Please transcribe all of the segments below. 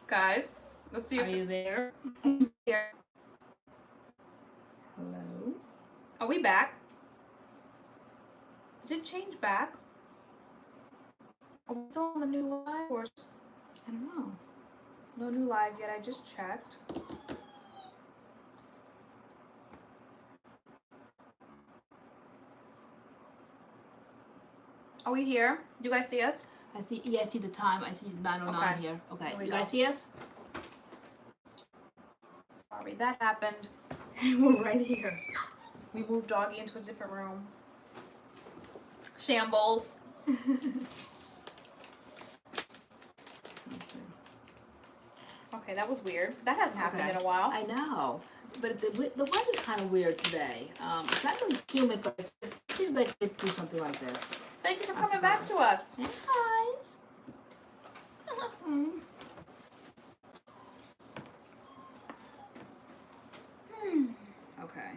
Guys, let's see if Are you there? here. Hello? Are we back? Did it change back? Are we still on the new live or I don't know. no new live yet? I just checked. Are we here? Do you guys see us? I see. Yeah, I see the time. I see 9:09 Okay. here. Okay, Here we you go. guys see us? Sorry, that happened. We're right here. We moved Doggie into a different room. Shambles. Okay, that was weird. That hasn't happened in a while. I know, but the weather's kind of weird today. It's not really humid, but it seems like they do something like this. Thank you for That's coming back to us. Hey guys. Okay.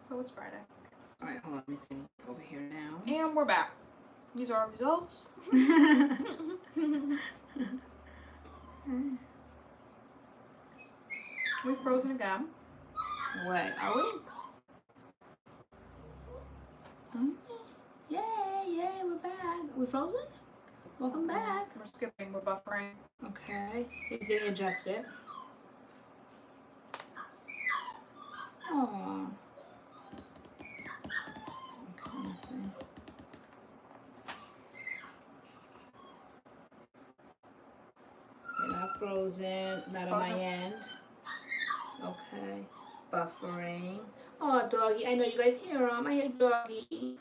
So it's Friday. All right, hold on. Let me see over here now. And we're back. These are our results. We've frozen again. Wait, are we? Yay, we're back. Are we frozen? Welcome back. We're skipping, we're buffering. Okay, he's getting adjusted. Oh. Okay, let's see. Okay, not frozen, not on my end. Okay, buffering. Oh, Doggie, I know you guys hear him. I hear Doggie.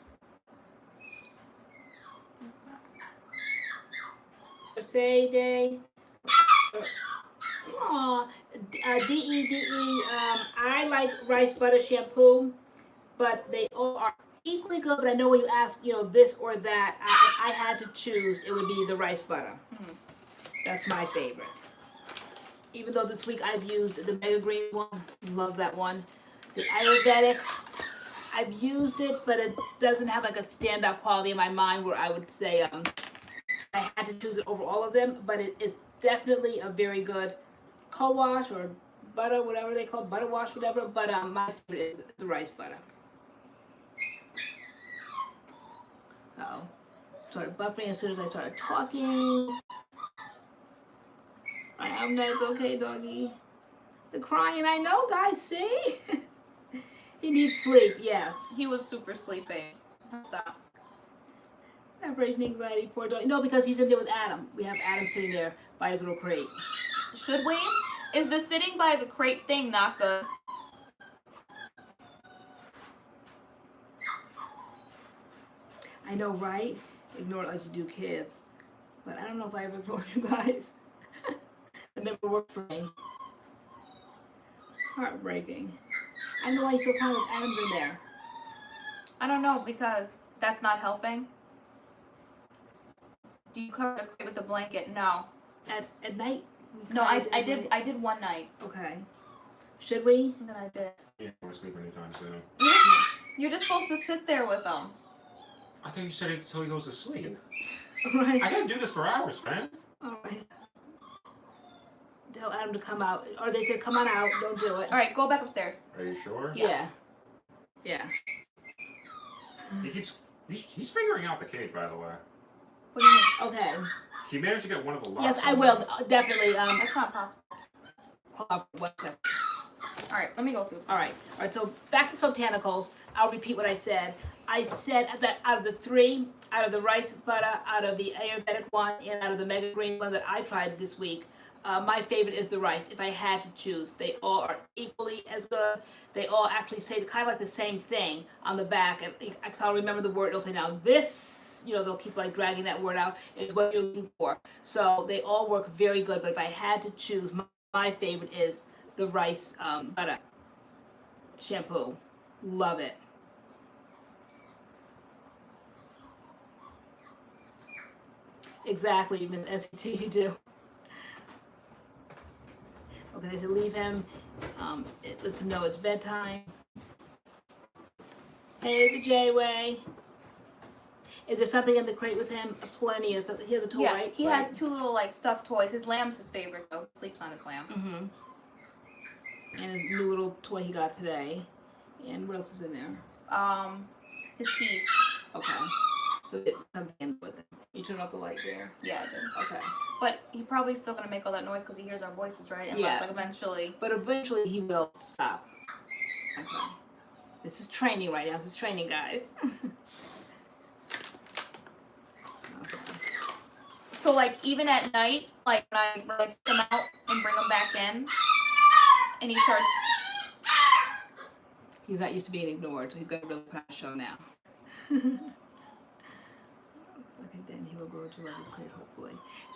Say day. Aw, D-E-D-E, I like rice butter shampoo, but they all are equally good, but I know when you ask, you know, this or that, if I had to choose, it would be the rice butter. Mm-hmm. That's my favorite. Even though this week I've used the Mega Green one, love that one. The Ayurvedic, I've used it, but it doesn't have like a standout quality in my mind where I would say I had to choose it over all of them, but it is definitely a very good co-wash or butter, whatever they call it, butter wash, whatever, but my favorite is the rice butter. Uh-oh. Started buffering as soon as I started talking. I'm not, it's okay, Doggie. The crying, I know, guys, see? He needs sleep, yes. He was super sleepy. Stop. Separation anxiety, poor Doggie. No, because he's in there with Adam. We have Adam sitting there by his little crate. Should we? Is the sitting by the crate thing not good? I know, right? Ignore it like you do kids. But I don't know if I ever ignored you guys. It never worked for me. Heartbreaking. I know why he's so kind with Adam's in there. I don't know, because that's not helping. Do you cover the crate with the blanket? No. At night? No, I did one night. Okay. Should we? And then I did. Yeah, I want to sleep anytime soon. You're just supposed to sit there with them. I thought you said it until he goes to sleep. Alright. I gotta do this for hours, man. Alright. Tell Adam to come out. Or they said, come on out, don't do it. Alright, go back upstairs. Are you sure? Yeah. He's figuring out the cage, by the way. What do you mean? Okay. He managed to get one of the locks. Yes, I will. Definitely. That's not possible. Hold on for 1 second. Alright, let me go see what's All right, so back to Sotanicals. I'll repeat what I said. I said that out of the three, out of the rice butter, out of the Ayurvedic one, and out of the Mega Green one that I tried this week, my favorite is the rice, if I had to choose. They all are equally as good. They all actually say kind of like the same thing on the back. And I'll remember the word. It'll say, now this, you know, they'll keep like dragging that word out, is what you're looking for. So they all work very good. But if I had to choose, my favorite is the rice butter shampoo. Love it. Exactly, Ms. SCT, you do. Okay, they said leave him. It lets him know it's bedtime. Hey, the J-Way. Is there something in the crate with him? Plenty of stuff. He has a toy, Yeah, right? he has 2 little like stuffed toys. His lamb's his favorite though. He sleeps on his lamb. Mm-hmm. And a new little toy he got today. And what else is in there? His keys. Okay. So it's something in with him. You turn off the light there. Yeah, I did. Okay. But he probably still gonna make all that noise because he hears our voices, right? Unless Yeah. like eventually. But eventually he will stop. Okay. This is training right now. This is training, guys. Okay. So like even at night, like when I like take him out and bring him back in, and he starts. He's not used to being ignored, so he's got to really put on a show now. Okay, then he will go to love his crate, hopefully.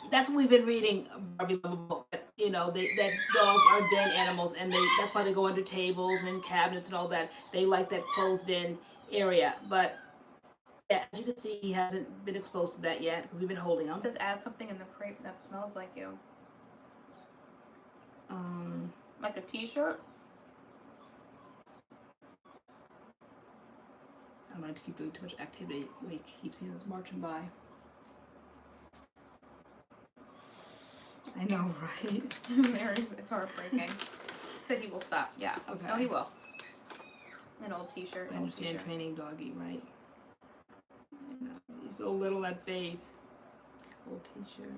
That's what we've been reading, Barbie Lovable. You know, that dogs are den animals, and that's why they go under tables and cabinets and all that. They like that closed-in area. But yeah, as you can see, he hasn't been exposed to that yet because we've been holding him. Just add something in the crate that smells like you. Like a t-shirt. I'm going to keep doing too much activity. We keep seeing us marching by. I know, right? Mary's, it's heartbreaking. Said he will stop. Yeah. Okay. No, he will. An old t-shirt. I Old understand t-shirt. training Doggie, right? You know, he's so little, that face. Old t-shirt.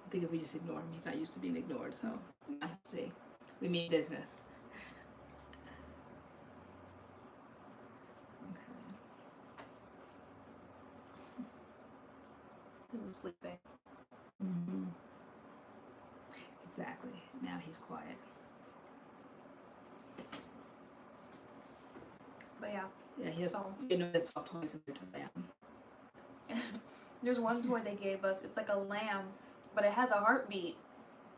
I think if we just ignore him, he's not used to being ignored, so I see. We mean business. Okay. He was sleeping. Mm-hmm. Exactly. Now he's quiet. But yeah. Yeah, he has, So you know, that's soft toys in there to lamb. there's one toy they gave us. It's like a lamb, but it has a heartbeat.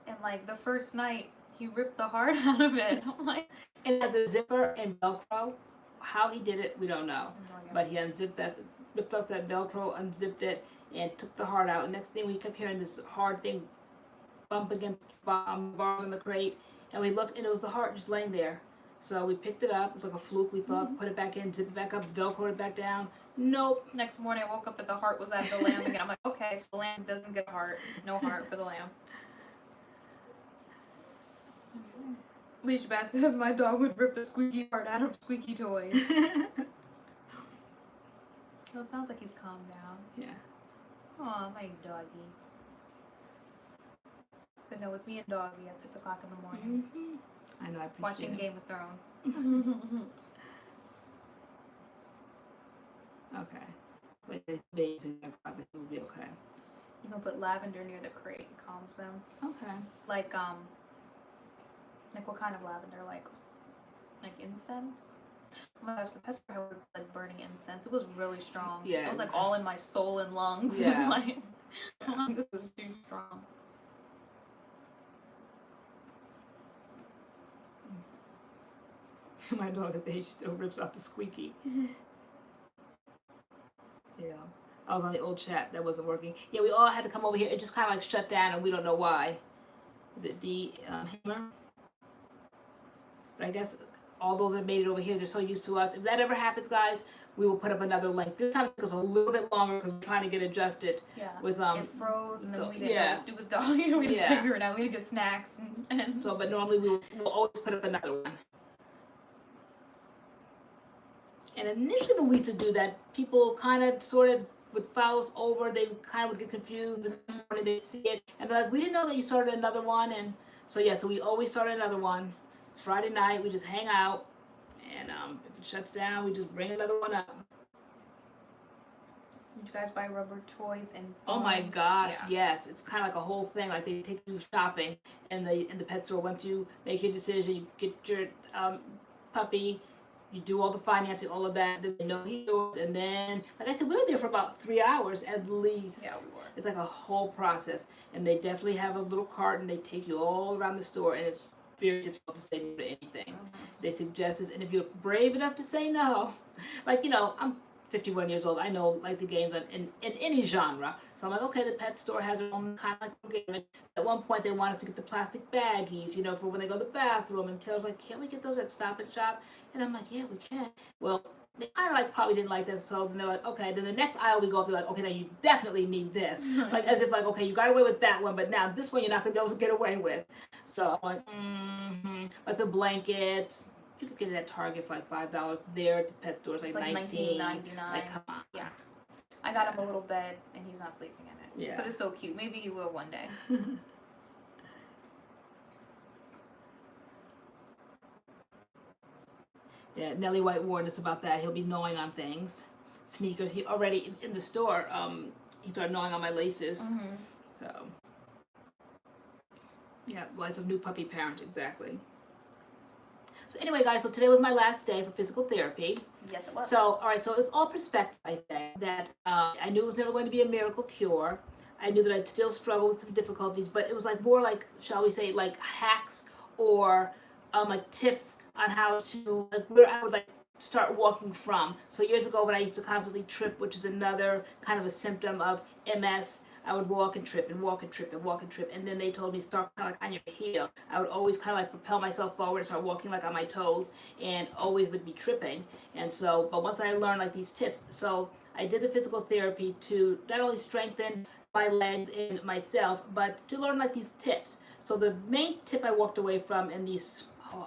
And like the first night, he ripped the heart out of it. I'm like, It has a zipper and Velcro. How he did it, we don't know. oh But he unzipped that, ripped off that Velcro, unzipped it, and took the heart out. And next thing we kept hearing this hard thing bump against the bars in the crate, and we looked, and it was the heart just laying there. So we picked it up. It was like a fluke. We thought, put it back in, zip it back up, Velcro it back down. Nope. Next morning, I woke up and the heart was at the lamb again. I'm like, okay, so the lamb doesn't get a heart. No heart for the lamb. Leash Bat says my dog would rip a squeaky heart out of squeaky toys. Oh, it sounds like he's calmed down. Yeah. Aw, my doggy. But no, it's me and Doggie at 6 o'clock in the morning. Mm-hmm. I know, I appreciate Watching it. Game of Thrones. Okay. But it's days in there, probably will be okay. You can put lavender near the crate, it calms them. Okay. Like what kind of lavender? Like incense? Oh my gosh, the pest spray was like burning incense. It was really strong. Yeah. It was like all in my soul and lungs. Yeah. And like, I'm like, this is too strong. My dog at the age still rips off the squeaky. Yeah. I was on the old chat that wasn't working. Yeah, we all had to come over here. It just kind of like shut down, and we don't know why. Is it the hammer? But I guess all those that made it over here, they're so used to us. If that ever happens, guys, we will put up another link. This time it took us a little bit longer because we're trying to get adjusted. Yeah. With it froze, and then we didn't know yeah. what to do with Doggie. We had Yeah. to figure it out. We had to get snacks and So, but normally we'll always put up another one. And initially when we used to do that, people kind of sort of would follow us over. They kind of would get confused, and they'd see it, and they're like, we didn't know that you started another one. And so yeah, so we always start another one. It's Friday night, we just hang out, and if it shuts down, we just bring another one up. Did you guys buy rubber toys and Oh my bones? gosh, Yeah. yes. It's kind of like a whole thing. Like they take you shopping in the pet store. Once you make your decision, you get your puppy, you do all the financing, all of that, then they know he's yours, and then, like I said, we were there for about 3 hours at least. Yeah, we were. It's like a whole process, and they definitely have a little cart, and they take you all around the store, and it's very difficult to say no to anything. They suggest this, and if you're brave enough to say no, like, you know, I'm 51 years old. I know, like, the games in any genre. So I'm like, okay, the pet store has their own kind of like game. At one point, they want us to get the plastic baggies, you know, for when they go to the bathroom. And Taylor's like, can't we get those at Stop and Shop? And I'm like, yeah, we can. Well, they kind of like probably didn't like this, so then they're like, okay. Then the next aisle we go up, they're like, okay, now you definitely need this, like as if like, okay, you got away with that one, but now this one you're not gonna be able to get away with. So I'm like, like the blanket, you could get it at Target for like $5. There at the pet store it's like $19.99. Like, come on. Yeah. I got him a little bed, and he's not sleeping in it. Yeah. But it's so cute. Maybe he will one day. Yeah, Nelly White warned us about that. He'll be gnawing on things. Sneakers. He already in the store. He started gnawing on my laces. So. Yeah, life of new puppy parent, exactly. So anyway, guys, so today was my last day for physical therapy. Yes, it was. So, all right, so it's all perspective, I say, that I knew it was never going to be a miracle cure. I knew that I'd still struggle with some difficulties, but it was like more like, shall we say, like hacks or like tips on how to, like where I would like start walking from. So years ago when I used to constantly trip, which is another kind of a symptom of MS, I would walk and trip and walk and trip and walk and trip, and then they told me start kind of like on your heel. I would always kind of like propel myself forward and start walking like on my toes, and always would be tripping. And so, but once I learned like these tips, so I did the physical therapy to not only strengthen my legs and myself, but to learn like these tips. So the main tip I walked away from in these,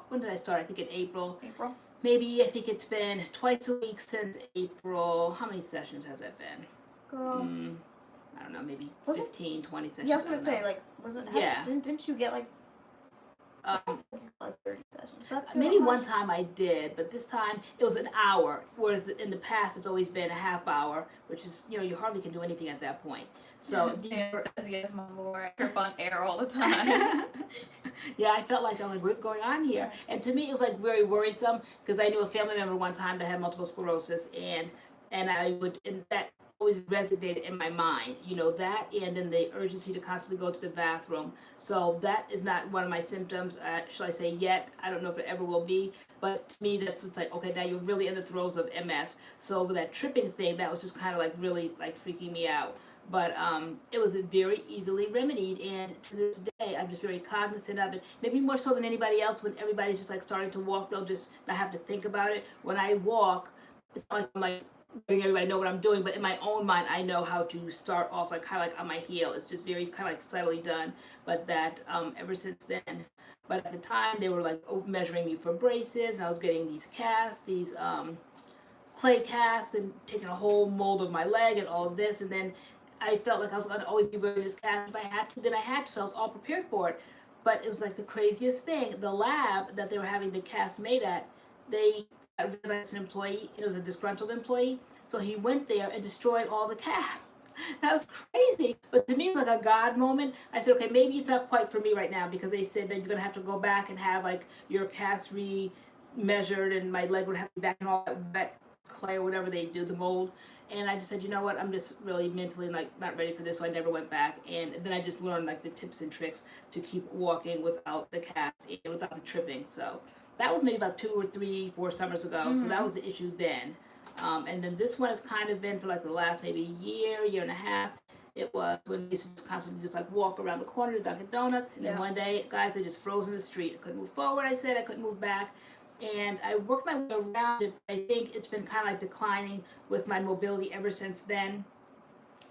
when did I start? I think in April. April? Maybe, I think it's been twice a week since April. How many sessions has it been? Girl. I don't know, maybe Was 15, 20 sessions. Yeah, I was going to say, like, was it? Yeah. Didn't you get, like, like 30 sessions? Maybe one time I did, but this time it was an hour, whereas in the past it's always been a half hour, which is, you know, you hardly can do anything at that point. So yes, my boy, I trip on air all the time. Yeah, I felt like, I'm like, what's going on here? And to me, it was like very worrisome because I knew a family member one time that had multiple sclerosis, and that always resonated in my mind, you know, that and then the urgency to constantly go to the bathroom. So that is not one of my symptoms, shall I say, yet. I don't know if it ever will be, but to me that's just like, okay, now you're really in the throes of MS. So with that tripping thing, that was just kind of like really like freaking me out. But it was very easily remedied, and to this day I'm just very cognizant of it, maybe more so than anybody else. When everybody's just like starting to walk, they'll just not have to think about it. When I walk, it's not like I'm like letting everybody know what I'm doing, but in my own mind I know how to start off like kind of like on my heel. It's just very kind of like subtly done, but that ever since then. But at the time they were like measuring me for braces, and I was getting these casts, these clay casts, and taking a whole mold of my leg and all of this, and then I felt like I was going to always be wearing this cast. If I had to, then I had to, so I was all prepared for it. But it was like the craziest thing. The lab that they were having the cast made at, they got rid of an employee. It was a disgruntled employee, so he went there and destroyed all the casts. That was crazy. But to me, it was like a God moment. I said, okay, maybe it's not quite for me right now, because they said that you're going to have to go back and have like your cast re-measured, and my leg would have to be back in all that wet clay or whatever they do, the mold. And I just said, you know what, I'm just really mentally like not ready for this, so I never went back. And then I just learned like the tips and tricks to keep walking without the cast and without the tripping. So that was maybe about 2 or 3, 4 summers ago. So that was the issue then. And then this one has kind of been for like the last maybe year and a half. It was when we used to just constantly just like walk around the corner to Dunkin' Donuts. And then one day, guys, I just froze in the street. I couldn't move forward, I said. I couldn't move back. And I worked my way around it. I think it's been kind of like declining with my mobility ever since then.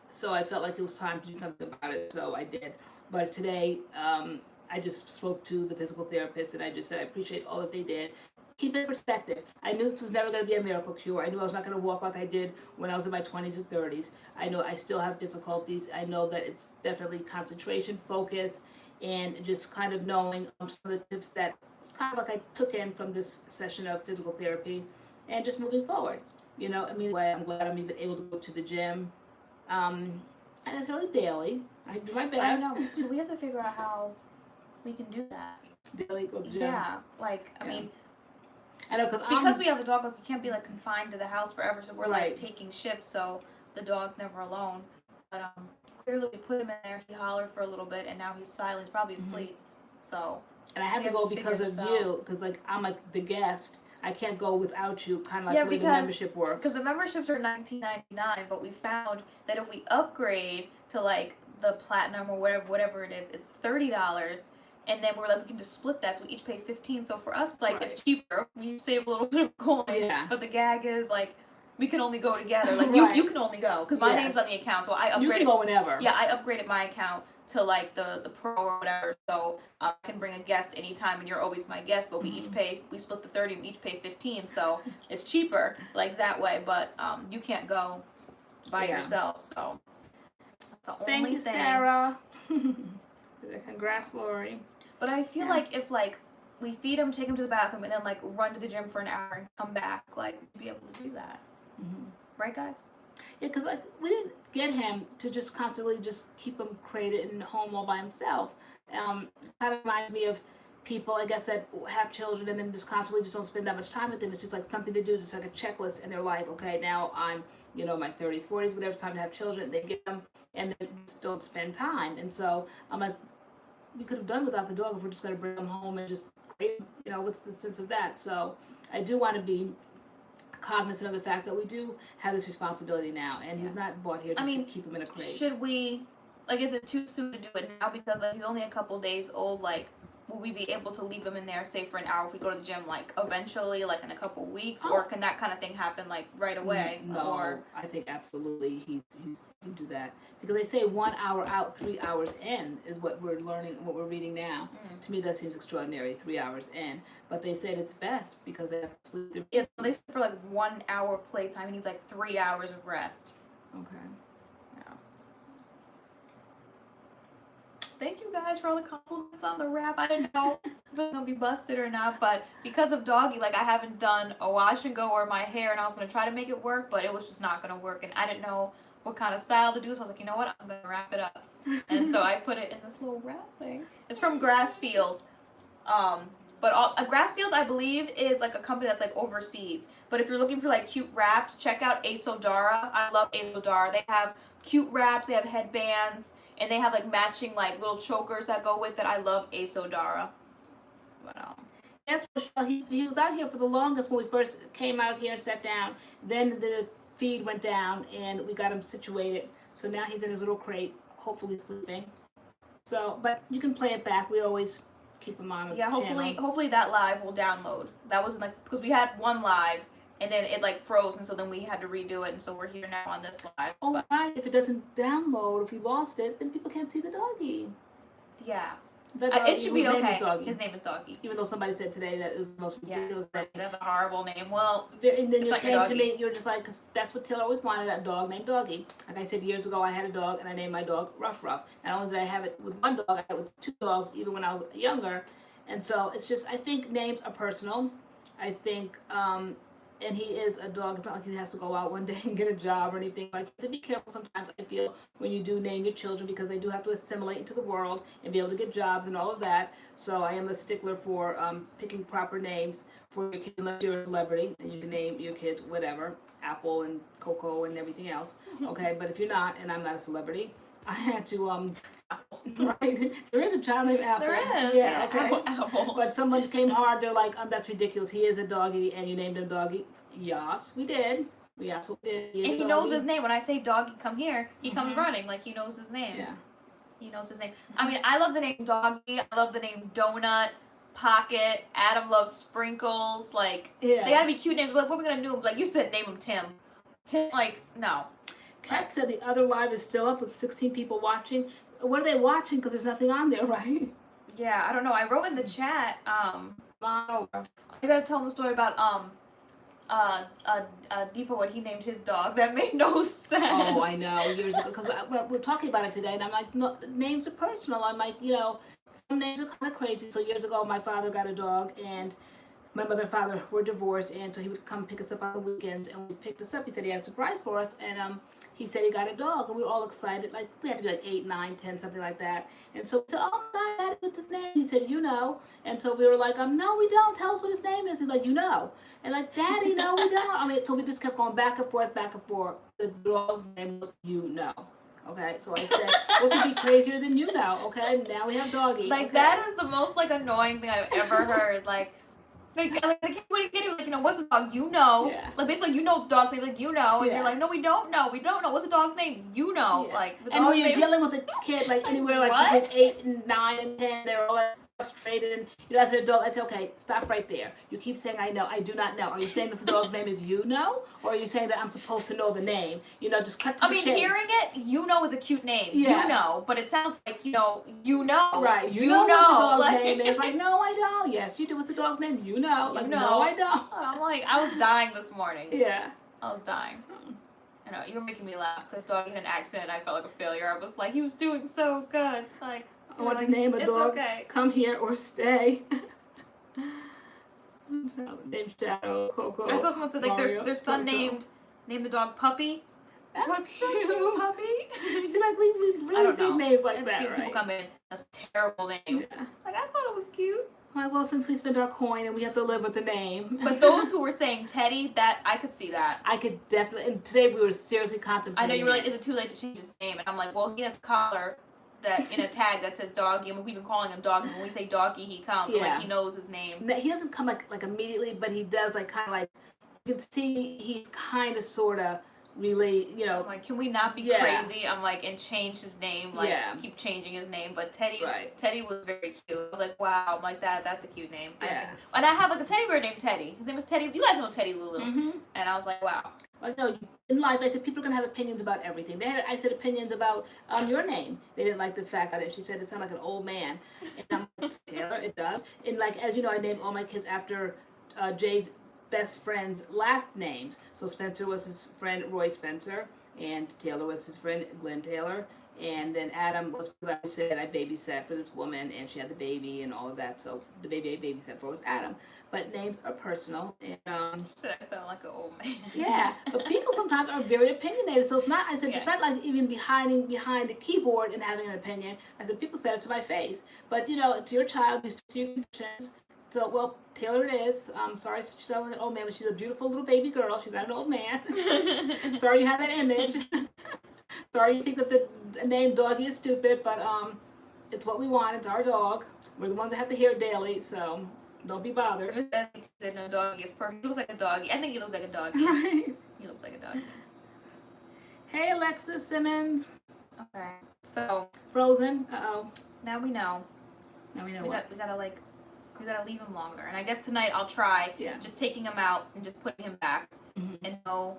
So I felt like it was time to do something about it. So I did. But today, I just spoke to the physical therapist, and I just said I appreciate all that they did. Keep it in perspective. I knew this was never going to be a miracle cure. I knew I was not going to walk like I did when I was in my 20s or 30s. I know I still have difficulties. I know that it's definitely concentration, focus, and just kind of knowing some of the tips that kind of like I took in from this session of physical therapy, and just moving forward. You know, I mean, I'm glad I'm even able to go to the gym. And it's really daily. I do my best. I know. So we have to figure out how we can do that. Daily go to the gym. Yeah, like, I mean, I know, because we have a dog, like, we can't be like confined to the house forever, so we're like Right. taking shifts, so the dog's never alone. But clearly we put him in there, he hollered for a little bit, and now he's silent, he's probably asleep. So And I have we to go because of this you, because like I'm like the guest. I can't go without you, kind of like Yeah, the way the because- membership works. because the memberships are $19.99, but we found that if we upgrade to like the platinum or whatever it is, it's $30, And then we're like, we can just split that, so we each pay 15. So for us, like, Right. it's cheaper. We save a little bit of coin. Yeah. But the gag is, like, we can only go together. Like, Right. you can only go. Because my Yes. name's on the account, so I upgraded. You can go whenever. Yeah, I upgraded my account to, like, the pro or whatever. So I can bring a guest anytime, and you're always my guest. But we each pay, we split the 30, we each pay 15. So it's cheaper, like, that way. But you can't go by Yeah. yourself. So that's the Thank only you, thing. Sarah. Congrats, Lori. But I feel like if, like, we feed him, take him to the bathroom, and then, like, run to the gym for an hour and come back, like, we'd be able to do that. Right, guys? Yeah, because like we didn't get him to just constantly just keep him crated in home all by himself. Kind of reminds me of people, I guess, that have children and then just constantly just don't spend that much time with them. It's just like something to do, just like a checklist in their life. Okay, now I'm, you know, my 30s, 40s, whatever, it's time to have children. They get them and they just don't spend time. And so I'm like, we could have done without the dog if we're just going to bring him home and just create, you know, what's the sense of that? So I do want to be cognizant of the fact that we do have this responsibility now, and he's not bought here just to keep him in a crate. Should we, like, is it too soon to do it now? Because, like, he's only a couple days old. Like, will we be able to leave him in there, say, for an hour if we go to the gym, like, eventually, like, in a couple weeks? Or can that kind of thing happen, like, right away? No, or... I think absolutely he can do that. Because they say 1 hour out, 3 hours in is what we're learning, what we're reading now. To me, that seems extraordinary, 3 hours in. But they said it's best because they have to sleep. Yeah, they said for, like, 1 hour playtime, he needs, like, 3 hours of rest. Okay. Yeah. Thank you guys for all the compliments on the wrap. I didn't know if it was gonna be busted or not, but because of Doggie, like, I haven't done a wash and go or my hair, and I was gonna try to make it work, but it was just not gonna work, and I didn't know what kind of style to do, so I was like, you know what, I'm gonna wrap it up. And so I put it in this little wrap thing. It's from Grassfields. But Grassfields, I believe, is like a company that's like overseas. But if you're looking for like cute wraps, check out Asodara. I love Asodara. They have cute wraps, they have headbands, and they have like matching like little chokers that go with it. I love Asodara. But Yes, he was out here for the longest when we first came out here and sat down. Then the feed went down and we got him situated. So now he's in his little crate, hopefully sleeping. So, but you can play it back. We always keep him on. yeah, hopefully that live will download. That wasn't like, because we had one live and then it like froze, and so then we had to redo it, and so we're here now on this live. Oh, but, right. If it doesn't download, if we lost it, then people can't see the doggy. yeah. The doggy, It should be whose name okay. is Doggy. His name is Doggy. Even though somebody said today that it was the most ridiculous thing. That's a horrible name. Well, And then it's you not your came to doggy. me, you were just like, because that's what Taylor always wanted, a dog named Doggy. Like I said years ago, I had a dog and I named my dog Ruff Ruff. Not only did I have it with one dog, I had it with two dogs even when I was younger. And so it's just, I think names are personal. I think, and he is a dog. It's not like he has to go out one day and get a job or anything. Like, you have to be careful sometimes, I feel, when you do name your children, because they do have to assimilate into the world and be able to get jobs and all of that. So I am a stickler for picking proper names for your kids, unless you're a celebrity and you can name your kids whatever, Apple and Coco and everything else. Okay, but if you're not, and I'm not a celebrity, I had to, right, there is a child named Apple. there is. Yeah, okay. Apple. But someone came hard, they're like, that's ridiculous. He is a doggy and you named him Doggy. Yes, we did. We absolutely did. And he knows his name. When I say Doggy, come here, he comes running. Like, he knows his name. Yeah. He knows his name. I mean, I love the name Doggy. I love the name Donut, Pocket. Adam loves Sprinkles. Like, Yeah. they gotta be cute names. But like, what are we gonna do? Like you said, name him Tim. Tim, like, no. Kat said the other live is still up with 16 people watching. What are they watching? Because there's nothing on there, right? Yeah, I don't know. I wrote in the chat, Wow. you gotta tell him the story about, Deepa, what he named his dog. That made no sense. Oh, I know. Years ago, because we're talking about it today, and I'm like, no, names are personal. I'm like, you know, some names are kind of crazy. So years ago, my father got a dog, and my mother and father were divorced, and so he would come pick us up on the weekends, and when he picked us up, he said he had a surprise for us, and he said he got a dog, and we were all excited. Like, we had to be like 8, 9, 10, something like that. And so we said, oh, God, what's his name? He said, you know. And so we were like, no, we don't. Tell us what his name is. He's like, you know. And like, Daddy, no, we don't. I mean, so we just kept going back and forth, back and forth. The dog's name was You Know. Okay, so I said, what could be crazier than You Know? Okay, now we have Doggy. Like, okay? that is the most, like, annoying thing I've ever heard. Like, what do you get him? Like, you know, what's the dog? You know. Yeah. Like, basically, you know the dog's name. Like, you know. And Yeah. you're like, no, we don't know. We don't know. What's the dog's name? You know. Yeah. Like, the And when dog's you're name. dealing with a kid, like anywhere like What? between 8 and 9 and 10, they're all like, frustrated, and as an adult, I say, okay, stop right there. You keep saying I know. I do not know. Are you saying that the dog's name is you know, or are you saying that I'm supposed to know the name? Just cut to the chase. Hearing it, you know is a cute name. Yeah. You know, but it sounds like you know. Right. You know what the dog's name is. Like, no, I don't. Yes, you do. What's the dog's name? You know. Like, no, I don't. I'm like, I was dying this morning. Yeah. I was dying. I know, you were making me laugh because Doggie had an accident and I felt like a failure. I was like, he was doing so good. Like, I want to name a dog. Okay. Come here or stay. Name Shadow, Coco. I saw someone said like their son Toto. named the dog Puppy. That's cute. That's cute, Puppy. See, like we really big names like that, cute. right? People come in. That's a terrible name. Yeah. Like, I thought it was cute. Well, since we spent our coin and we have to live with the name. But those who were saying Teddy, that I could see that. I could definitely. And today we were seriously contemplating. I know you were like, is it too late to change his name? And I'm like, well, he has a collar that in a tag that says Doggie, and we've been calling him Doggie. When we say Doggie, he comes. Yeah. Like, he knows his name. He doesn't come like immediately, but he does like kind of like you can see he's kind of sort of really, I'm like, can we not be crazy? I'm like, and change his name, like keep changing his name. But Teddy was very cute. I was like, wow, I'm like that's a cute name. Yeah. And I have like a teddy bear named Teddy. His name was Teddy. You guys know Teddy Lulu. Mm-hmm. And I was like, wow. Like, no, in life, I said people are gonna have opinions about everything. I said opinions about your name. They didn't like the fact that she said it sounded like an old man. And I'm like, Taylor, it does. And like, as you know, I named all my kids after Jay's best friend's last names. So Spencer was his friend Roy Spencer, and Taylor was his friend Glenn Taylor, and then Adam was, like I said, I babysat for this woman, and she had the baby and all of that. So the baby I babysat for was Adam. But names are personal, and I sound like an old man. Yeah, but people sometimes are very opinionated. So it's not. I said it's not like even behind the keyboard and having an opinion. I said people said it to my face. But it's your child. You stick to your convictions. So, well, Taylor it is. Sorry, she sounds like an old man, but she's a beautiful little baby girl. She's not an old man. Sorry you have that image. Sorry you think that the name Doggie is stupid, but it's what we want. It's our dog. We're the ones that have to hear it daily, so don't be bothered. I think he said no, Doggie is perfect. He looks like a doggy. I think he looks like a doggy. Right. He looks like a doggy. Hey, Alexis Simmons. Okay. So. Frozen. Uh-oh. Now we know. Now we know what? We gotta leave him longer, and I guess tonight I'll try just taking him out and just putting him back, and no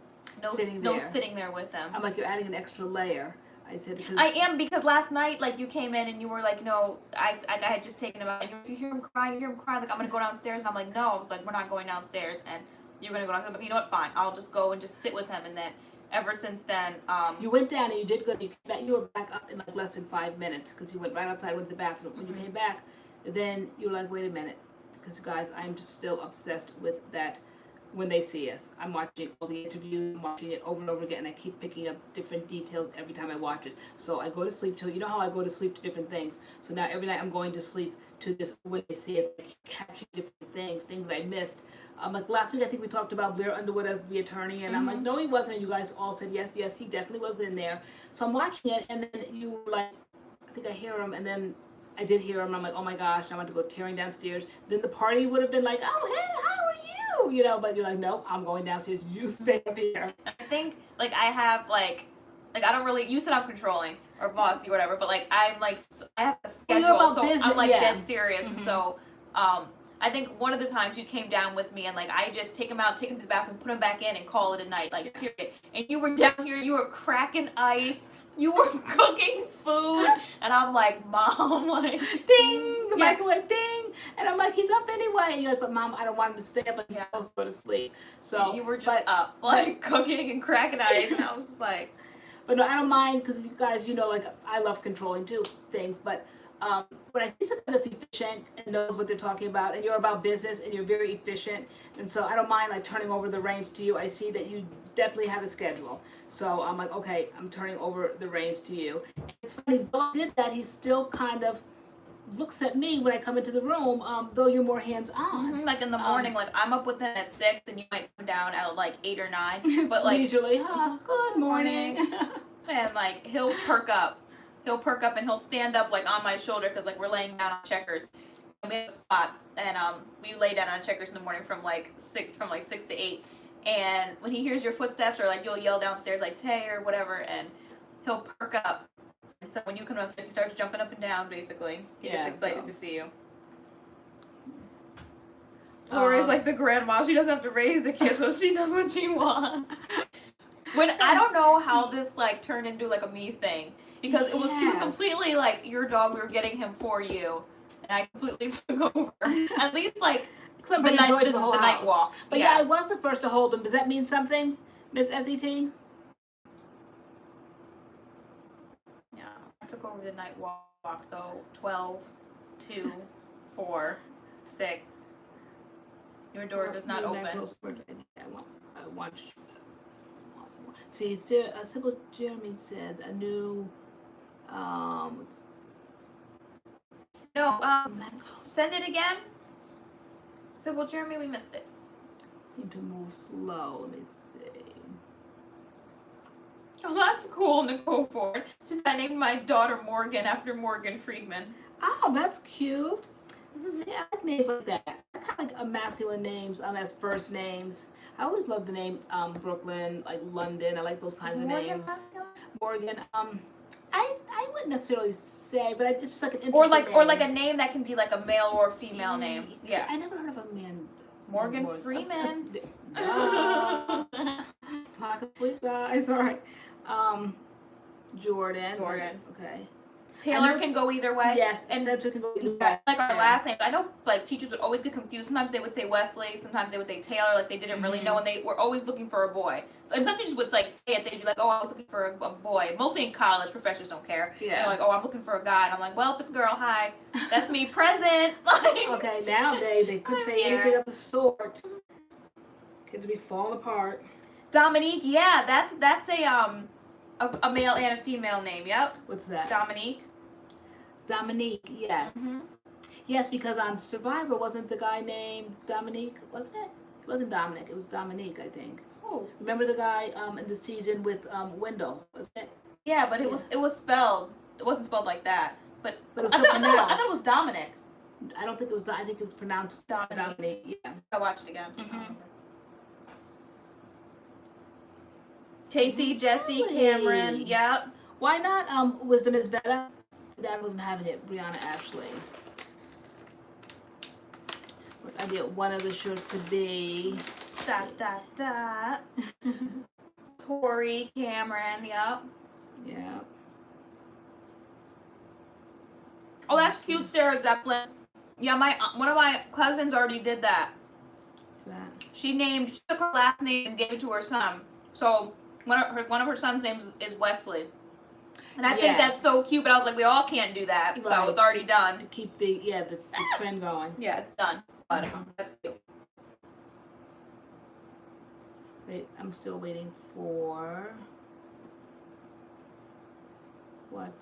sitting there with him. I'm like, you're adding an extra layer. I said because I am, because last night like you came in and you were like, no, I had just taken him out, and you hear him crying, like I'm gonna go downstairs, and I'm like, no, I was like, we're not going downstairs, and you're gonna go downstairs, but you know what, fine, I'll just go and just sit with him, and then ever since then, you went down and you did good. You were back up in like less than 5 minutes because you went right outside with the bathroom. When you came back, then you were like, wait a minute, because guys, I'm just still obsessed with that. When they see us, I'm watching all the interviews, I'm watching it over and over again, and I keep picking up different details every time I watch it. So I go to sleep to, how I go to sleep to different things. So now every night I'm going to sleep to this when they see us, I keep catching different things that I missed. Like last week, I think we talked about Blair Underwood as the attorney, and I'm like, no, he wasn't. And you guys all said yes, he definitely was in there. So I'm watching it, and then you were like, I think I hear him, and then I did hear him, and I'm like, oh my gosh, I want to go tearing downstairs. Then the party would have been like, oh, hey, how are you? But you're like, nope, I'm going downstairs. You stay up here. I think, like, I have, like I don't really, you said I'm controlling, or bossy, or whatever, but, like, I'm, like, I have a schedule, so business, I'm, like, dead serious, and so, I think one of the times you came down with me, and, like, I just take him out, take him to the bathroom, put him back in, and call it a night, like, period. And you were down here, you were cracking ice, you were cooking food, and I'm like, Mom, like, ding, the microwave, ding, and I'm like, he's up anyway, and you're like, but Mom, I don't want him to stay up, but he's supposed to go to sleep. So you were just up, like, cooking and cracking ice, and I was just like, but no, I don't mind, because you guys, like, I love controlling too things, but when I see something that's efficient and knows what they're talking about, and you're about business and you're very efficient, and so I don't mind like turning over the reins to you. I see that you definitely have a schedule, so I'm like, okay, I'm turning over the reins to you. And it's funny, though I did that, he still kind of looks at me when I come into the room, though you're more hands-on. Like in the morning, like I'm up with him at 6, and you might come down at like 8 or 9, but like usually, good morning, and like he'll perk up. He'll perk up and he'll stand up like on my shoulder because like we're laying down on checkers. And we have a spot, and we lay down on checkers in the morning from like 6 to 8. And when he hears your footsteps, or like you'll yell downstairs like Tay or whatever, and he'll perk up. And so when you come downstairs, he starts jumping up and down basically. He gets excited to see you. Lori's like the grandma. She doesn't have to raise the kids, so she does what she wants. When I don't know how this like turned into like a me thing, because it was two completely like your dog. We were getting him for you, and I completely took over. At least like the night walks. But yeah, I was the first to hold him. Does that mean something, Miss SET? Yeah, I took over the night walk. So 12, 2, 4, 6. Your door does not open. I want. See, Sybil Jeremy said a new. Send it again. Sybil Jeremy, we missed it. Seem to move slow. Let me see. Oh, that's cool, Nicole Ford. Just I named my daughter Morgan after Morgan Freeman. Oh, that's cute. See, I like names like that. I kind of like masculine names as first names. I always love the name Brooklyn, like London. I like those kinds of names. Morgan. I wouldn't necessarily say, but it's just like an interesting name. Or like a name that can be like a male or female name. Yeah. I never heard of a man. Morgan Freeman. I can sleep, guys. All right. Jordan. Okay. Taylor can go either way. Yes, and Spencer can go either way. Like our last names. I know like teachers would always get confused. Sometimes they would say Wesley, sometimes they would say Taylor, like they didn't really know, and they were always looking for a boy. So, and some teachers would like say it, they'd be like, oh, I was looking for a boy. Mostly in college, professors don't care. Yeah. They're like, oh, I'm looking for a guy. And I'm like, well, if it's a girl, hi. That's me, present. Like, okay, nowadays they could say anything of the sort. Kids would be falling apart. Dominique, yeah, that's a male and a female name, yep. What's that? Dominique, yes. Mm-hmm. Yes, because on Survivor, wasn't the guy named Dominique, wasn't it? It wasn't Dominic, it was Dominique, I think. Oh. Remember the guy in the season with Wendell, wasn't it? Yeah, but it was spelled, it wasn't spelled like that. But it was I thought it was Dominic. I don't think it was, I think it was pronounced Dominique. Yeah. I'll watch it again. Mm-hmm. Casey, Jesse, Cameron, yep. Why not Wisdom is Better? Dad wasn't having it. Brianna Ashley. I get one of the shirts could be Tori, Cameron, yep. Yeah. Oh, that's cute, Sarah Zeppelin. Yeah, one of my cousins already did that. What's that? She took her last name and gave it to her son. So one of her son's names is Wesley. And I think that's so cute, but I was like, we all can't do that, right. So it's already done. To keep the trend going. Yeah, it's done. But that's cute. Wait, I'm still waiting for what?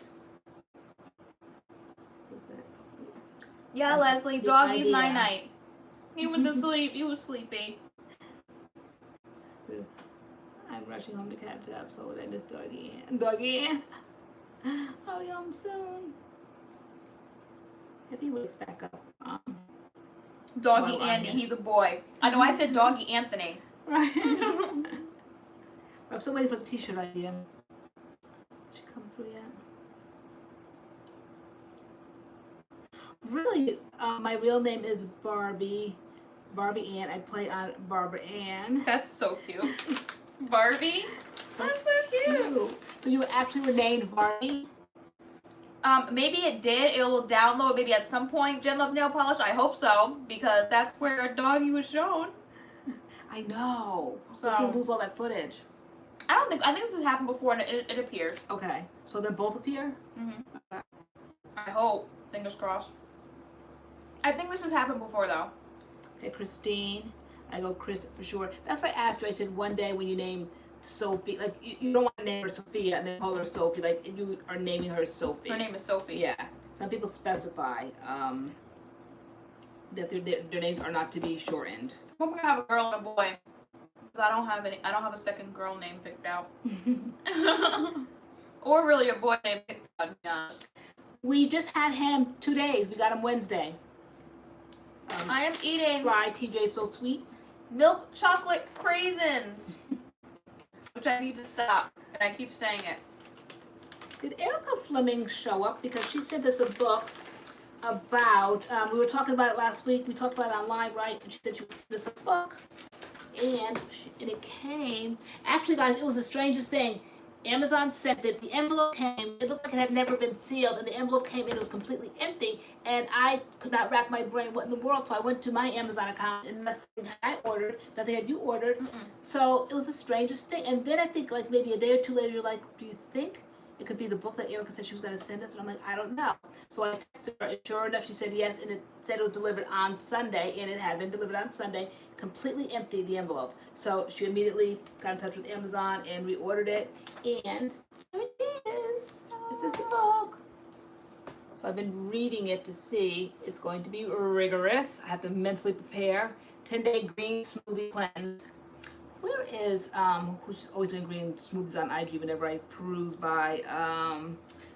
What's it? Yeah, Leslie, Doggie's night-night. He went to sleep. He was sleepy. I'm rushing home to catch up, so I miss Doggie. I'll be home soon. If he wakes back up. Doggie Andy, he's a boy. I know I said Doggie Anthony. Right. I'm still waiting for the t-shirt idea. Did she come through yet? Really, my real name is Barbie Ann. I play on Barbara Ann. That's so cute. Barbie? That's so cute. So you actually were named Barbie? Maybe it did. It will download maybe at some point. Jen Loves Nail Polish. I hope so, because that's where Doggie was shown. I know. So you lose all that footage. I think this has happened before and it appears. Okay. So then both appear? Mm-hmm. Okay. I hope. Fingers crossed. I think this has happened before though. Okay, Christine. I go Chris for sure. That's why I asked you. I said one day when you name Sophie, like you don't want to name her Sophia and then call her Sophie. Like you are naming her Sophie. Her name is Sophie. Yeah. Some people specify that their names are not to be shortened. I'm gonna have a girl and a boy. Cause I don't have a second girl name picked out. Or really a boy name picked out, to be honest. We just had ham 2 days. We got him Wednesday. I am eating fried TJ So Sweet milk chocolate craisins, which I need to stop, and I keep saying it. Did Erica Fleming show up? Because she sent us a book about, we were talking about it last week. We talked about it on live, right? And she said she would send us a book. And it came, actually guys, it was the strangest thing. Amazon sent it, the envelope came, it looked like it had never been sealed, and the envelope came in, it was completely empty, and I could not rack my brain what in the world, so I went to my Amazon account, and nothing had I ordered, nothing had you ordered, so it was the strangest thing. And then I think like maybe a day or two later, you're like, do you think it could be the book that Erica said she was going to send us? And I'm like, I don't know. So I texted her, and sure enough, she said yes, and it said it was delivered on Sunday, and it had been delivered on Sunday, completely empty, the envelope. So she immediately got in touch with Amazon and reordered it, and here it is. This is the book. So I've been reading it to see. It's going to be rigorous. I have to mentally prepare. 10-day green smoothie cleanse. Where is, who's always doing green smoothies on IG whenever I peruse by,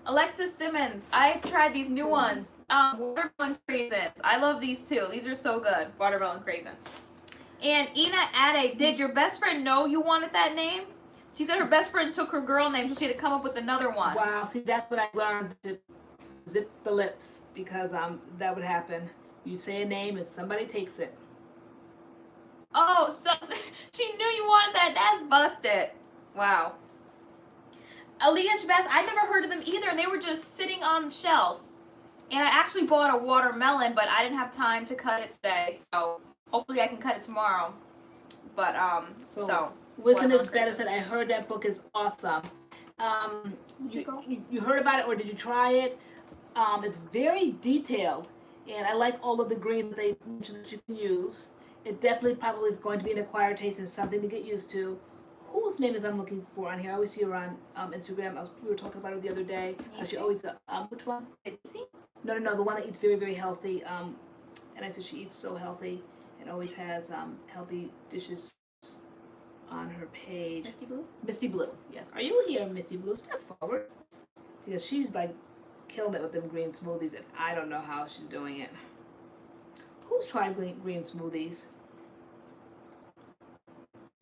Alexis Simmons. I tried these new ones. Watermelon craisins. I love these too. These are so good. Watermelon craisins. And Ina Ade, did your best friend know you wanted that name? She said her best friend took her girl name, so she had to come up with another one. Wow, see, that's what I learned, to zip the lips, because that would happen. You say a name and somebody takes it. Oh, so she knew you wanted that. That's busted. Wow. Aaliyah Shabazz, I never heard of them either, and they were just sitting on the shelf. And I actually bought a watermelon, but I didn't have time to cut it today, so hopefully I can cut it tomorrow. But, so. Wisdom is better said, I heard that book is awesome. You heard about it, or did you try it? It's very detailed, and I like all of the greens that they mentioned that you can use. It definitely probably is going to be an acquired taste and something to get used to. Whose name is I'm looking for on here? I always see her on Instagram. We were talking about her the other day. She always, which one? No, the one that eats very, very healthy. And I said she eats so healthy and always has healthy dishes on her page. Misty Blue? Misty Blue, yes. Are you here, Misty Blue? Step forward. Because she's like killing it with them green smoothies, and I don't know how she's doing it. Who's tried green smoothies?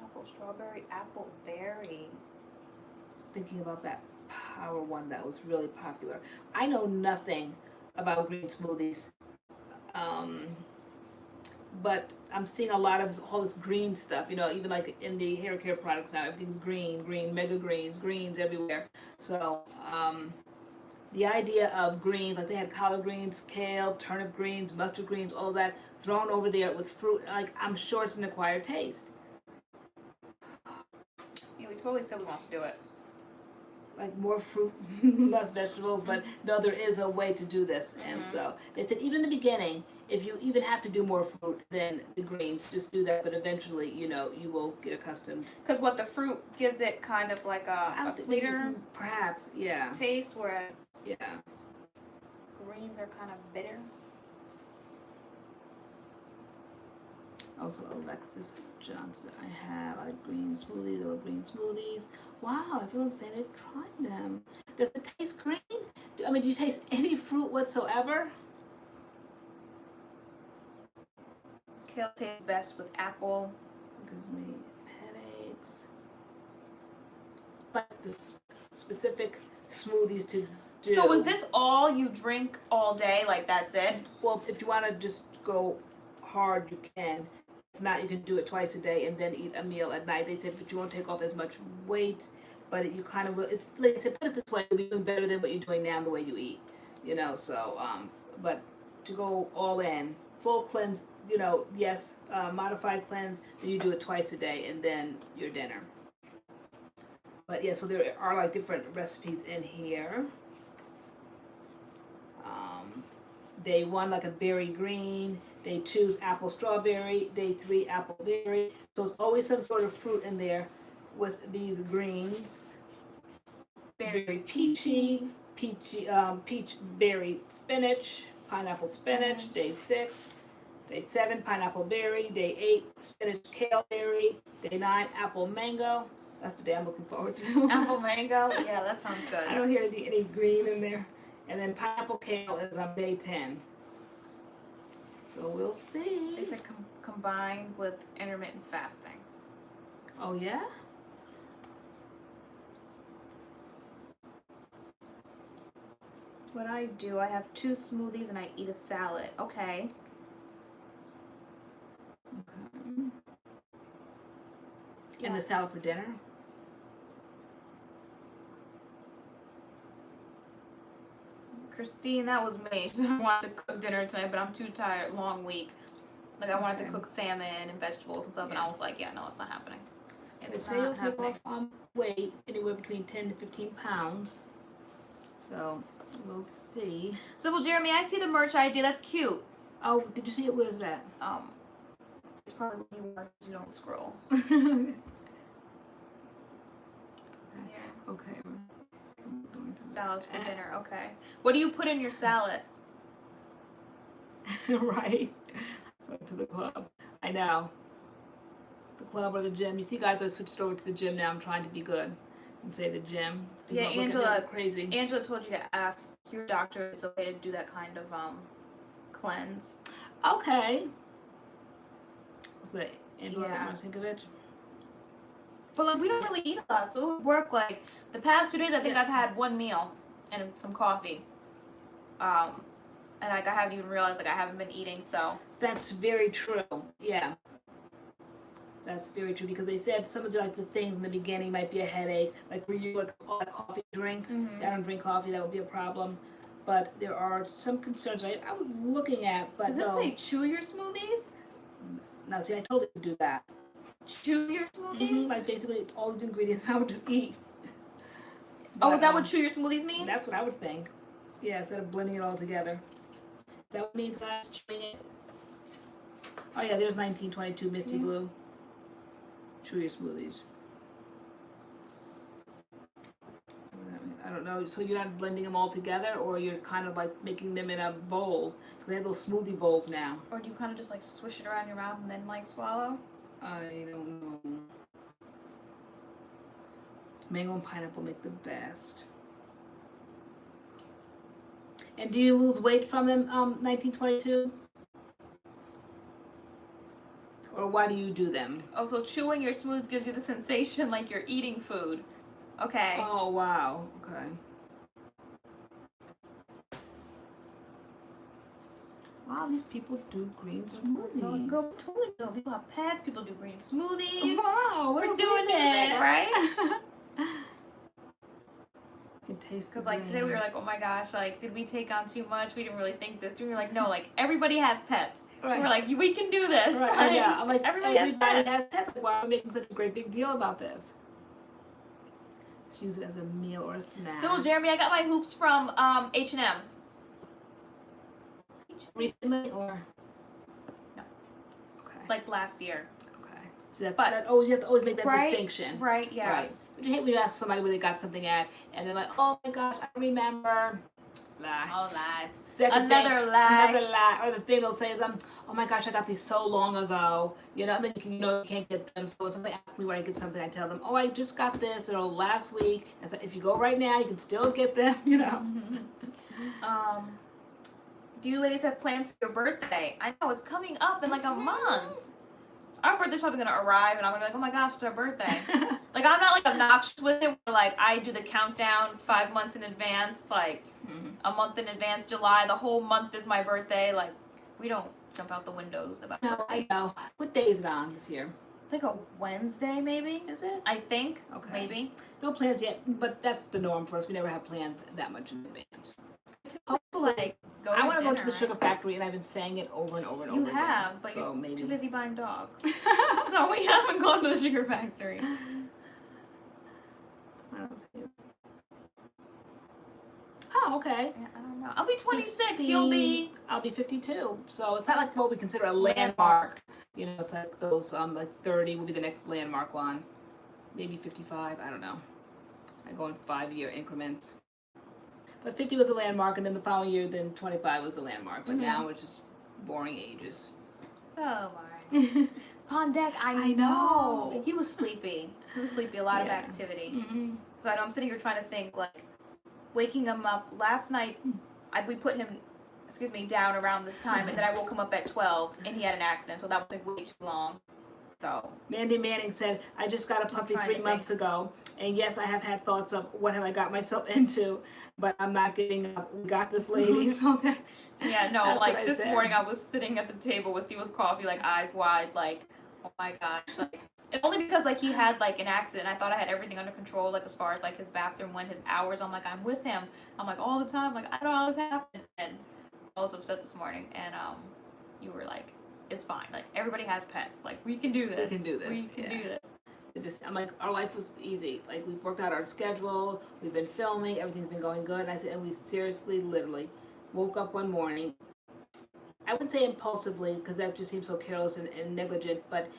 Apple strawberry, apple berry. Thinking about that power one that was really popular. I know nothing about green smoothies. But I'm seeing a lot of all this green stuff, you know, even like in the hair care products now, everything's green, mega greens everywhere. So, the idea of greens, like they had collard greens, kale, turnip greens, mustard greens, all of that thrown over there with fruit, like I'm sure it's an acquired taste. Yeah, we totally said we want to do it. Like more fruit, less vegetables, but no, there is a way to do this. And so they said even in the beginning, if you even have to do more fruit than the greens, just do that, but eventually, you know, you will get accustomed. Because what the fruit gives it kind of like a sweeter perhaps, yeah. taste, whereas greens are kind of bitter. Also, Alexis Johnson, I have a green smoothie, little green smoothies. Wow, everyone's saying they've tried them. Does it taste green? Do you taste any fruit whatsoever? Kale tastes best with apple. Gives me headaches. But the specific smoothies to do. So is this all you drink all day? Like that's it? Well, if you want to just go hard, you can. If not, you can do it twice a day and then eat a meal at night. They said, but you won't take off as much weight, but you kind of will. Like I said, put it this way, you'll be doing better than what you're doing now, the way you eat. You know, so, but to go all in, full cleanse, you know, yes, modified cleanse, then you do it twice a day and then your dinner. But yeah, so there are like different recipes in here. Day 1, like a berry green. Day 2 is apple strawberry. Day 3, apple berry. So it's always some sort of fruit in there with these greens. Berry peachy, peach berry spinach, pineapple spinach. Day 6. Day 7, pineapple berry. Day 8, spinach kale berry. Day 9, apple mango. That's the day I'm looking forward to. Apple mango? Yeah, that sounds good. I don't hear any green in there. And then pineapple kale is on day 10. So we'll see. They said combined with intermittent fasting. Oh, yeah? What I do, I have 2 smoothies and I eat a salad. Okay. And the salad for dinner? Christine, that was me. I wanted to cook dinner tonight, but I'm too tired. Long week. Like I wanted to cook salmon and vegetables and stuff, and I was like, yeah, no, it's not happening. They It's say you'll not take happening. off weight anywhere between 10 to 15 pounds. So we'll see. So, well, Jeremy, I see the merch idea. That's cute. Oh, did you see it? Where is that? It's probably when you work, you don't scroll. Okay. Salads for dinner. Okay. What do you put in your salad? Right. Go to the club. I know. The club or the gym. You see, guys, I switched over to the gym now. I'm trying to be good and say the gym. Yeah, People look at me Angela. like crazy. Angela told you to ask your doctor if it's okay to do that kind of cleanse. Okay. What's that? Angela Yeah. Marcinkovich? But like we don't really eat a lot, so it would work. Like the past 2 days, I think I've had 1 meal and some coffee. And like I haven't even realized like I haven't been eating. So That's very true. Yeah. That's very true because they said some of the things in the beginning might be a headache. Like for you, like all that coffee drink. I don't drink coffee. That would be a problem. But there are some concerns I was looking at. But does it say chew your smoothies? Now, see, I told you to do that. Chew your smoothies? Like basically all these ingredients I would just eat. Oh, is that But, what chew your smoothies mean? That's what I would think. Yeah, instead of blending it all together. That what means, guys, chewing it. Oh yeah, there's 1922 Misty Blue. Chew your smoothies. I don't know. So you're not blending them all together, or you're kind of like making them in a bowl? Because they have those smoothie bowls now. Or do you kind of just like swish it around your mouth and then like swallow? I don't know. Mango and pineapple make the best. And do you lose weight from them, 1922? Or why do you do them? Oh, so chewing your smoothies gives you the sensation like you're eating food. Okay. Oh, wow. Okay. Wow, these people do green smoothies. Go totally do. People have pets. People do green smoothies. Wow, We're doing it, right? You can taste Because like today we were like, oh my gosh, like did we take on too much? We didn't really think this. We were like, no, like everybody has pets. Right. We're like, we can do this. Right, Like, yeah. I'm like, everybody has pets. has pets. Why are we making such a great big deal about this? Just use it as a meal or a snack. So Jeremy, I got my hoops from H&M. Recently or? No. Okay. Like last year. Okay. So that's But- that. Always you have to always make that Right, distinction. Right, yeah. Right. But you hate when you ask somebody where they got something at, and they're like, "Oh my gosh, I remember." Lie. Oh, lies. Second Another thing, lie. Another lie. Or the thing they'll say is, "Oh my gosh, I got these so long ago." You know, and then you can't get them. So when somebody asks me where I get something, I tell them, "Oh, I just got this, last week." And so if you go right now, you can still get them. You know. Do you ladies have plans for your birthday? I know it's coming up in like a month. Our birthday's probably gonna arrive, and I'm gonna be like, oh my gosh, it's our birthday. Like I'm not like obnoxious with it. Where, like I do the countdown 5 months in advance, like a month in advance. July, the whole month is my birthday. Like we don't jump out the windows about. No, I know. What day is it on this year? I think a Wednesday, maybe. Is it? I think. Okay. Maybe. No plans yet, but that's the norm for us. We never have plans that much in advance. Like go. I want to go to dinner, the right? sugar factory, and I've been saying it over and over and You over have, again. but so you're maybe too busy buying dogs. So we haven't gone to the sugar factory. Oh, okay. Yeah, I don't know. I'll be 26. You'll be. I'll be 52. So it's not like what we consider a landmark. You know, it's like those like 30 will be the next landmark one. Maybe 55. I don't know. I go in 5-year increments. But 50 was a landmark, and then the following year, then 25 was a landmark. But now it's just boring ages. Oh my. Pondek, I know. He was sleepy. He was sleepy. A lot of activity. Mm-hmm. So I know I'm sitting here trying to think, like, waking him up last night. We put him, down around this time, and then I woke him up at 12, and he had an accident. So that was like way too long. So Mandy Manning said, I just got a puppy trying 3 to months ago. And yes, I have had thoughts of what have I got myself into, but I'm not giving up. We got this, ladies. Okay. yeah, no, That's what like I this said. morning I was sitting at the table with you with coffee, like eyes wide, like, oh my gosh, like, and only because like he had like an accident. I thought I had everything under control, like as far as like his bathroom went, his hours. I'm like, I'm with him. I'm like all the time, like I don't know how this happened. And I was upset this morning, and you were like, it's fine. Like everybody has pets. Like we can do this. We can do this. We can do this. I'm like, our life was easy. Like we've worked out our schedule, we've been filming, everything's been going good. And I said, and we seriously, literally, woke up one morning. I wouldn't say impulsively because that just seems so careless and negligent, but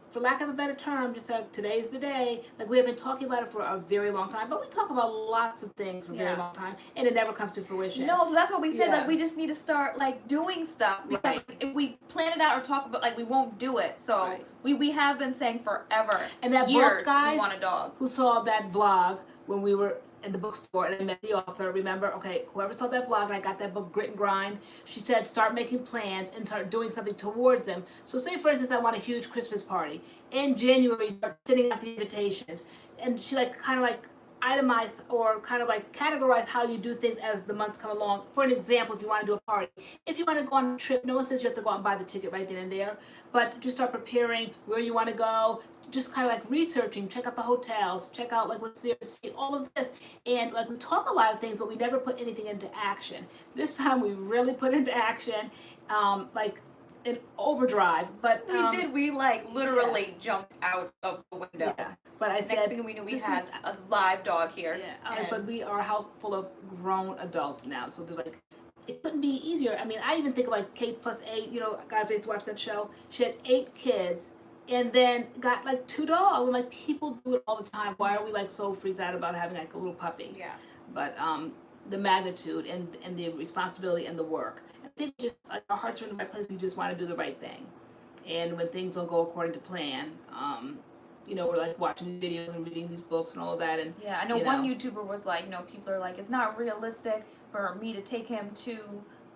for lack of a better term, just like today's the day. Like we have been talking about it for a very long time, but we talk about lots of things for a very long time, and it never comes to fruition. No, so that's what we said. Yeah. Like we just need to start like doing stuff because Right. like, if we plan it out or talk about like we won't do it. So Right. we have been saying forever, And that years, book, guys, we want a dog. who saw that vlog when we were in the bookstore and I met the author, remember? Okay, whoever saw that vlog and I got that book, Grit and Grind, she said start making plans and start doing something towards them. So say, for instance, I want a huge Christmas party. In January, you start sending out the invitations. And she like kind of like itemized or kind of like categorize how you do things as the months come along. For an example, if you want to do a party, if you want to go on a trip, no one says you have to go out and buy the ticket right then and there, but just start preparing where you want to go, just kind of like researching, check out the hotels, check out like what's there to see, all of this. And like we talk a lot of things, but we never put anything into action. This time we really put into action, like in overdrive. But We did. We like literally jumped out of the window. Yeah. But I Next said, thing we knew, we this had is- a live dog here. yeah, and- but we are a house full of grown adults now, so there's like, it couldn't be easier. I mean, I even think of like Kate plus 8, you know, guys, I used to watch that show. She had 8 kids and then got like 2 dogs. I'm like, people do it all the time. Why are we like so freaked out about having like a little puppy? Yeah. But the magnitude and the responsibility and the work. I think just like our hearts are in the right place. We just want to do the right thing. And when things don't go according to plan, you know, we're like watching videos and reading these books and all of that. And Yeah, I know you one know. YouTuber was like, you know, people are like, it's not realistic for me to take him to,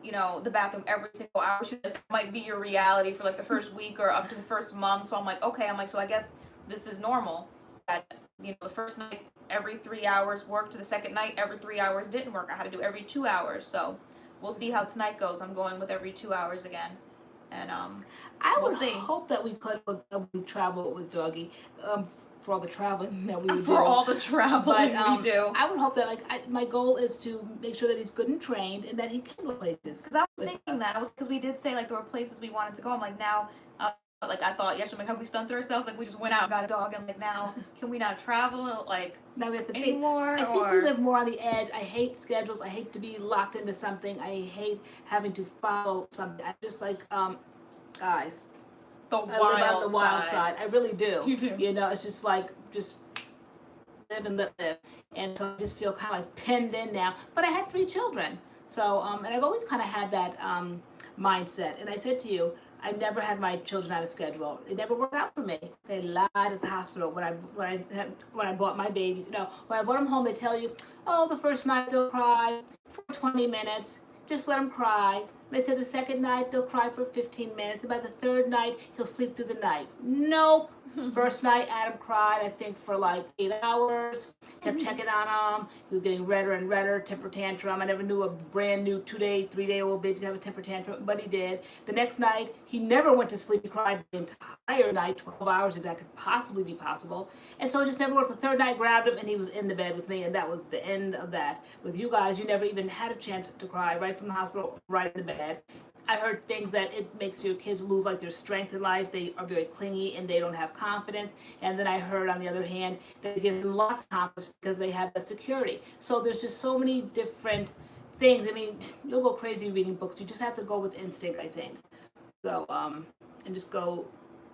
you know, the bathroom every single hour. That might be your reality for like the first week or up to the first month. So I'm like, okay, so I guess this is normal. That, you know, the first night every 3 hours worked, the second night every 3 hours didn't work. I had to do every 2 hours. So we'll see how tonight goes. I'm going with every 2 hours again. And I we'll would see. hope that we could travel with Doggie for all the traveling that we would do. for all the traveling we do. I would hope that my goal is to make sure that he's good and trained and that he can go places. Because I was with thinking us. that, because we did say like there were places we wanted to go. I'm like now, like I thought yesterday, like have we stunted ourselves? Like we just went out and got a dog, and like now can we not travel like Now we have to think. anymore? I think we live more on the edge. I hate schedules. I hate to be locked into something. I hate having to follow something. I just like guys. the I live on the wild side. I really do. You do. You know, it's just like just live and let live. And so I just feel kind of like pinned in now. But I had 3 children. So and I've always kind of had that mindset. And I said to you, I never had my children out of schedule. It never worked out for me. They lied at the hospital when I bought my babies. You know, when I brought them home, they tell you, oh, the first night they'll cry for 20 minutes. Just let them cry. They said the second night they'll cry for 15 minutes. And by the 3rd night, he'll sleep through the night. Nope. First night, Adam cried, I think, for like 8 hours. Kept checking on him. He was getting redder and redder, temper tantrum. I never knew a brand new 2-day, 3-day-old baby to have a temper tantrum, but he did. The next night, he never went to sleep. He cried the entire night, 12 hours, if that could possibly be possible. And so it just never worked. The 3rd night, grabbed him, and he was in the bed with me, and that was the end of that. With you guys, you never even had a chance to cry right from the hospital, right in the bed. I heard things that it makes your kids lose like their strength in life. They are very clingy and they don't have confidence. And then I heard on the other hand that it gives them lots of confidence because they have that security. So there's just so many different things. I mean, you'll go crazy reading books. You just have to go with instinct, I think. So and just go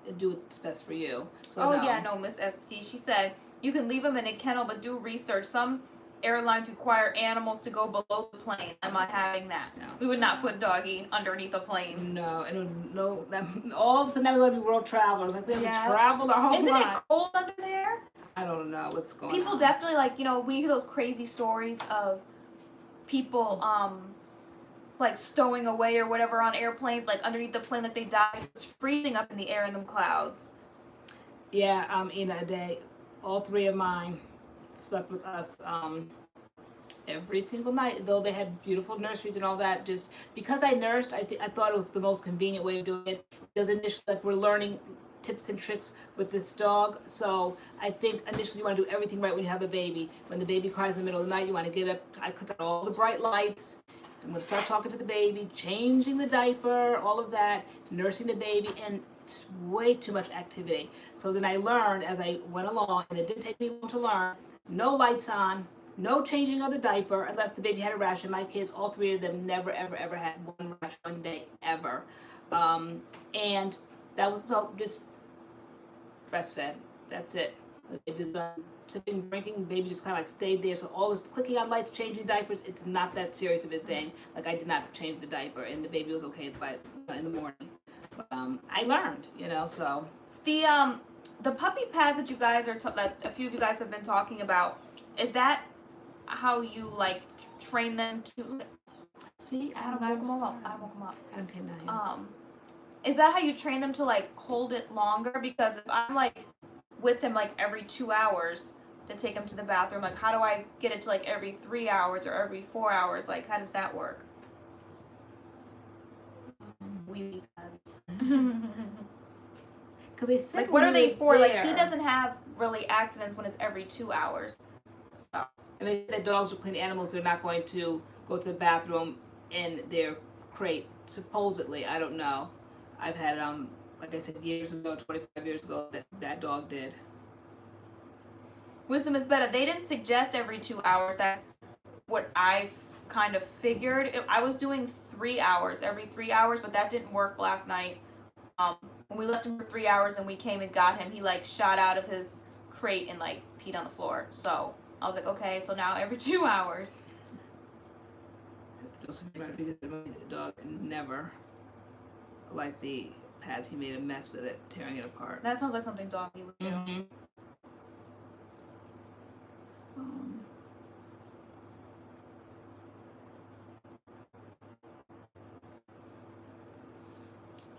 and do what's best for you. So no, Miss ST. She said you can leave them in a kennel, but do research. Some airlines require animals to go below the plane. Am I having that? No. We would not put Doggie underneath a plane. No, and all of a sudden now we're going to be world travelers. Like we haven't traveled our whole Isn't life. it cold under there? I don't know what's going on. People definitely, like, you know, when you hear those crazy stories of people like stowing away or whatever on airplanes, like underneath the plane, like they died. It's freezing up in the air in them clouds. Yeah, in a day, all three of mine slept with us every single night, though they had beautiful nurseries and all that. Just because I nursed, I thought it was the most convenient way of doing it, because initially, like, we're learning tips and tricks with this dog. So I think initially you want to do everything right when you have a baby. When the baby cries in the middle of the night, you want to get up. I cut out all the bright lights. I'm going to start talking to the baby, changing the diaper, all of that, nursing the baby, and it's way too much activity. So then I learned as I went along, and it didn't take me long to learn, no lights on, no changing of the diaper unless the baby had a rash. And my kids, all three of them, never, ever, ever had one rash one day, ever. And that was so just breastfed. That's it. The baby's done sipping, drinking, the baby just kind of like stayed there. So all this clicking on lights, changing diapers, it's not that serious of a thing. Like, I did not change the diaper, and the baby was okay by in the morning. But I learned, so. The puppy pads that you guys are that a few of you guys have been talking about, is that how you like train them to? See, I woke them up. Adam came down here. Is that how you train them to like hold it longer? Because if I'm like with him like every 2 hours to take him to the bathroom, like how do I get it to like every 3 hours or every 4 hours? Like, how does that work? Wee pads. Because they said, like, what are they for? there, like, he doesn't have really accidents when it's every 2 hours. So. And they said dogs are clean animals. They're not going to go to the bathroom in their crate. Supposedly, I don't know. I've had like I said, years ago, 25 years ago, that dog did. Wisdom is better. They didn't suggest every 2 hours. That's what I kind of figured. I was doing 3 hours, every 3 hours, but that didn't work last night. When we left him for 3 hours and we came and got him, he like shot out of his crate and like peed on the floor. So I was like, okay, so now every 2 hours. Joseph Rodriguez, the dog, never like the pads. He made a mess with it, tearing it apart. That sounds like something Doggie would do. Mm-hmm.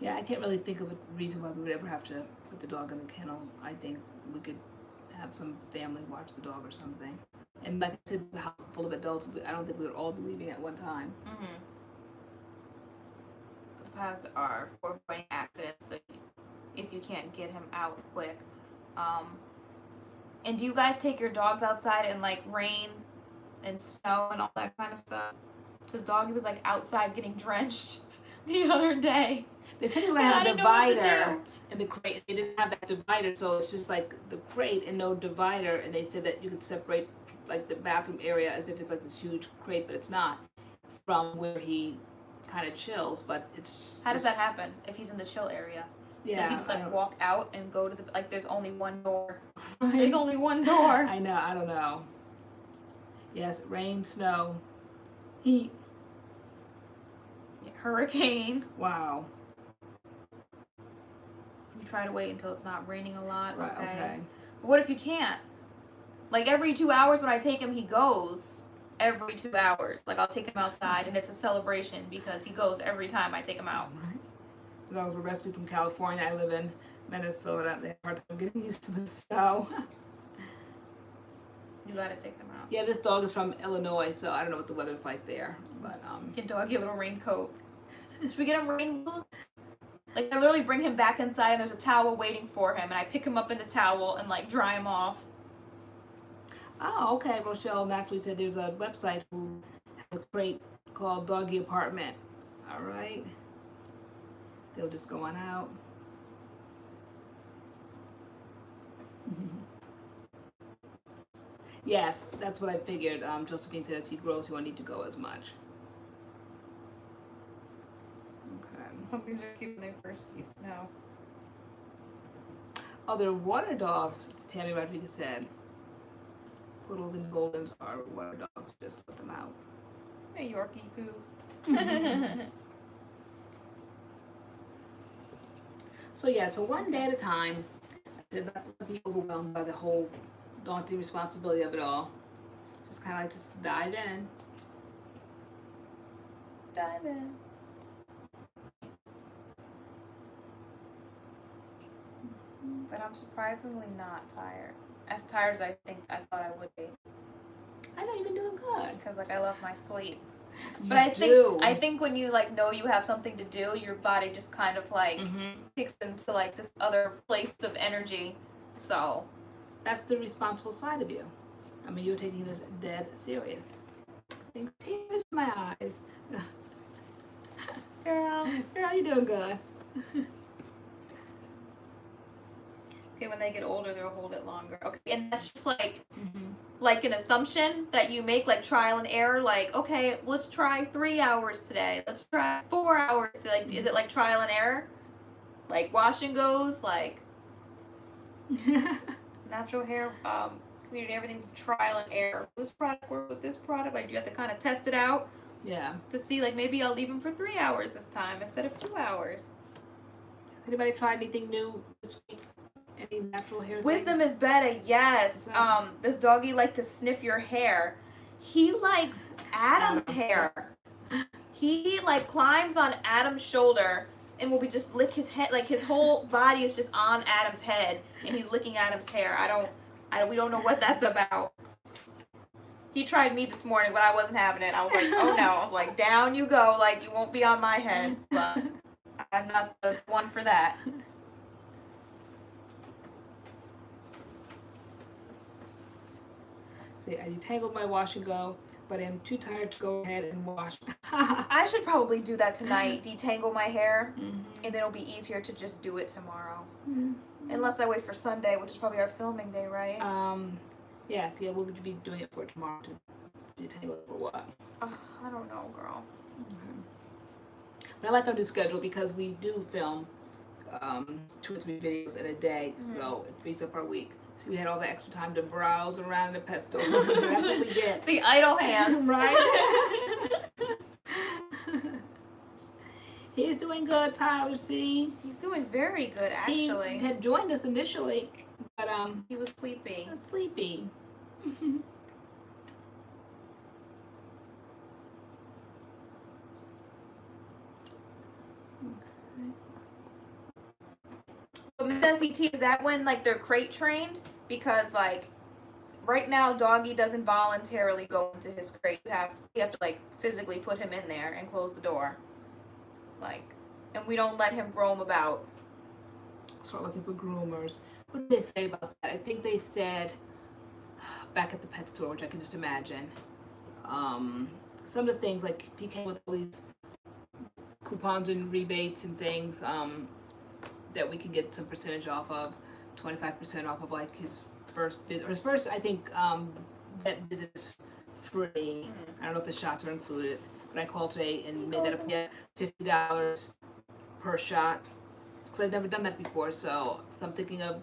Yeah, I can't really think of a reason why we would ever have to put the dog in the kennel. I think we could have some family watch the dog or something. And like I said, it's a house full of adults. I don't think we would all be leaving at one time. Mm-hmm. The pads are for avoiding accidents, so if you can't get him out quick. And do you guys take your dogs outside in like rain and snow and all that kind of stuff? Because Doggie was like outside getting drenched the other day. They said they were going to have a divider in the crate. They didn't have that divider, so it's just like the crate and no divider. And they said that you could separate like the bathroom area as if it's like this huge crate, but it's not, from where he kind of chills. But it's how does that happen if he's in the chill area? Yeah, does he just like walk out and go to the like? There's only one door. Right? There's only one door. I know. I don't know. Yes, rain, snow, heat, hurricane. Wow. You try to wait until it's not raining a lot. Right, okay. But what if you can't? Like every 2 hours when I take him, he goes every 2 hours. Like I'll take him outside and it's a celebration because he goes every time I take him out. Right. The dogs were rescued from California. I live in Minnesota. They have a hard time getting used to the snow. You gotta take them out. Yeah, this dog is from Illinois, so I don't know what the weather's like there. But get Doggie a little raincoat. Should we get him rain boots? Like I literally bring him back inside and there's a towel waiting for him and I pick him up in the towel and like dry him off. Oh, okay. Rochelle naturally said there's a website who has a crate called Doggie Apartment. All right. They'll just go on out. Yes, that's what I figured. Josephine said as he grows, he won't need to go as much. Okay. Puppies are cute when they first see snow. Oh, they're water dogs, Tammy Rodriguez said. Poodles and Goldens are water dogs. Just let them out. Hey, Yorkie poo. So yeah, so one day at a time. I did not be overwhelmed by the whole daunting responsibility of it all. Just kind of like just dive in. Diamond. But I'm surprisingly not tired. As tired as I thought I would be. I know you've been doing good. Because like I love my sleep. You But do. I think when you like know you have something to do, your body just kind of like kicks into like this other place of energy. So that's the responsible side of you. I mean, you're taking this dead serious. Brings tears to my eyes. Girl, you're doing good. okay, when they get older, they'll hold it longer. Okay, and that's just like an assumption that you make, like trial and error. Like, okay, let's try 3 hours today. Let's try 4 hours. Like, is it like trial and error? Like wash and goes, like natural hair community, everything's trial and error. This product work with this product, like you have to kind of test it out. Yeah. To see, like maybe I'll leave them for 3 hours this time instead of 2 hours. Has anybody tried anything new this week? Any natural hair? Wisdom is better, yes. Does Doggie like to sniff your hair? He likes Adam's hair. He like climbs on Adam's shoulder and will be just lick his head, like his whole body is just on Adam's head and he's licking Adam's hair. We don't know what that's about. He tried me this morning, but I wasn't having it. I was like, oh no. I was like, down you go. Like, you won't be on my head. But I'm not the one for that. See, I detangled my wash and go, but I'm too tired to go ahead and wash. I should probably do that tonight. Detangle my hair. And then it'll be easier to just do it tomorrow. Unless I wait for Sunday, which is probably our filming day, right? Yeah, what would you be doing it for tomorrow to detangle it for what? I don't know, girl. But I like our new schedule because we do film 2 or 3 videos in a day, so it frees up our week. So we had all the extra time to browse around the pet store. That's what we get. See, idle hands. Right? He's doing good, Tyler, see? He's doing very good, actually. He had joined us initially, but he was sleeping. Sleepy. But MADCURLS, is that when like they're crate trained? Because like right now Doggie doesn't voluntarily go into his crate. You have to like physically put him in there and close the door. Like, and we don't let him roam about. Start looking for groomers. What did they say about that? I think they said back at the pet store, which I can just imagine. Some of the things like he came with all these coupons and rebates and things that we can get some percentage off of, 25% off of like his first visit, or his first, I think, vet visit is free. I don't know if the shots are included, but I called today and made that up yet, $50 per shot. Because I've never done that before, so I'm thinking of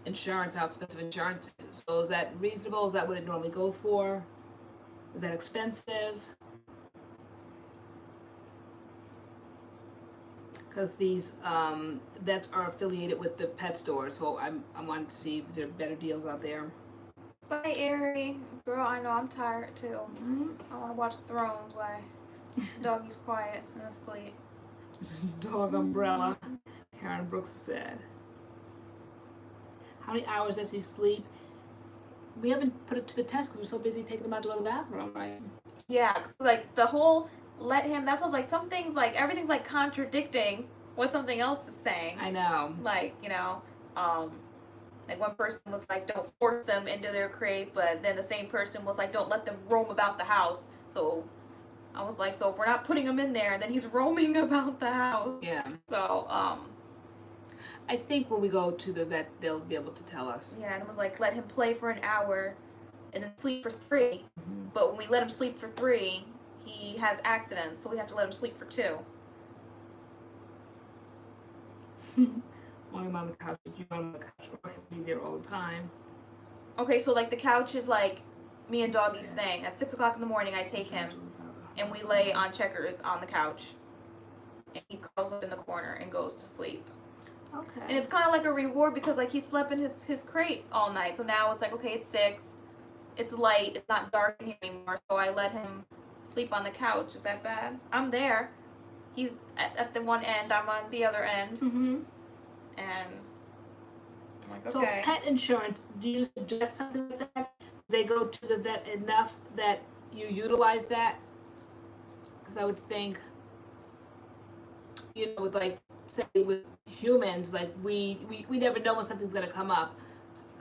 insurance, how expensive insurance is. So is that reasonable? Is that what it normally goes for? Is that expensive? Because these vets are affiliated with the pet store, so I wanted to see if there are better deals out there. Bye, Ari. Girl, I know I'm tired too. I want to watch Thrones while Doggie's quiet and asleep. Dog umbrella, Karen Brooks said. How many hours does he sleep? We haven't put it to the test because we're so busy taking him out to the bathroom, right? Yeah, 'cause, like the whole let him, that's what's like some things, like everything's like contradicting what something else is saying. I know. Like, you know, like one person was like, don't force them into their crate, but then the same person was like, don't let them roam about the house. So I was like, so if we're not putting him in there, then he's roaming about the house. Yeah. So, I think when we go to the vet, they'll be able to tell us. yeah, and it was like, let him play for an hour and then sleep for 3. But when we let him sleep for 3, he has accidents, so we have to let him sleep for 2. Want him on the couch. If you want him on the couch, he'll be there all the time. Okay, so like the couch is like me and Doggie's thing. At 6 o'clock in the morning, I take him and we lay on checkers on the couch. And he curls up in the corner and goes to sleep. Okay. And it's kind of like a reward because like he slept in his crate all night. So now it's like, okay, it's 6. It's light. It's not dark in here anymore. So I let him sleep on the couch. Is that bad? I'm there. He's at the one end. I'm on the other end. Mm-hmm. And I'm like, So okay. pet insurance, do you suggest something like that? They go to the vet enough that you utilize that? Because I would think, you know, with like, say with humans, like we never know when something's gonna come up.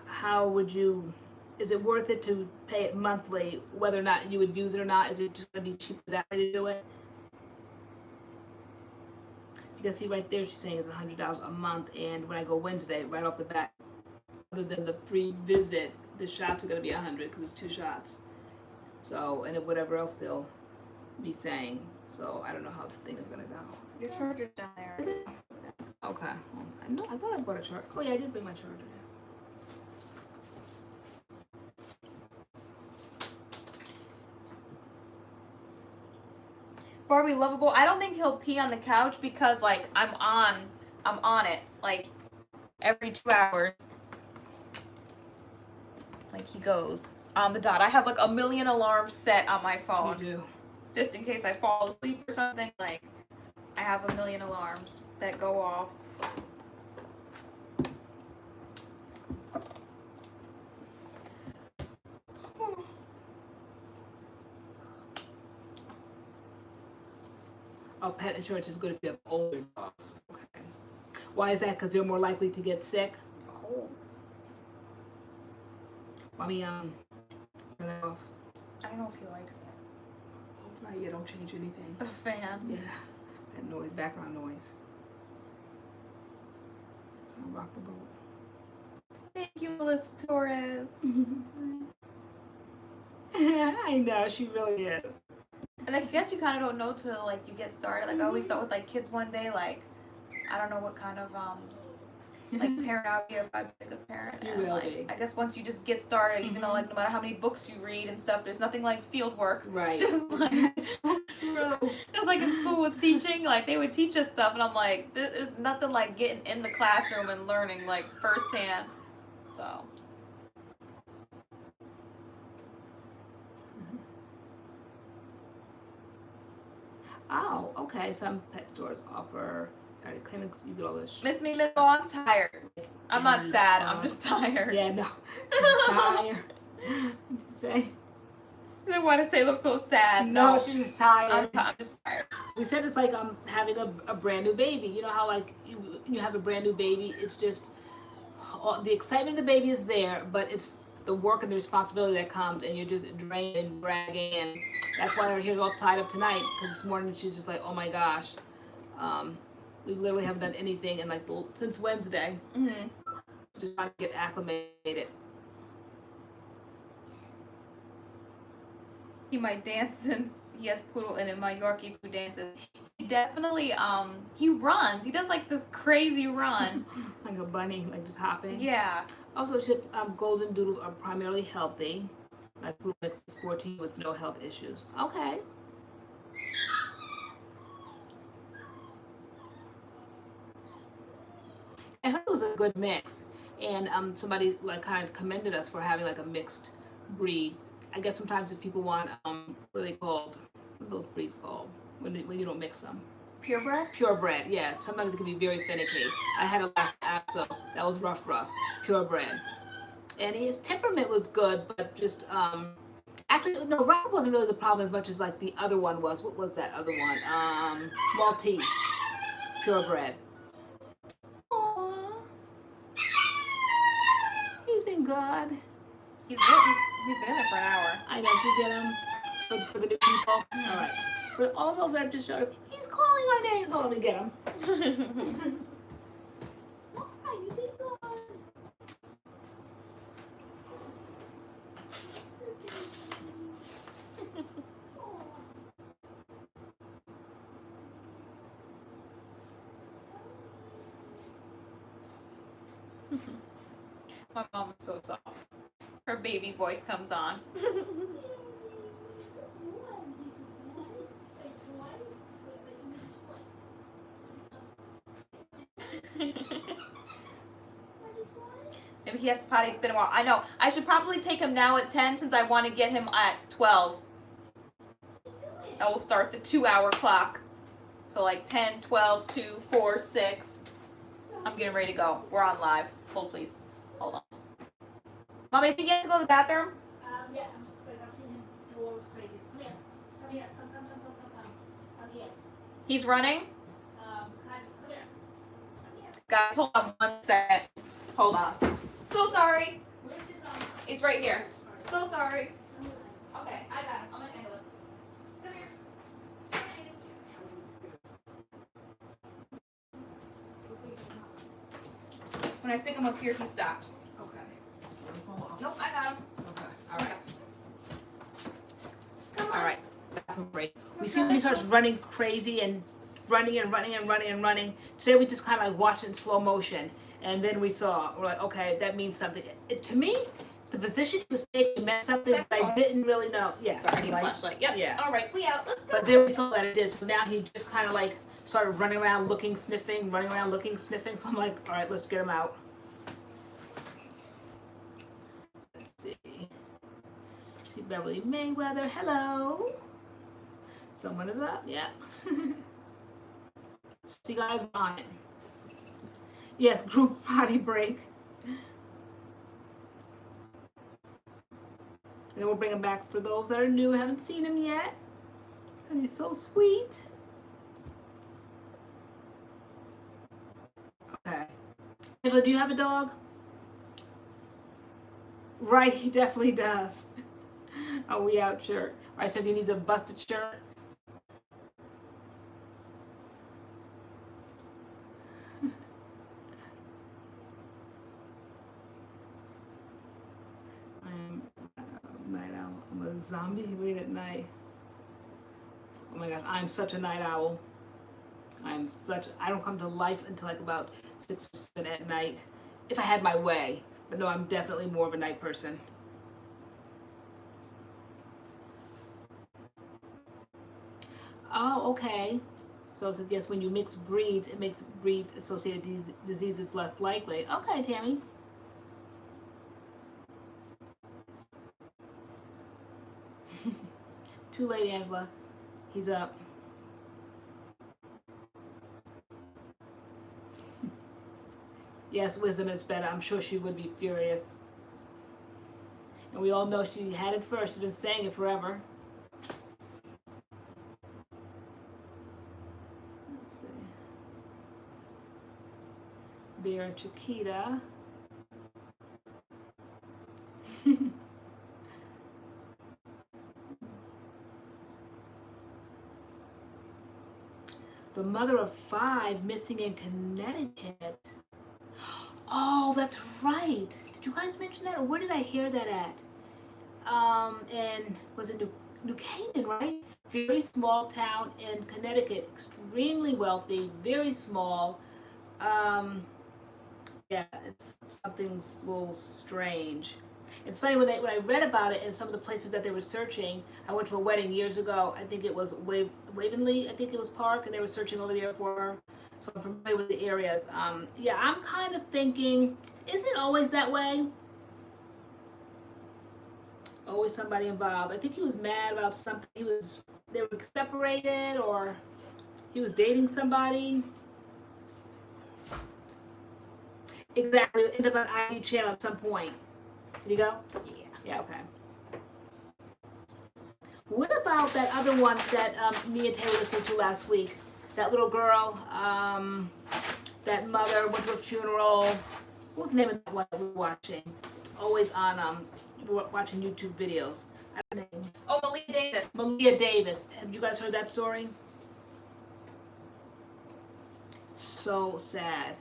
How would you, is it worth it to pay it monthly, whether or not you would use it or not? Is it just gonna be cheaper that way to do it? Because see right there, she's saying it's $100 a month, and when I go Wednesday, right off the bat, other than the free visit, the shots are gonna be $100 because it's 2 shots. So, and then whatever else they'll be saying. So I don't know how the thing is gonna go. Your charger's down there. Is it? Okay. I know. I thought I bought a charger. Oh yeah, I did bring my charger. Barbie Lovable. I don't think he'll pee on the couch because like I'm on it like every 2 hours. Like he goes on the dot. I have like a million alarms set on my phone. You do. Just in case I fall asleep or something. Like I have a million alarms that go off. Oh, pet insurance is good if you have older dogs. Okay. Why is that? Because they're more likely to get sick? Cold. Let me turn that off. I don't know if he likes it. Right, yeah, don't change anything. The fan. Yeah, that noise, background noise. So I'll rock the boat. Thank you, Melissa Torres. I know, she really is. And like, I guess you kind of don't know till like you get started. Like I always thought with like kids one day, like I don't know what kind of like parent I'll be if I'd be a good parent. You and, will like, be. I guess once you just get started, even though like no matter how many books you read and stuff, there's nothing like field work. Right. Just like just like in school with teaching, like they would teach us stuff, and I'm like, this is nothing like getting in the classroom and learning like firsthand. So. Oh, okay. Some pet stores offer clinics. You get all this. Miss me, Miss Bo, I'm tired. I'm not sad. I'm just tired. Yeah, no. Just tired. Say. Then why does Tay look so sad? No, she's just tired. I'm just tired. We said it's like having a brand new baby. You know how like you have a brand new baby. It's just the excitement of the baby is there, but it's the work and the responsibility that comes, and you're just drained and dragging. And that's why her hair's all tied up tonight. Because this morning she's just like, oh my gosh, we literally haven't done anything in like since Wednesday. Mm-hmm. Just trying to get acclimated. He might dance since he has poodle in it. My Yorkie who dances. He definitely he runs. He does like this crazy run. Like a bunny, like just hopping. Yeah. Also, golden doodles are primarily healthy. My CURLMIX is 14 with no health issues. Okay. I heard it was a good mix, and somebody like kind of commended us for having like a mixed breed. I guess sometimes if people want what are they called? What are those breeds called when you don't mix them? Purebred? Purebred, yeah. Sometimes it can be very finicky. I had a last so that was rough. Purebred. And his temperament was good, but just actually no, rough wasn't really the problem as much as like the other one was. What was that other one? Maltese. Purebred. Aww. He's been good. He's been in there for an hour. I know, should we get him for the new people? All right. For all those that just showed up, he's calling our names. Hold on, we get him. Hi, you been good. My mom is so soft. Her baby voice comes on. Maybe he has to potty. It's been a while. I know. I should probably take him now at 10 since I want to get him at 12. That will start the 2-hour clock. So like 10, 12, 2, 4, 6. I'm getting ready to go. We're on live. Hold please. Hold on. Mommy, do you get to go to the bathroom? Yeah, but I've seen him do all this craziness. Come here. Come here. Come here. He's running. Come here. Come here. Guys, hold on 1 second. Hold on. So sorry. Where's his It's right here. So sorry. Okay, I got it. I'm gonna handle it. Come here. When I stick him up here, he stops. Okay. Nope, I got him. Okay. All right. Come on. All right. Bathroom break. We see when he starts running crazy and running. Today we just kind of like watched it in slow motion, and then we're like, okay, that means something. To me, the position he was taking meant something, but I didn't really know. Yeah. Sorry, I need a flashlight. Yep. Yeah. All right, we out. Let's go. But then we saw that it did. So now he just kind of like started running around looking, sniffing, running around looking, sniffing. So I'm like, all right, let's get him out. Let's see. See Beverly Mayweather. Hello. Someone is up. Yeah. See guys on it. Yes, group potty break. And then we'll bring him back for those that are new, haven't seen him yet. And he's so sweet. Okay. Angela, do you have a dog? Right, he definitely does. A we out shirt. I said he needs a busted shirt. I'm a zombie late at night. Oh my god, I'm such a night owl. I don't come to life until like about 6 or 7 at night. If I had my way. But no, I'm definitely more of a night person. Oh, okay. So it says, yes, when you mix breeds, it makes breed-associated diseases less likely. Okay, Tammy. Too late, Angela. He's up. Yes, Wisdom is better. I'm sure she would be furious. And we all know she had it first. She's been saying it forever. Beer and Chiquita. The mother of 5 missing in Connecticut. Oh, that's right. Did you guys mention that? Or where did I hear that at? And was it New Canaan, right? Very small town in Connecticut. Extremely wealthy. Very small. Yeah, it's something's a little strange. It's funny when I read about it and some of the places that they were searching. I went to a wedding years ago. I think it was Waveney. I think it was Park, and they were searching over there for her. So I'm familiar with the areas. Yeah, I'm kind of thinking, isn't it always that way? Always somebody involved. I think he was mad about something. They were separated, or he was dating somebody. Exactly. End up on ID channel at some point. Did you go? Yeah. Yeah, okay. What about that other one that me and Taylor listened to last week? That little girl, that mother went to a funeral. What was the name of that one that we were watching? Always on, we were watching YouTube videos. I don't know. Oh, Malia Davis. Malia Davis. Have you guys heard that story? So sad.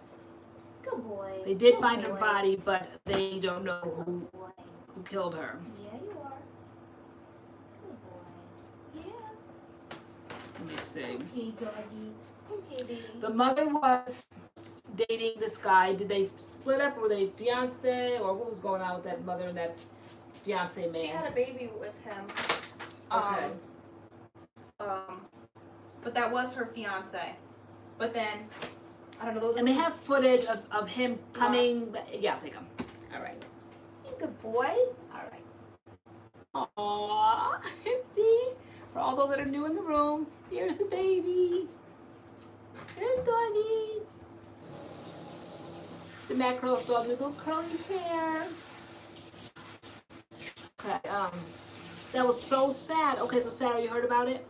Good boy. They did Good find boy. her body, but they don't know who killed her. Yeah, you are. Good boy. Yeah. Let me see. Okay, doggy. Okay, baby. The mother was dating this guy. Did they split up? Were they fiance? Or what was going on with that mother and that fiance man? She had a baby with him. Okay. But that was her fiance. But then, I don't know. Those And they have footage of him coming. Yeah, I'll take him. All right. Good boy. All right. Aww. See? For all those that are new in the room, here's the baby. Here's Doggie. The MADCURLS dog with little curly hair. Okay, that was so sad. Okay, so Sarah, you heard about it?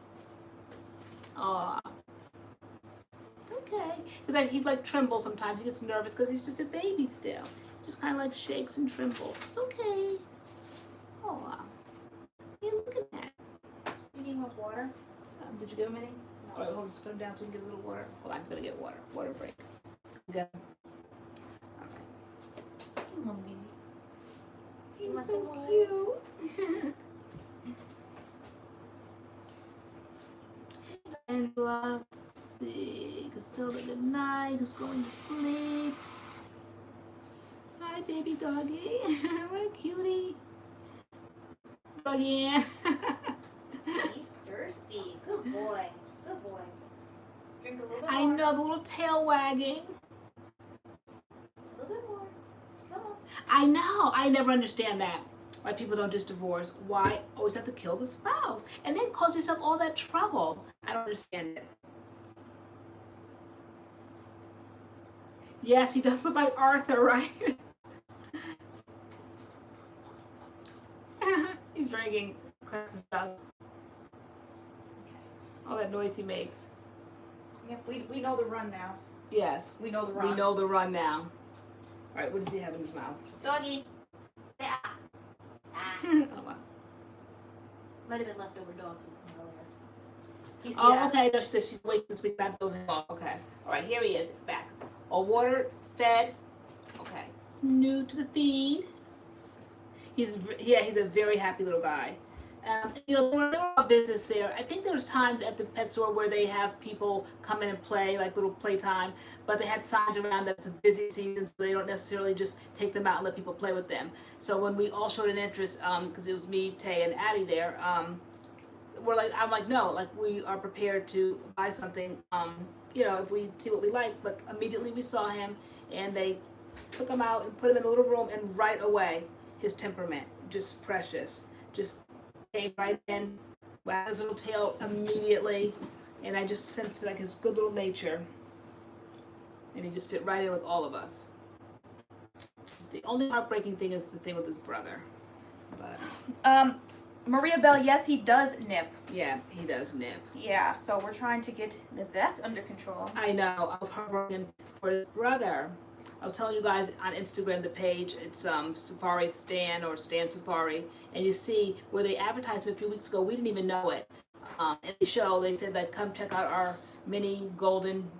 Aw. Okay. He like trembles sometimes. He gets nervous because he's just a baby still. Just kind of like shakes and trembles. It's okay. Oh, hey, look at that. You need more water? Did you give him any? No. All right, hold on, just put him down so we can get a little water. Hold on, he's gonna get water. Water break. Go. Come on, baby. He's so cute. And let's see, Casilda, good night. Who's going to sleep? Hi, baby doggy. What a cutie. Doggie Anne. He's thirsty. Good boy. Good boy. Drink a little bit more. I know, the little tail wagging. A little bit more. Come on. I know. I never understand that. Why people don't just divorce. Why always have to kill the spouse and then cause yourself all that trouble. I don't understand it. Yes, he does look like Arthur, right? He's drinking, cracks and stuff. All that noise he makes. Yep, we know the run now. Yes, We know the run. we know the run now. All right, what does he have in his mouth? Doggy. Yeah. Oh, wow. Might have been leftover dog food from earlier. He's Oh, okay. No, she said she's waiting this week, not dozing off. Okay. All right, here he is, back. All water, fed. Okay. New to the feed. He's a very happy little guy. You know, there were a business there. I think there was times at the pet store where they have people come in and play, like little playtime, but they had signs around that it's a busy season, so they don't necessarily just take them out and let people play with them. So when we all showed an interest, because it was me, Tay, and Addie there, I'm like, no, like we are prepared to buy something, you know, if we see what we like. But immediately we saw him, and they took him out and put him in a little room, and right away, his temperament, just precious, just came right in, wagged his little tail immediately, and I just sensed like his good little nature, and he just fit right in with all of us. The only heartbreaking thing is the thing with his brother, but Maria Bell, yes, he does nip. yeah, he does nip. Yeah, so we're trying to get that under control. I know, I was heartbroken for his brother. I was telling you guys on Instagram, the page, it's Safari Stan or Stan Safari, and you see where they advertised it a few weeks ago. We didn't even know it. In the show, they said that come check out our mini golden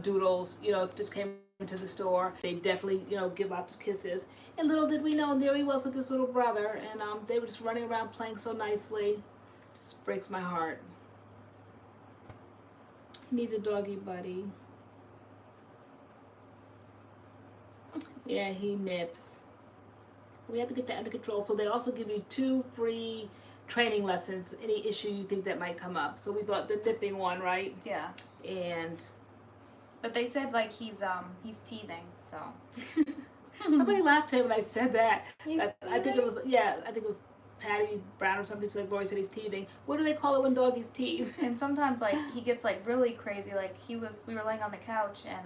doodles. You know, just came into the store. They definitely, you know, give lots of kisses. And little did we know, there he was with his little brother, and they were just running around playing so nicely. Just breaks my heart. He needs a doggy buddy. Yeah, he nips. We have to get that under control. So they also give you 2 free training lessons, any issue you think that might come up. So we thought the nipping one, right? Yeah. And But they said like he's teething, so. somebody laughed at him when I said that. He's I think it was, yeah, I think it was Patty Brown or something. She's like, Lori said he's teething. What do they call it when doggies teeth? And sometimes like he gets like really crazy. Like we were laying on the couch and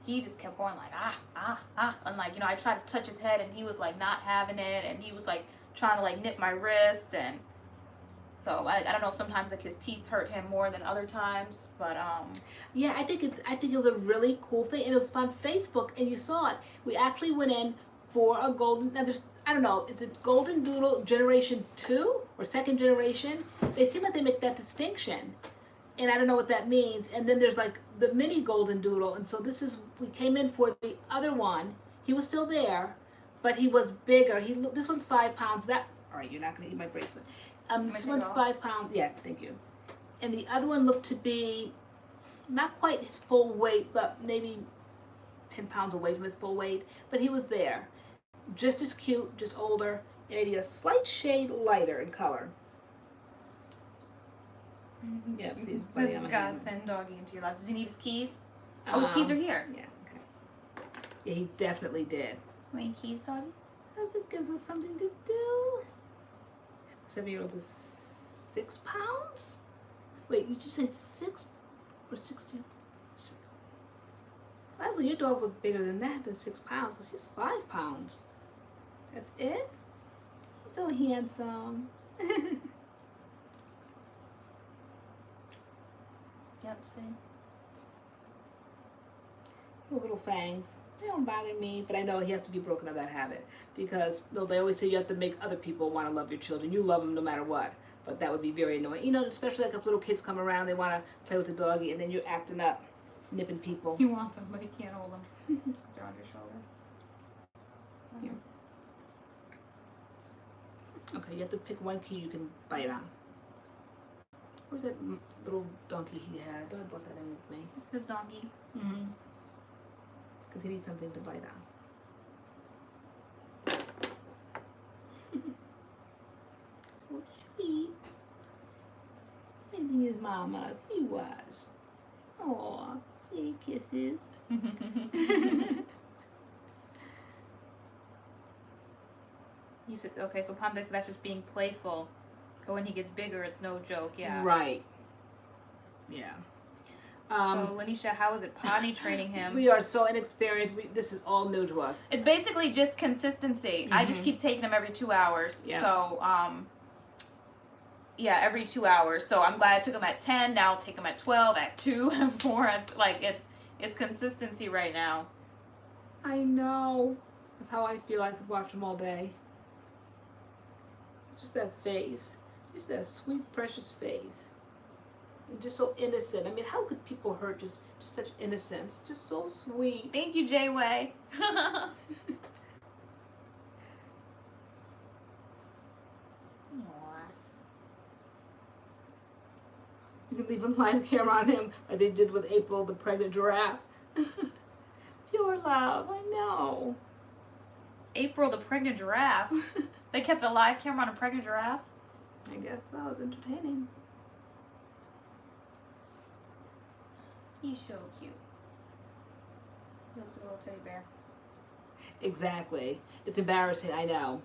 he just kept going like and like, you know, I tried to touch his head and he was like not having it, and he was like trying to like nip my wrist, and so I don't know if sometimes like his teeth hurt him more than other times, but Yeah, I think it was a really cool thing, and it was on Facebook, and you saw it. We actually went in for a golden. Now there's, I don't know, is it Golden Doodle Generation 2 or second generation? They seem like they make that distinction, and I don't know what that means. And then there's like the mini Golden Doodle, and so we came in for the other one. He was still there, but he was bigger. This one's 5 pounds. All right, you're not gonna eat my bracelet. This one's 5 pounds. Yeah, thank you. And the other one looked to be not quite his full weight, but maybe 10 pounds away from his full weight. But he was there. Just as cute, just older, maybe a slight shade lighter in color. Yeah, see, he's biting on my hand. God, send Doggie into your life. Does he need his keys? Oh, his keys are here. Yeah, okay. Yeah, he definitely did. Wait, keys, Doggie? Because it gives us something to do. 7-year-old is 6 pounds? Wait, you just said 6 or 16? Leslie, your dogs look bigger than that, than 6 pounds, because he's 5 pounds. That's it? He's so handsome. Yep, see? Those little fangs, they don't bother me, but I know he has to be broken of that habit, because they always say you have to make other people want to love your children. You love them no matter what, but that would be very annoying. You know, especially like if little kids come around, they want to play with the doggy, and then you're acting up, nipping people. He wants them, but he can't hold them. They're on your shoulder. Here. Okay, you have to pick one key you can bite on. Where's that little donkey he had? I thought I brought that in with me. His donkey. Mm-hmm. Because he needs something to bite on. So sweet. Missing his mama's. He was. Aw, hey, kisses. He said, okay, so Pom thinks that's just being playful. But when he gets bigger, it's no joke, yeah. Right. Yeah. So, Lanisha, how is it potty training him? We are so inexperienced. This is all new to us. It's basically just consistency. I just keep taking him every 2 hours. Yeah. So, yeah, every 2 hours. So I'm glad I took him at 10. Now I'll take him at 12, at 2, and 4. It's like, it's consistency right now. I know. That's how I feel. I could watch him all day. Just that face. Just that sweet, precious face. And just so innocent. I mean, how could people hurt just such innocence? Just so sweet. Thank you, J-Way. You can leave a live camera on him like they did with April, the pregnant giraffe. Pure love, I know. April, the pregnant giraffe. They kept a live camera on a pregnant giraffe? I guess so. It's entertaining. He's so cute. He looks like a little teddy bear. Exactly. It's embarrassing, I know.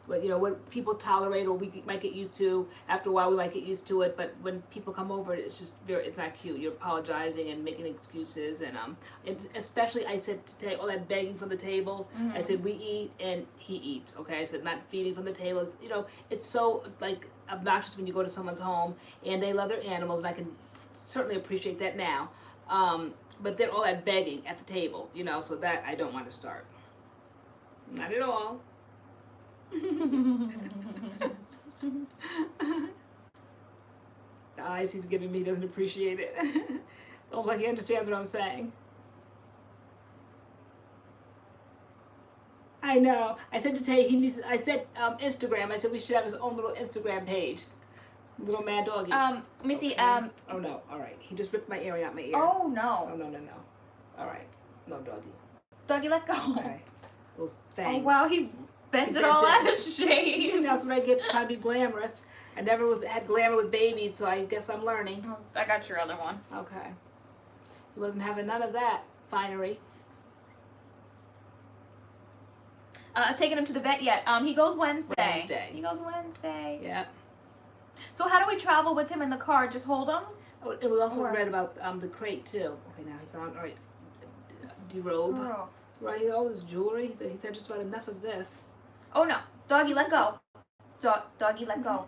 But you know, what people tolerate or we might get used to, after a while we might get used to it, but when people come over, it's just it's not cute. You're apologizing and making excuses, and especially I said today, all that begging from the table. I said we eat and he eats, okay? I said not feeding from the table. It's, you know, it's so like obnoxious when you go to someone's home and they love their animals, and I can certainly appreciate that now. But then all that begging at the table, you know, so that I don't want to start. Not at all. The eyes he's giving me doesn't appreciate it. Almost like he understands what I'm saying. I know. I said to Tay he needs. I said Instagram. I said we should have his own little Instagram page. Little mad doggy. Let me see. Oh no. All right. He just ripped my earring out my ear. Oh no. Oh no. All right. No doggy. Doggy, let go. Okay. Those fangs. Oh wow, he bent it all out of shape. That's what I get for trying to be glamorous. I never had glamour with babies, so I guess I'm learning. Oh, I got your other one. Okay. He wasn't having none of that finery. Taking him to the vet yet? He goes Wednesday. He goes Wednesday. Yep. So how do we travel with him in the car? Just hold him? Oh, and we also read about the crate too. Okay, now he's on. All right. Derobe. Oh. Right, all this jewelry. He said just about enough of this. Oh no. Doggy, let go. Doggy, let go.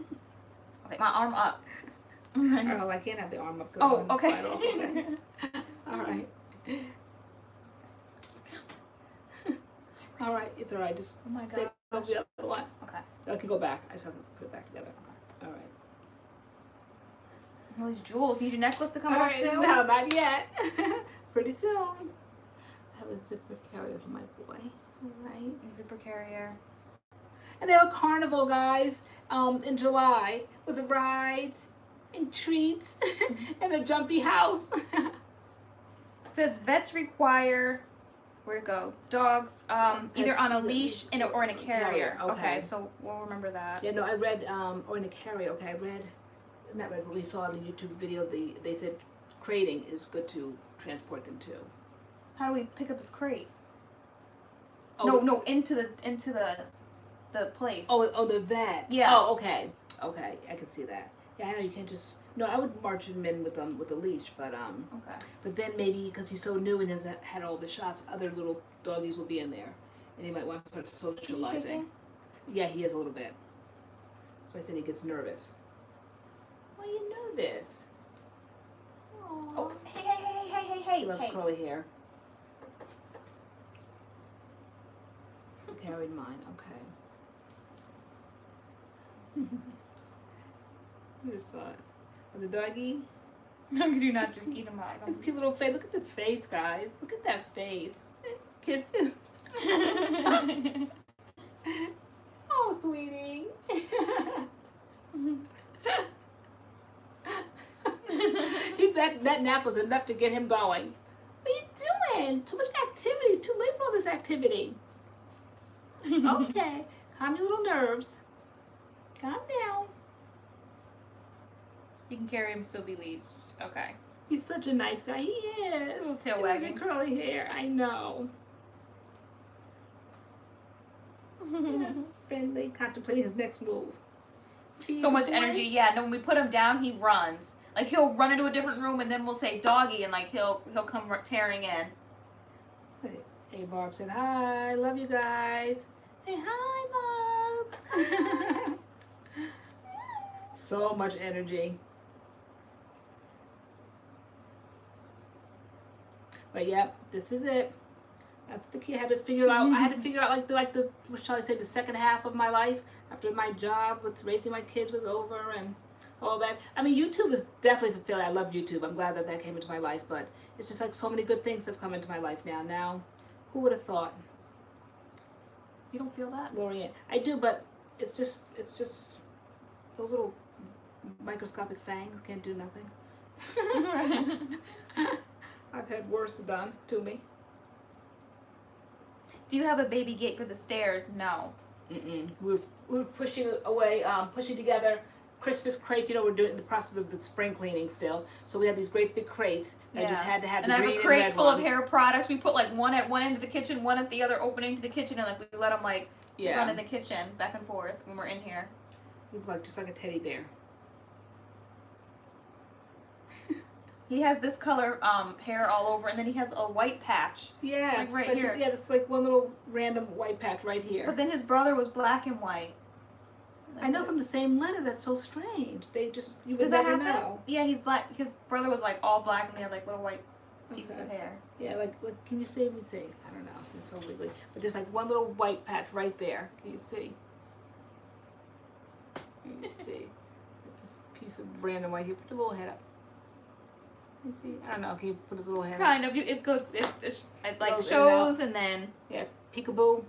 Okay, my arm up. Oh, I can't have the arm up. Oh, okay. Slide off, okay. All right. All right, it's all right. Just Oh my take god. off the other one. Okay. I can go back. I just have to put it back together. All right. All these jewels. Need your necklace to come All off right, too? no, not yet. Pretty soon. I have a zipper carrier for my boy. All right. Zipper carrier. And they have a carnival, guys, in July with the rides and treats and a jumpy house. It says vets require, where to go? Dogs, either on a leash or in a carrier. Okay, so we'll remember that. Yeah, no, I read, or in a carrier. Okay, I read, not read, but we saw in the YouTube video, they said crating is good to transport them too. How do we pick up his crate? Oh, No, into the place. Oh, the vet. Yeah. Oh, okay. Okay, I can see that. Yeah, I know you can't just. No, I would march him in with a leash, but Okay. But then maybe because he's so new and hasn't had all the shots, other little doggies will be in there, and he might want to start socializing. Yeah, he is a little bit. So I said he gets nervous. Why are you nervous? Aww. Oh, hey. He loves curly hair. Carried mine. Okay. Who just saw it? The doggie. How could you not just eat him out? His cute little face. Look at the face, guys. Look at that face. Kisses. Oh, sweetie. That nap was enough to get him going. What are you doing? Too much activity. It's too late for all this activity. Okay. Calm your little nerves. Calm down. You can carry him, still be leashed. Okay. He's such a nice guy. He is. Little tail He has wagging. curly hair. I know. Yes, friendly, contemplating his next move. So much energy. Yeah. No, when we put him down, he runs. Like he'll run into a different room, and then we'll say doggy, and like he'll come tearing in. Hey, Barb said hi. Love you guys. Hey, hi, Barb. So much energy. But yep, this is it. That's the key. I had to figure out. I had to figure out like the what shall I say, the second half of my life after my job with raising my kids was over and all that. I mean, YouTube is definitely fulfilling. I love YouTube. I'm glad that came into my life. But it's just like so many good things have come into my life now. Now, who would have thought? You don't feel that? LoriAnne. I do, but it's just those little microscopic fangs can't do nothing. I've had worse done to me. Do you have a baby gate for the stairs? No. We're pushing away, pushing together Christmas crates. You know, we're doing the process of the spring cleaning still. So we have these great big crates that I just had to have. And the I have green a crate and red full ones. of hair products. We put like one at one end of the kitchen, one at the other opening to the kitchen, and like we let them like run in the kitchen back and forth when we're in here. We look like just like a teddy bear. He has this color hair all over, and then he has a white patch. Yeah, Like right here. Yeah, it's like one little random white patch right here. But then his brother was black and white. I know from the same letter. That's so strange. They just you would Does that never happen? know. Yeah, he's black. His brother was like all black, and they had like little white pieces Okay. of hair. Yeah, like can you see? Let me see. I don't know. It's so wiggly. But there's like one little white patch right there. Can you see? Let me see. This piece of random white here. Put your little head up. Let me see. I don't know. Can you put his little head up? Kind of. It goes. It like Goes in and shows and then. Yeah. Peekaboo.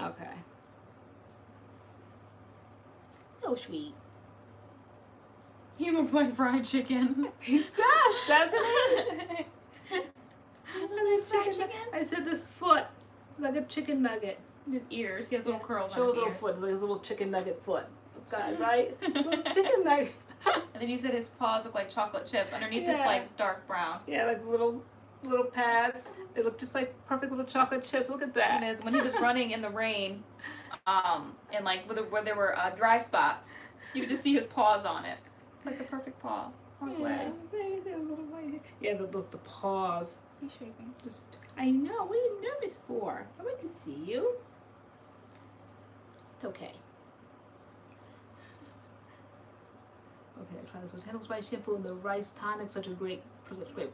Okay. Oh, sweet. He looks like fried chicken. He does, doesn't he? Fried chicken? I said this foot like a chicken nugget. His ears. He has little curls Show on his his little ears. foot, like his little chicken nugget foot. God, right? Little chicken nugget. And then you said his paws look like chocolate chips. Underneath it's Yeah. like dark brown. Yeah, like little pads. They look just like perfect little chocolate chips. Look at that. And is when he was running in the rain, and like where there were dry spots, you could just see his paws on it. It's like the perfect paw on his leg. Yeah, the paws. He's shaking. Just, I know. What are you nervous for? Nobody can see you. It's okay. Okay, I tried the Botanicals rice shampoo and the rice tonic, such great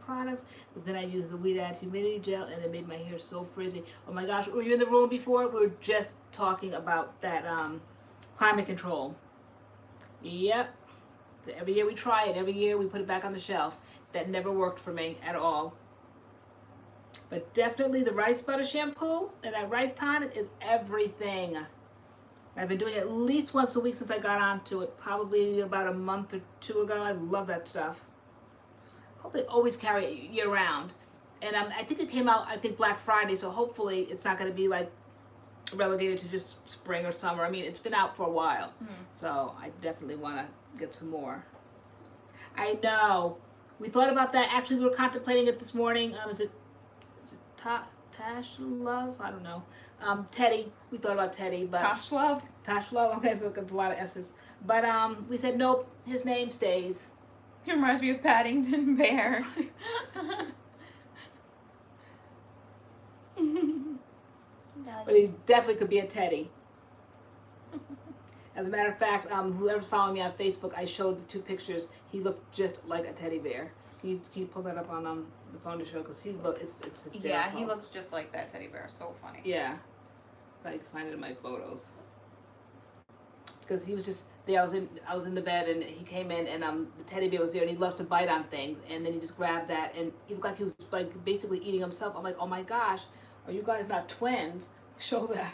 products. But then I used the Weed Add humidity gel, and it made my hair so frizzy. Oh my gosh, were you in the room before? We were just talking about that climate control. Yep. So every year we try it. Every year we put it back on the shelf. That never worked for me at all. But definitely the rice butter shampoo and that rice tonic is everything. I've been doing it at least once a week since I got onto it, probably about a month or two ago. I love that stuff. Hope they always carry it year round. And I think it came out, Black Friday, so hopefully it's not going to be like relegated to just spring or summer. I mean, it's been out for a while, so I definitely want to get some more. I know. We thought about that. Actually, we were contemplating it this morning. Is it Tash Love? I don't know. Teddy. We thought about Teddy, but Tosh love. Tash Love. Okay, so it's a lot of S's. But we said nope. His name stays. He reminds me of Paddington Bear. But he definitely could be a teddy. As a matter of fact, whoever's following me on Facebook, I showed the 2 pictures. He looked just like a teddy bear. Can you pull that up on the phone to show? Because it's hysterical. Yeah, he looks just like that teddy bear. So funny. Yeah, if I can find it in my photos. Because he was just there. I was in the bed and he came in and the teddy bear was there and he loves to bite on things and then he just grabbed that and he looked like he was like basically eating himself. I'm like, oh my gosh, are you guys not twins? Show that.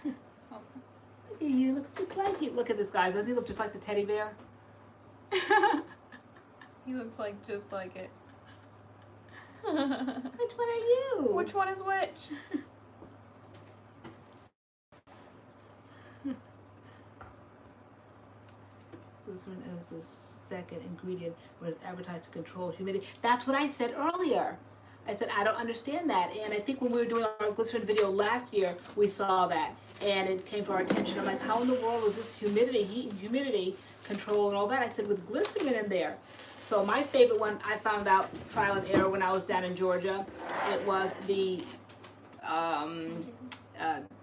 Look at you, looks just like you. Look at this guy. Doesn't he look just like the teddy bear? He looks like just like it. Which one are you? Which one is which? This one is the second ingredient when it's advertised to control humidity. That's what I said earlier. I said, I don't understand that. And I think when we were doing our glycerin video last year, we saw that. And it came to our attention. I'm like, how in the world is this humidity, heat and humidity control and all that? I said, with glycerin in there. So my favorite one, I found out, trial and error, when I was down in Georgia. It was the,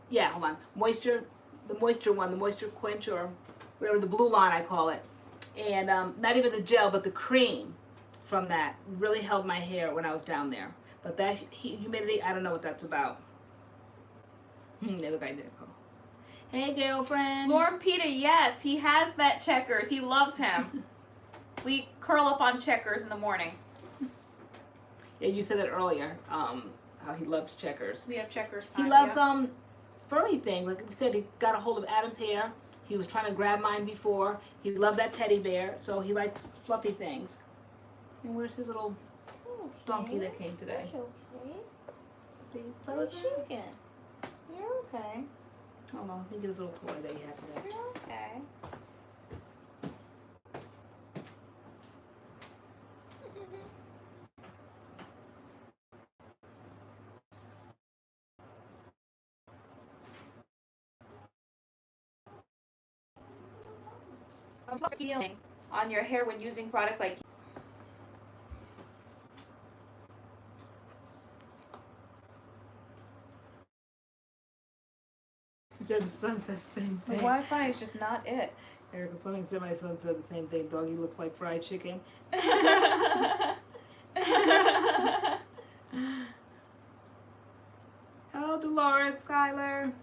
yeah, hold on. The moisture one, the moisture quench or whatever, the blue line I call it. And not even the gel, but the cream from that really held my hair when I was down there. But that heat, humidity, I don't know what that's about. They look identical. Hey, girlfriend. Lauren Peter, yes, he has met Checkers. He loves him. We curl up on Checkers in the morning. Yeah, you said that earlier. How he loved Checkers. We have Checkers time. He loves yeah. Furry things. Like we said, he got a hold of Adam's hair. He was trying to grab mine before. He loved that teddy bear, so he likes fluffy things. And where's his little donkey that came today? That's okay. Did you play You're with it? shaking. You're okay. Hold on, let me get his little toy that he had today. You're okay. Feeling on your hair when using products like He said his son said the same the thing. Wi-Fi is just not it. Erica Fleming said my son said the same thing. Doggie looks like fried chicken. Hello, Dolores, Skylar.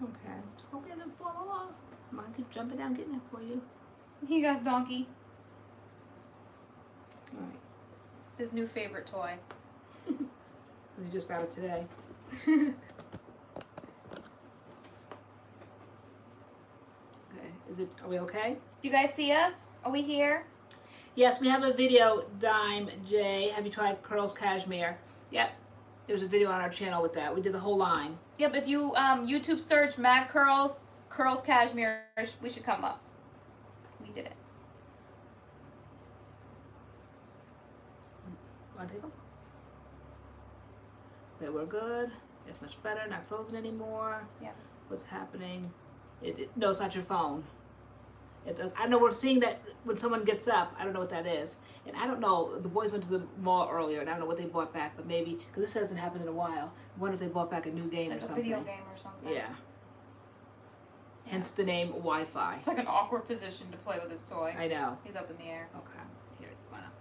Okay. Hope he doesn't fall off. I'm gonna keep jumping down, getting it for you. He got donkey. All right. It's his new favorite toy. You just got it today. Okay. Are we okay? Do you guys see us? Are we here? Yes, we have a video, Dime J. Have you tried Curls Cashmere? Yep. There's a video on our channel with that. We did the whole line. Yep, if you YouTube search MADCURLS, Curls Cashmere, we should come up. We did it. Want to take them? Okay, we're good. It's much better, not frozen anymore. Yeah. What's happening? No, it's not your phone. It does. I know we're seeing that when someone gets up. I don't know what that is. And I don't know, the boys went to the mall earlier and I don't know what they bought back, but maybe, because this hasn't happened in a while, I wonder if they bought back a new game Like or a something. video game or something. Yeah. Hence the name Wi-Fi. It's like an awkward position to play with his toy. I know. He's up in the air. Okay. Here, why not?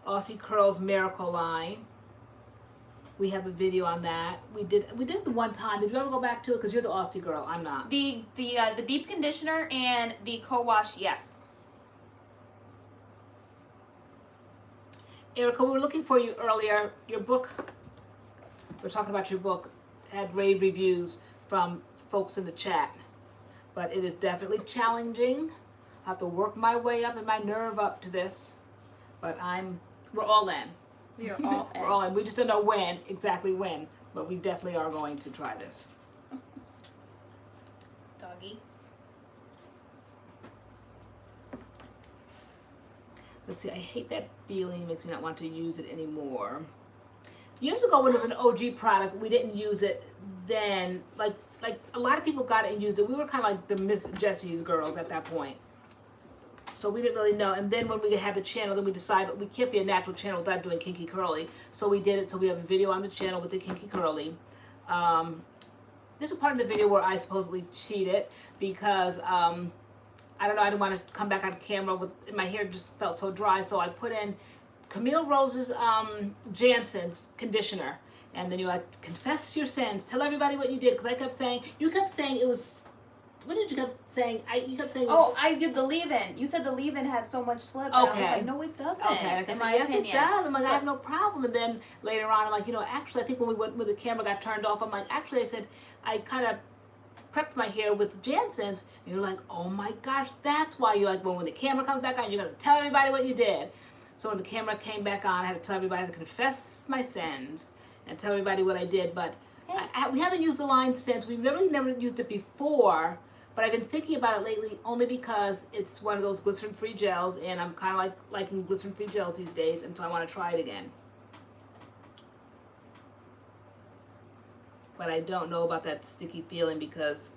Aussie Curls Miracle line. We have a video on that. We did the one time. Did you ever go back to it? Because you're the Aussie girl. I'm not. The deep conditioner and the co-wash, yes. Erica, we were looking for you earlier. Your book, we're talking about your book, had rave reviews from folks in the chat. But it is definitely challenging. I have to work my way up and my nerve up to this. But we're all in. We are all We're all in. We just don't know when, exactly when, but we definitely are going to try this. Doggie. Let's see, I hate that feeling. It makes me not want to use it anymore. Years ago when it was an OG product, we didn't use it then. Like a lot of people got it and used it. We were kind of like the Miss Jessie's girls at that point. So we didn't really know. And then when we had the channel, then we decided we can't be a natural channel without doing kinky curly. So we did it. So we have a video on the channel with the kinky curly. There's a part of the video where I supposedly cheated because I don't know, I didn't want to come back on camera with my hair just felt so dry. So I put in Camille Rose's Jansen's conditioner. And then you like, confess your sins. Tell everybody what you did. Because I kept saying, you kept saying it was, what did you kept saying? You kept saying it was, Oh, I did the leave-in. You said the leave-in had so much slip. And Okay. I was like, no, it doesn't. okay. And I in kept my saying, yes, opinion. it does. I'm like, I have no problem. And then later on, I'm like, you know, actually, I think when the camera got turned off, I'm like, actually, I said, I kind of prepped my hair with Jansen's. And you're like, oh my gosh, that's why you like, when the camera comes back on, you're going to tell everybody what you did. So when the camera came back on, I had to tell everybody to confess my sins and tell everybody what I did. But we haven't used the line since. We've really never used it before. But I've been thinking about it lately only because it's one of those glycerin-free gels. And I'm kind of liking glycerin-free gels these days. And so I want to try it again. But I don't know about that sticky feeling because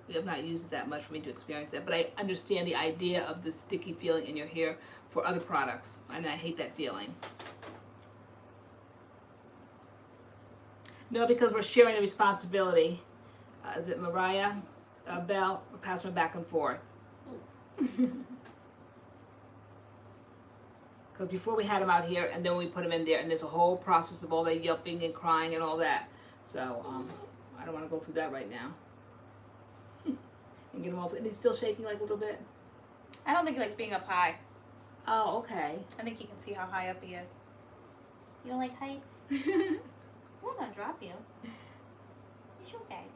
we have not used it that much for me to experience that. But I understand the idea of the sticky feeling in your hair for other products. And I hate that feeling. No, because we're sharing the responsibility. Is it Mariah? Belle? We're passing them back and forth. Because before we had them out here and then we put them in there. And there's a whole process of all that yelping and crying and all that. So, I don't want to go through that right now. And get him all. And he's still shaking like a little bit. I don't think he likes being up high. Oh, okay. I think he can see how high up he is. You don't like heights? I'm not gonna drop you. It's okay.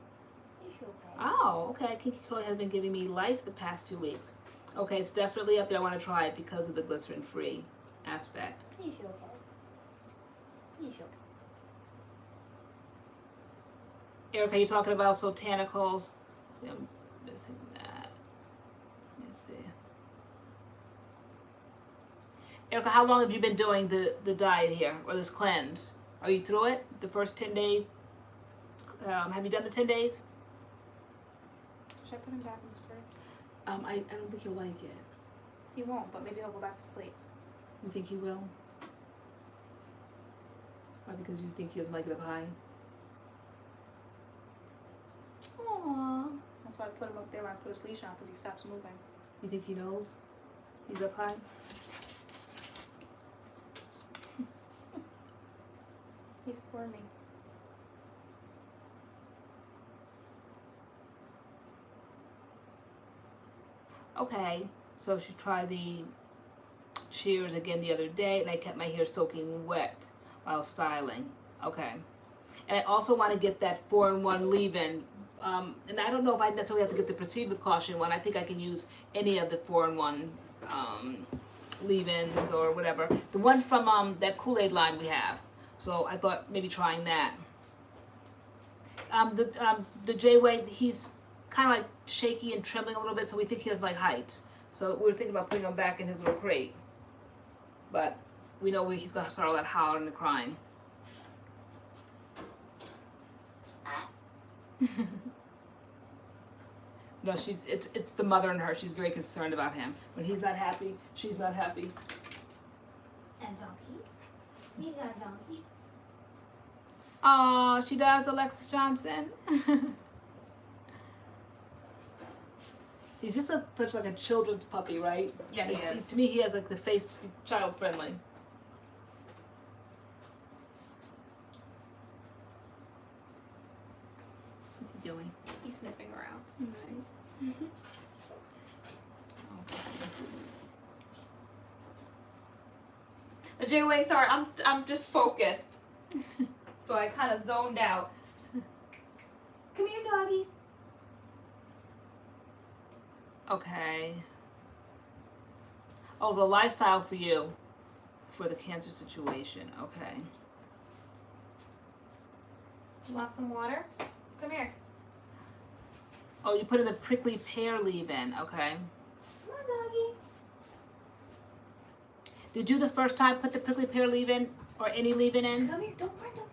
It's okay. Oh, okay. Kinky Curly has been giving me life the past 2 weeks. Okay, it's definitely up there. I want to try it because of the glycerin-free aspect. It's okay. It's okay. Erica, you're talking about botanicals. See, I'm missing that. Let me see. Erica, how long have you been doing the diet here, or this cleanse? Are you through it? The first 10 days? Have you done the 10 days? Should I put him back in the skirt? I don't think you'll like it. He won't, but maybe he'll go back to sleep. You think he will? Why, because you think he doesn't like it up high? Aww. That's why I put him up there when I put his leash on, because he stops moving. You think he knows? He's up high? He's squirming. Okay, so she tried the shears again the other day, and I kept my hair soaking wet while styling. Okay. And I also want to get that 4-in-1 leave-in. And I don't know if I necessarily have to get the Proceed with Caution one. I think I can use any of the 4-in-1 leave-ins or whatever. The one from that Kool-Aid line we have. So I thought maybe trying that. The J-Way, he's kind of like shaky and trembling a little bit, so we think he has like heights. So we were thinking about putting him back in his little crate. But we know he's going to start all that howling and crying. No, it's the mother in her. She's very concerned about him. When he's not happy, she's not happy. And donkey. You got a donkey. Oh, she does, Alexis Johnson. He's just such like a children's puppy, right? Yeah, he is. To me, he has like the face child friendly. What's he doing? He's sniffing around. Right. Okay. The J-Way, sorry, I'm just focused. So I kind of zoned out. Come here, doggy. Okay. Oh, it's a lifestyle for you for the cancer situation. Okay. You want some water? Come here. Oh, you put in the prickly pear leave-in. Okay. Come on, doggy. Did you the first time put the prickly pear leave-in Or any leave-in in? Come here, don't run, calm down.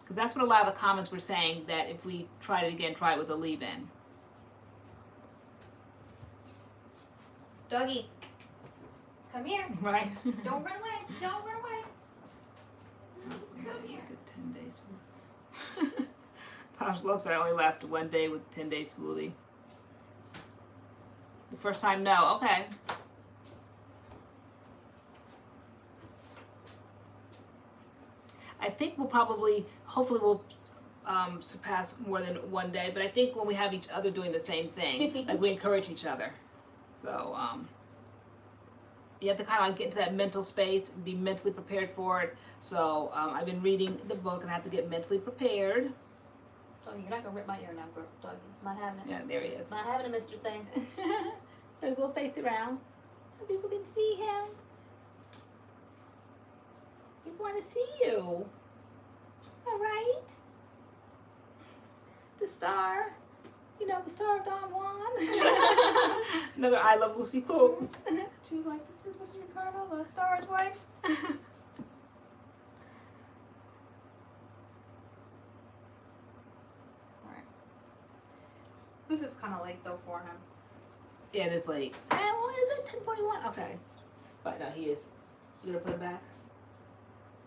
Because that's what a lot of the comments were saying, that if we tried it again, try it with a leave-in. Doggie, come here. Right? Don't run away. Don't run away. Come here. Good 10 days. Tosh loves that I only lasted 1 day with 10-day smoothie. The first time, no. Okay. I think we'll probably, hopefully we'll surpass more than 1 day, but I think when we have each other doing the same thing, like we encourage each other. So you have to kind of like get into that mental space and be mentally prepared for it. So I've been reading the book and I have to get mentally prepared. Oh, you're not gonna rip my ear now, Doggie. Not having it. Yeah, there he is. Not having it, Mr. Thing. Turn his little face around so people can see him. People want to see you. All right. The star. You know, the star of Don Juan. Another I Love Lucy quote. She was like, this is Mr. Ricardo, the star's wife. Alright. This is kind of late though for him. Yeah, it is late. Well, is it 10:41? Okay. But no, he is. You gonna put him back?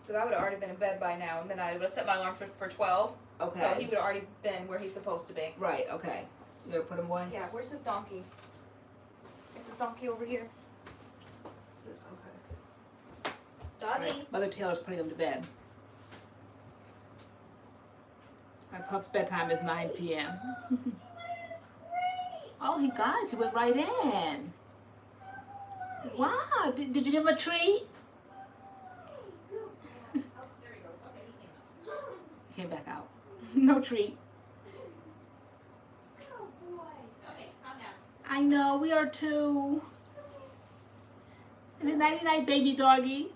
Because I would have already been in bed by now, and then I would have set my alarm for 12. Okay. So he would have already been where he's supposed to be. Right, okay. You gonna put him away? Yeah, where's his donkey? Is his donkey over here? Okay. Doggie. Right. Mother Taylor's putting him to bed. My pup's bedtime is 9 p.m. Oh, he went right in. Wow, did you give him a treat? He came back out. No treat. Oh boy. Okay, calm down. I know, we are too. And a 99 baby doggy.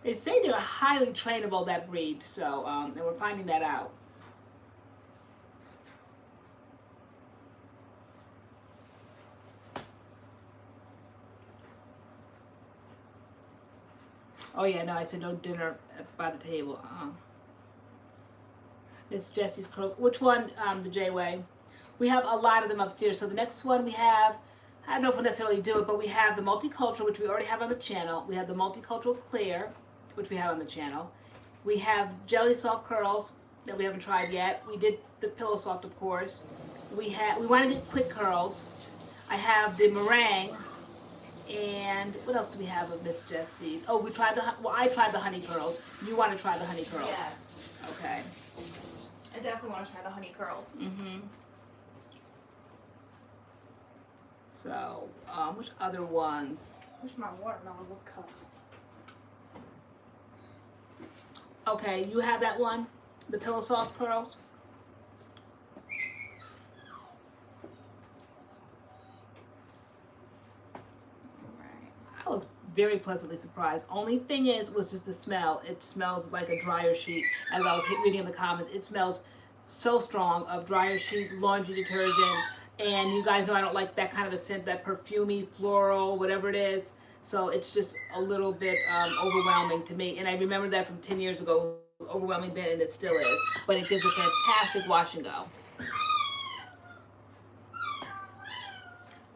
They say they're highly trainable, that breed, so and we're finding that out. Oh yeah, no, I said no dinner by the table. Miss Jessie's curls. Which one? The J-Way. We have a lot of them upstairs. So the next one we have, I don't know if we'll necessarily do it, but we have the multicultural, which we already have on the channel. We have the multicultural clear, which we have on the channel. We have jelly soft curls that we haven't tried yet. We did the pillow soft, of course. We want to get quick curls. I have the meringue. And what else do we have of Miss Jessie's? Oh, I tried the honey curls. You want to try the honey curls? Yes. Okay. I definitely want to try the honey curls. Mm-hmm. So, which other ones? Wish my watermelon was cut. Okay, you have that one? The pillow soft curls? I was very pleasantly surprised. Only thing was just the smell. It smells like a dryer sheet. As I was reading in the comments, it smells so strong of dryer sheet, laundry detergent, and you guys know I don't like that kind of a scent, that perfumey, floral, whatever it is. So it's just a little bit overwhelming to me. And I remember that from 10 years ago. It was overwhelming then, and it still is. But it gives a fantastic wash and go.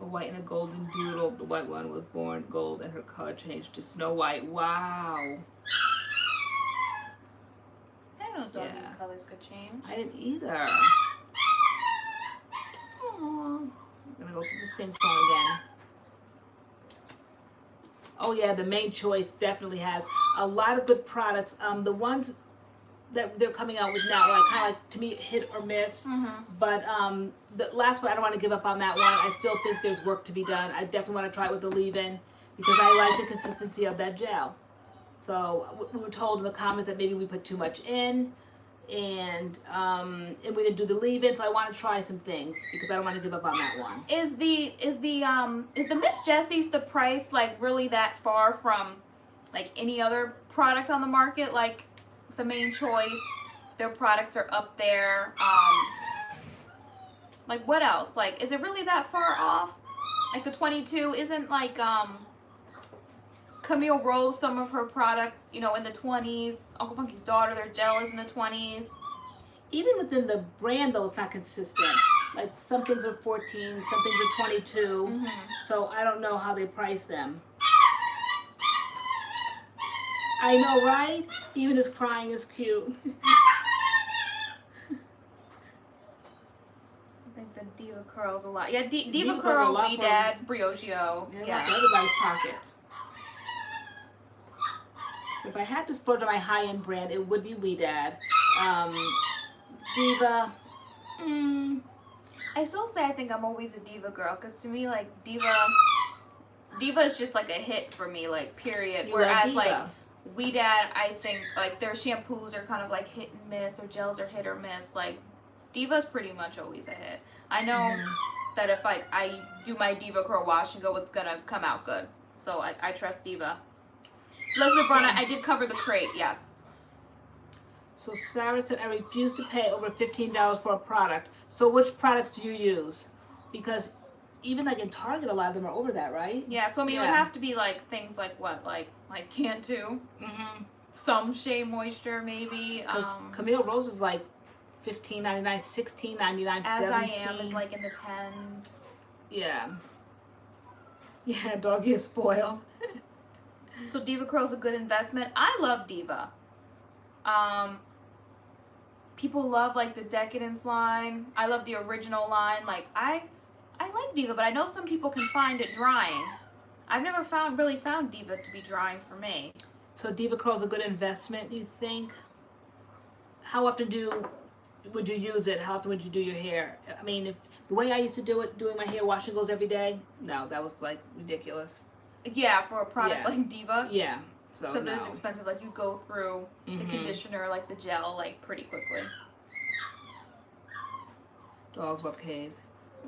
A white and a golden doodle. The white one was born gold and her color changed to Snow White. Wow. I didn't know Doggie's Yeah. colors could change. I didn't either. Aww. I'm gonna go through the sing song again. Oh yeah, the Main Choice definitely has a lot of good products. The ones that they're coming out with now are kind of like, to me, hit or miss. Mm-hmm. But the last one, I don't want to give up on that one. I still think there's work to be done. I definitely want to try it with the leave-in because I like the consistency of that gel. So we were told in the comments that maybe we put too much in, and we didn't do the leave-in. So I want to try some things because I don't want to give up on that one. Is the Miss Jessie's the price like really that far from like any other product on the market? Like the Main Choice, their products are up there. Like what else? Like, is it really that far off? Like the 22 isn't like Camille Rose, some of her products, you know, in the 20s. Uncle Funky's daughter, their gel is in the 20s. Even within the brand, though, it's not consistent. Like some things are 14, some things are 22. Mm-hmm. So I don't know how they price them. I know, right? Even his crying is cute. I think the Diva Curls a lot. Yeah, Diva Diva Curls Curl, a lot We for- Dad, Briochio. Yeah, Yeah. that's everybody's pockets. If I had to splurge on my high-end brand, it would be Dad. Diva. I still say I think I'm always a Diva girl, because to me, like, Diva is just like a hit for me, like, period. You love Whereas, Diva. like, We Dad, I think, like, their shampoos are kind of like hit and miss, their gels are hit or miss. Like, Diva's pretty much always a hit. I know that if I do my Diva Curl wash and go, it's gonna come out good. So I trust Diva. Leslie Brown, I did cover the crate, yes. So Sarah said, I refuse to pay over $15 for a product. So which products do you use? Because even like in Target, a lot of them are over that, right? Yeah, so I mean, it would Yeah. have to be like things like what? Like Cantu, Mm-hmm. some Shea Moisture maybe. Because Camille Rose is like $15.99, $16.99, As I $17. Am is like in the 10s. Yeah. Yeah, Doggie is spoiled. So Diva Curl's a good investment. I love Diva. People love like the Decadence line. I love the original line. Like I like Diva, but I know some people can find it drying. I've never really found Diva to be drying for me. So Diva Curl's a good investment, you think? How often would you use it? How often would you do your hair? I mean, if the way I used to do it, doing my hair, wash and goes every day, no, that was like ridiculous. Yeah, for a product Yeah. like Diva. Yeah, so Because no. it's expensive. Like you go through the Mhm. conditioner, like the gel, like pretty quickly. Dogs love K's.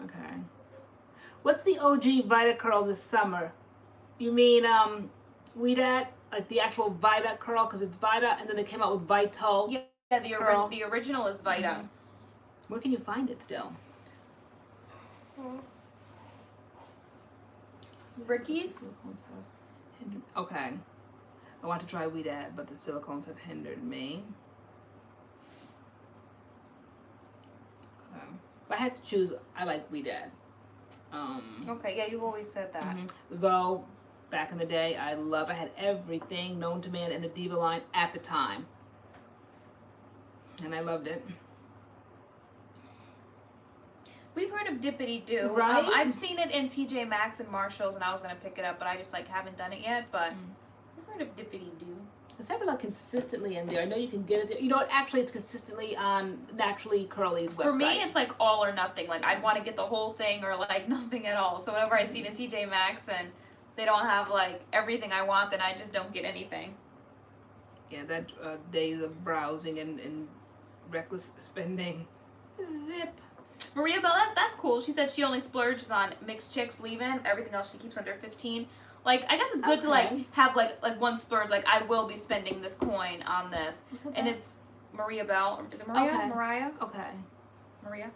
Okay. What's the OG Vita Curl this summer? You mean Dad, like the actual Vita Curl, because it's Vita, and then they came out with Vital. Yeah, Curl. the original is Vita. Mhm. Where can you find it still? Ricky's? Silicones have hindered. Okay. I want to try Dad, but the silicones have hindered me. If I had to choose, I like Dad. Okay, yeah, you've always said that. Though, back in the day, I had everything known to man in the Diva line at the time. And I loved it. We've heard of Dippity Doo. Right? I've seen it in TJ Maxx and Marshalls, and I was gonna pick it up, but I just like haven't done it yet. But we've heard of Dippity Doo. It's never like consistently in there. I know you can get it there. You know what? Actually, it's consistently on Naturally Curly's website. For me, it's like all or nothing. Like I'd want to get the whole thing or like nothing at all. So whenever I see it in TJ Maxx and they don't have like everything I want, then I just don't get anything. Yeah, that days of browsing and reckless spending. Zip. Maria Bell, that's cool. She said she only splurges on mixed chicks leave-in. Everything else she keeps under 15. Like, I guess it's good to like have like one splurge. Like, I will be spending this coin on this, and it's Maria Bell. Is it Maria? Okay. Mariah? Okay. Maria.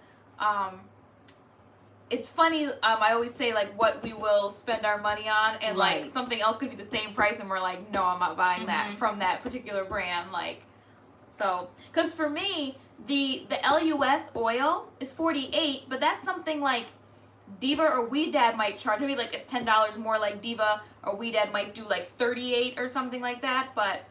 It's funny. I always say like what we will spend our money on, and like Right. something else could be the same price, and we're like, no, I'm not buying that Mhm. from that particular brand. Like, so because for me, the LUS oil is $48, but that's something like Diva or We Dad might charge. Maybe like it's $10 more. Like Diva or We Dad might do like 38 or something like that. But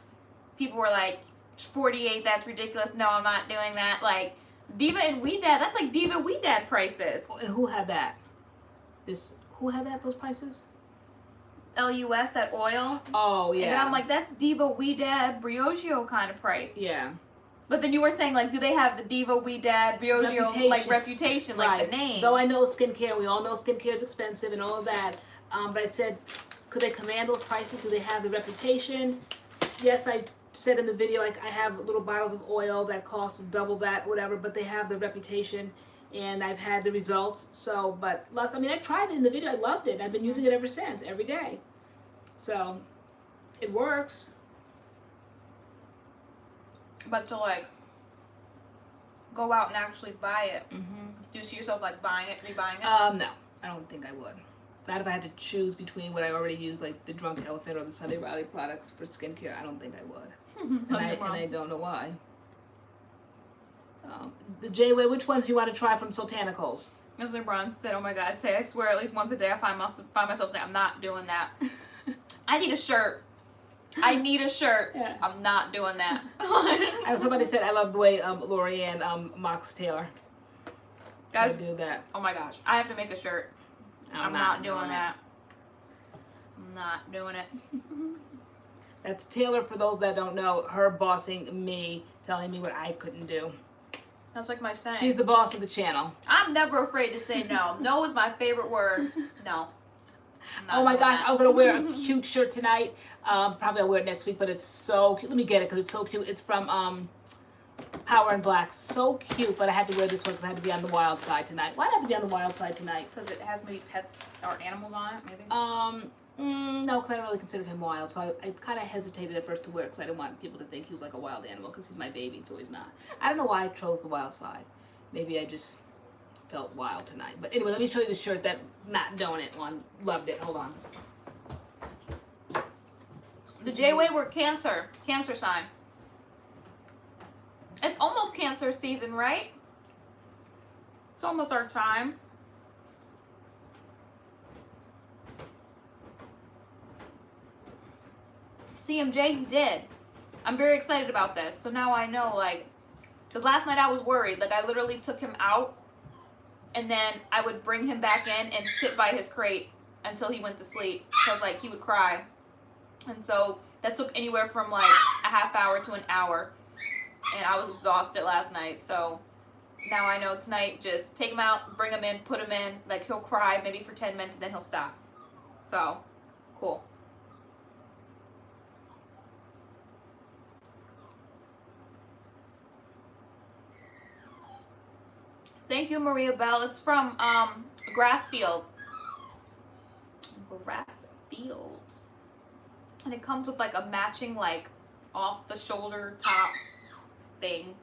people were like 48. That's ridiculous. No, I'm not doing that. Like Diva and We Dad, that's like Diva We Dad prices. And who had that? Who had that? Those prices? LUS, that oil. Oh yeah. And then I'm like, that's Diva We Dad Briochio kind of price. Yeah. But then you were saying like, do they have the Diva We Dad Briochio like reputation, like Right. the name? Though I know skincare, we all know skincare is expensive and all of that. But I said, could they command those prices? Do they have the reputation? Yes, I said in the video, I have little bottles of oil that cost double that, whatever, but they have the reputation and I've had the results. So, but I tried it in the video. I loved it. I've been using it ever since, every day. So, it works. But to like go out and actually buy it, Mm-hmm. do you see yourself like buying it, rebuying it? No, I don't think I would. not if I had to choose between what I already use, like the Drunk Elephant or the Sunday Riley products for skincare. I don't think I would. And I don't know why. The J-Way, which ones do you want to try from Sotanicals? As LeBron said, oh my god, Tay, I swear at least once a day I find myself saying, I'm not doing that. I need a shirt. I need a shirt. Yeah. I'm not doing that. I know somebody said, I love the way LoriAnne mocks Taylor. Guys, do that. Oh my gosh, I have to make a shirt. I'm not doing that. I'm not doing it. That's Taylor, for those that don't know, her bossing me, telling me what I couldn't do. That's like my saying. She's the boss of the channel. I'm never afraid to say no. No is my favorite word. No. Oh my gosh, I was gonna wear a cute shirt tonight. Probably I'll wear it next week, but it's so cute. Let me get it because it's so cute. It's from Power and Black. So cute, but I had to wear this one because I had to be on the wild side tonight. Why did I have to be on the wild side tonight? Because it has maybe pets or animals on it, maybe? No, because I don't really consider him wild, so I kind of hesitated at first to wear it because I didn't want people to think he was like a wild animal because he's my baby, so he's not. I don't know why I chose the wild side. Maybe I just felt wild tonight. But anyway, let me show you the shirt that not doing it one. Loved it. Hold on. The J-Way were Cancer sign. It's almost Cancer season, right? It's almost our time. CMJ, he did. I'm very excited about this. So now I know, like, because last night I was worried. Like, I literally took him out, and then I would bring him back in and sit by his crate until he went to sleep. Because, like, he would cry. And so that took anywhere from, like, a half hour to an hour. And I was exhausted last night. So now I know tonight, just take him out, bring him in, put him in. Like, he'll cry maybe for 10 minutes, and then he'll stop. So, cool. Thank you, Maria Bell. It's from Grassfield. Grassfield. And it comes with like a matching like off the shoulder top thing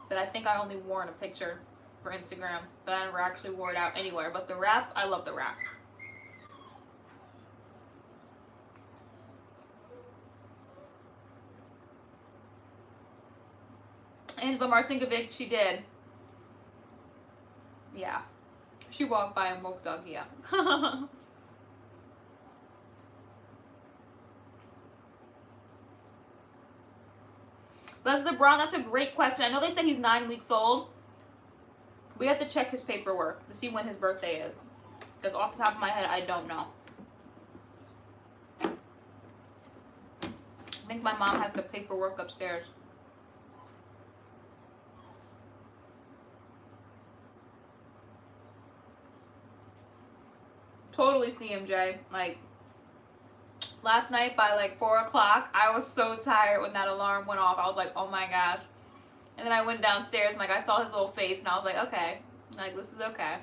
that I think I only wore in a picture for Instagram, but I never actually wore it out anywhere. But the wrap, I love the wrap. Angela Marcinkovic, she did. Yeah. She walked by and woke Doggie up. Leslie Brown, that's a great question. I know they said he's 9 weeks old. We have to check his paperwork to see when his birthday is. Because off the top of my head, I don't know. I think my mom has the paperwork upstairs. Totally CMJ. Like, last night by like 4 o'clock, I was so tired when that alarm went off. I was like, oh my gosh. And then I went downstairs and like I saw his little face and I was like, okay. Like, this is okay.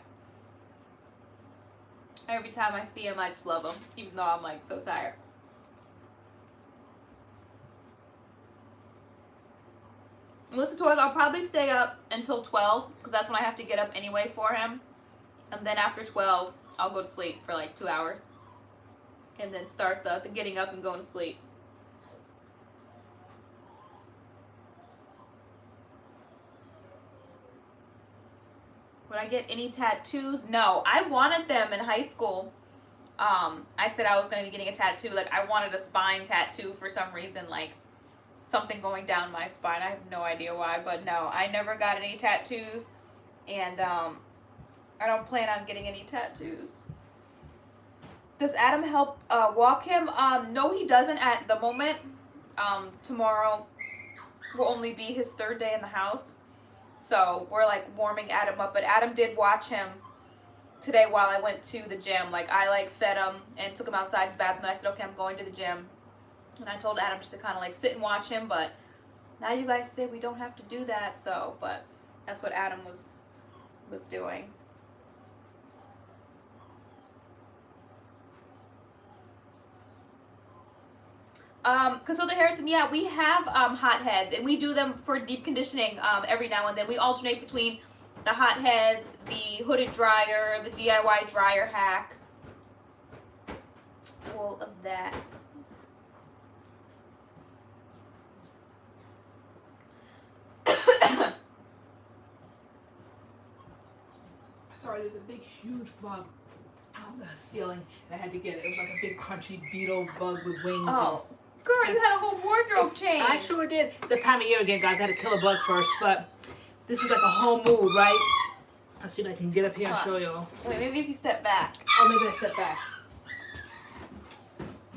Every time I see him, I just love him. Even though I'm like so tired. Melissa Torres, I'll probably stay up until 12 because that's when I have to get up anyway for him. And then after 12, I'll go to sleep for like 2 hours. And then start the getting up and going to sleep. Would I get any tattoos? No. I wanted them in high school. I said I was going to be getting a tattoo. Like, I wanted a spine tattoo for some reason. Like, something going down my spine. I have no idea why. But no, I never got any tattoos. And, I don't plan on getting any tattoos. Does Adam help walk him? No, he doesn't at the moment. Tomorrow will only be his 3rd day in the house. So we're like warming Adam up. But Adam did watch him today while I went to the gym. Like, I like fed him and took him outside the bathroom. I said, okay, I'm going to the gym. And I told Adam just to kind of like sit and watch him. But now you guys say we don't have to do that. So, but that's what Adam was doing. Casilda Harrison, yeah, we have hot heads and we do them for deep conditioning every now and then. We alternate between the hot heads, the hooded dryer, the DIY dryer hack. All of that. Sorry, there's a big, huge bug on the ceiling, and I had to get it. It was like a big, crunchy beetle bug with wings. Oh, girl, you had a whole wardrobe change. I sure did. The time of year again, guys. I had to kill a bug first, but this is like a whole mood, right? Let's see if I can get up here and show you all. Wait, maybe if you step back. Oh, maybe I step back.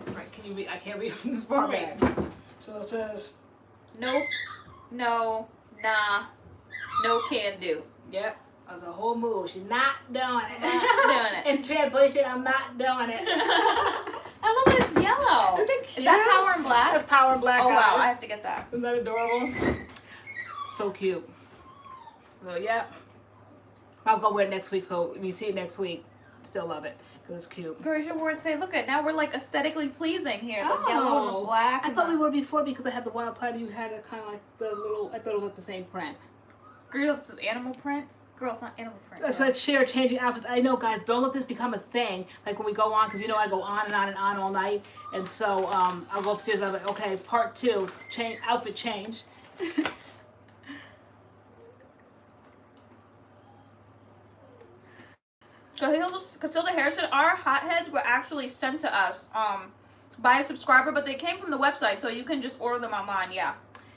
All right, can you read? I can't read from this far back. So it says, Nope, no, nah, no can do. yep, that's a whole mood. She's not doing it. Not doing it. In translation, I'm not doing it. I love that it's yellow. Isn't it Is cute? that Power and Black? That's Power and Black, Oh guys. wow, I have to get that. Isn't that adorable? So cute. So yeah, I was gonna wear it next week. So if you see it next week, still love it because it's cute. Girl, your words say, look at now we're like aesthetically pleasing here. The yellow and the black. I and thought the- we were before because I had the wild title. You had it kind of like the little. I thought it was like the same print. Girl, this is animal print. Girl, it's not animal print. It's girl. like share changing outfits. I know, guys. Don't let this become a thing. Like when we go on, because you know I go on and on and on all night. And so I'll go upstairs. And I'm like, okay, part 2, change outfit change. Casilda Harrison, our hotheads were actually sent to us by a subscriber, but they came from the website, so you can just order them online. Yeah.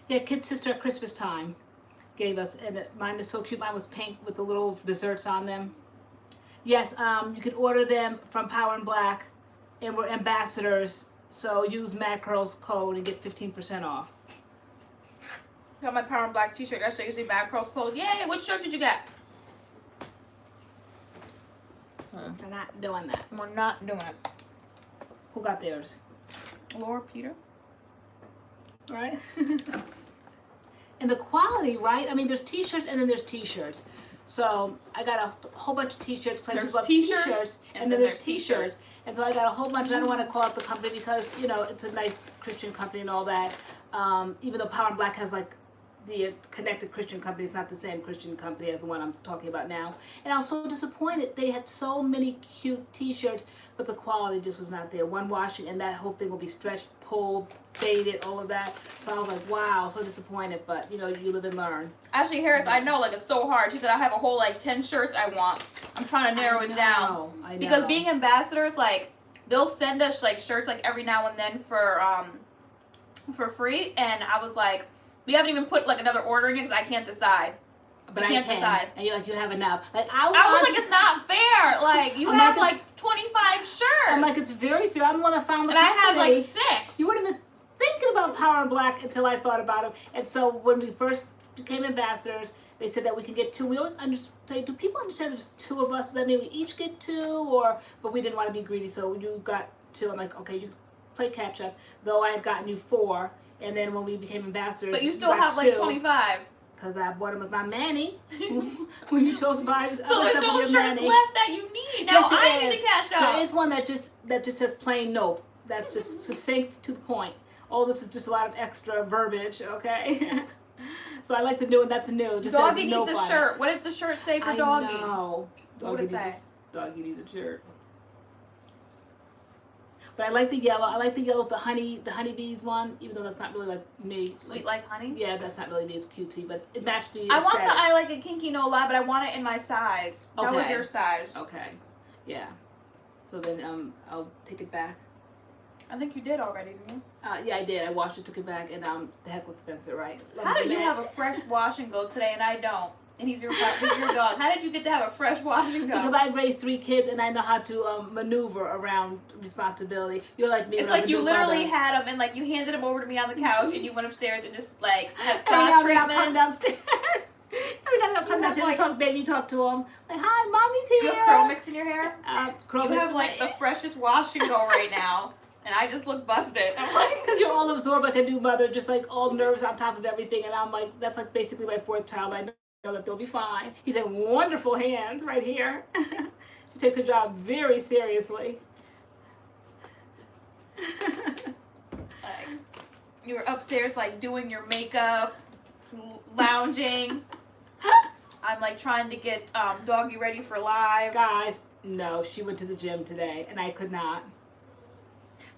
Yeah, kid sister at Christmas time gave us, and mine is so cute. Mine was pink with the little desserts on them. Yes, you can order them from Power and Black, and we're ambassadors. So use MADCURLS code and get 15% off. Got my Power and Black t-shirt yesterday using MADCURLS code. Yay! Which shirt did you get? We're not doing that. We're not doing it. Who got theirs? Laura Peter. Right? And the quality, right? I mean, there's t-shirts and then there's t-shirts. So I got a whole bunch of t-shirts because I just love t-shirts, and then there's t-shirts. And so I got a whole bunch. And I don't want to call out the company because you know it's a nice Christian company and all that. Even though Power and Black has like the connected Christian company, it's not the same Christian company as the one I'm talking about now. And I was so disappointed. They had so many cute t-shirts, but the quality just was not there. One washing and that whole thing will be stretched, pulled, faded, all of that. So I was like, wow, so disappointed. But you know, you live and learn. Ashley Harris, I know, like it's so hard. She said I have a whole like 10 shirts I want. I'm trying to narrow it down. I know. Because being ambassadors, like they'll send us like shirts like every now and then for free, and I was like, we haven't even put like another order in because I can't decide. But I can't decide. And you're like, you have enough. Like I was like, it's not fair. Like you I'm have like, like 25 shirts. I'm like, it's very fair. I'm the one that found the and I have company. like 6. You weren't even thinking about Power and Black until I thought about it. And so when we first became ambassadors, they said that we could get 2. We always say, do people understand there's 2 of us? Does that mean we each get 2? But we didn't want to be greedy, so you got 2. I'm like, okay, you play catch up. Though I had gotten you 4, and then when we became ambassadors, But you still got have like 2. 25. Because I bought them with my Manny. When you chose to buy So other there's stuff no with shirts your left Manny. that you need. Now Yes, there I need is. to catch There up. is one that just says plain nope. That's just succinct to the point. All this is just a lot of extra verbiage, okay? So I like the new one. That's new. It just Doggie says needs nope a on it. shirt. What does the shirt say for I Doggie? know. What would it say? Doggie needs a shirt. But I like the yellow. I like the yellow with the honeybees one, even though that's not really like me. Sweet like honey? Yeah, that's not really me. It's cutesy, but it matched the I want the aesthetics. I like a kinky no lie, but I want it in my size. That was Okay. your size. Okay. Yeah. So then I'll take it back. I think you did already, didn't you? Yeah, I did. I washed it, took it back, and the heck with Spencer, right? How did you have a fresh wash and go today and I don't? And he's your dog. How did you get to have a fresh wash and go? Because I've raised 3 kids and I know how to maneuver around responsibility. You're like me. It's when I was like a you new literally mother. had him and like you handed him over to me on the couch and you went upstairs and just like had Every spa now and then I'll come treatment. downstairs. Every time I'll come You have, downstairs like- and talk, baby, talk to him. Like, hi, mommy's Do here. you have curl mix in your hair? Curl You mix. have like the freshest wash and go right now. And I just look busted. I'm like, Because you're all absorbed like a new mother, just like all nerves on top of everything. And I'm like, that's like basically my 4th child. I know that they'll be fine. He's in wonderful hands right here. She takes her job very seriously. like, you were upstairs like doing your makeup, lounging. I'm like trying to get Doggie ready for live. Guys, no, she went to the gym today, and I could not.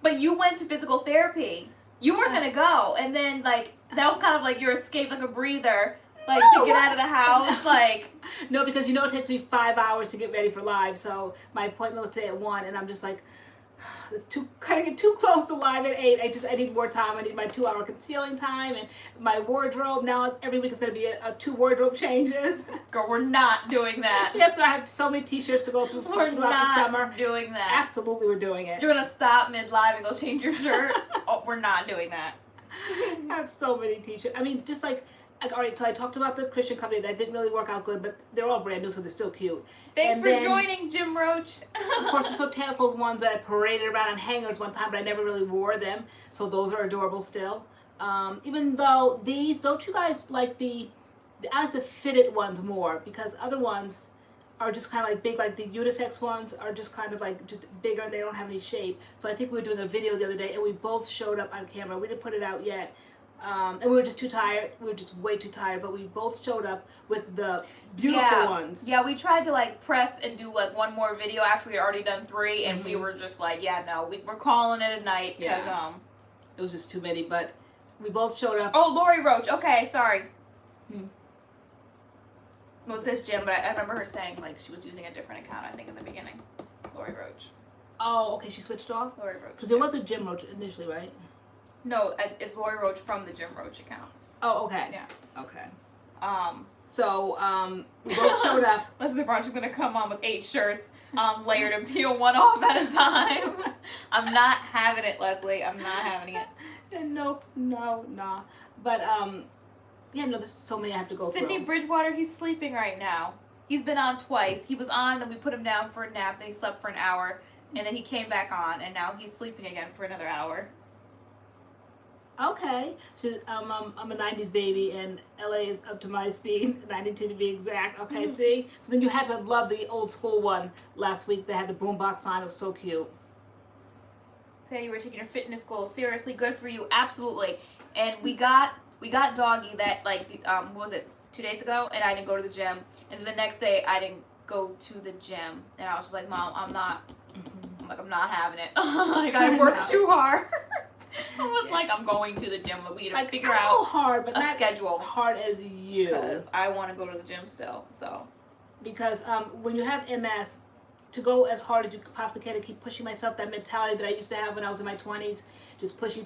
But you went to physical therapy. You weren't gonna go, and then like that was kind of like your escape, like a breather, like to get out of the house, like. No, because you know it takes me 5 hours to get ready for live, so my appointment was today at 1, and I'm just like, it's kind of get too close to live at 8. I need more time. I need my 2-hour concealing time, and my wardrobe. Now every week is going to be a 2 wardrobe changes. Girl, we're not doing that. Yes, I have so many t-shirts to go through We're throughout not the summer. doing that. Absolutely, we're doing it. You're gonna stop mid-live and go change your shirt? Oh, we're not doing that. I have so many t-shirts. I mean, just like, all right, so I talked about the Christian company that didn't really work out good, but they're all brand new, so they're still cute. Thanks And for then, joining, Jim Roach. Of course, the Sotanicals ones that I paraded around on hangers one time, but I never really wore them, so those are adorable still. Even though these, don't you guys like I like the fitted ones more, because other ones are just kind of like big, like the unisex ones are just kind of like just bigger and they don't have any shape. So I think we were doing a video the other day and we both showed up on camera. We didn't put it out yet. And we were just too tired. We were just way too tired, but we both showed up with the beautiful ones. Yeah, we tried to like press and do like one more video after we had already done 3, and we were just like, yeah, no, we're calling it a night because it was just too many. But we both showed up. Oh, Lori Roach. Okay, sorry. Well, it says Jim, but I remember her saying like she was using a different account. I think in the beginning, Lori Roach. Oh, okay, she switched off. Lori Roach. Because there was a Jim Roach initially, right? No, it's Lori Roach from the Jim Roach account. Oh, okay. Yeah. Okay. So, we both showed up. Leslie Branch is gonna come on with 8 shirts, layered and peel one off at a time. I'm not having it, Leslie. I'm not having it. And nope, no, nah. But yeah, no, there's so many I have to go Sydney through. Bridgewater, he's sleeping right now. He's been on twice. He was on, then we put him down for a nap, then he slept for an hour, and then he came back on, and now he's sleeping again for another hour. Okay, I'm a 90s baby, and LA is up to my speed, 92 to be exact. Okay, see? So then you had to love the old school one last week. They had the boombox on. It was so cute. Say you were taking your fitness goals seriously. Good for you. Absolutely. And we got Doggie that like what was it, 2 days ago, and I didn't go to the gym. And then the next day I didn't go to the gym, and I was just like, Mom, I'm not having it. Like I worked too hard. I was like, I'm going to the gym, but we need to figure out hard, but a not schedule. as hard as you. Because I want to go to the gym still. So. Because when you have MS, to go as hard as you possibly can to keep pushing myself, that mentality that I used to have when I was in my 20s, just pushing.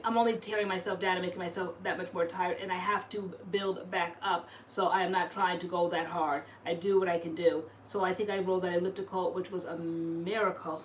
I'm only tearing myself down and making myself that much more tired, and I have to build back up. So I am not trying to go that hard. I do what I can do. So I think I rolled that elliptical, which was a miracle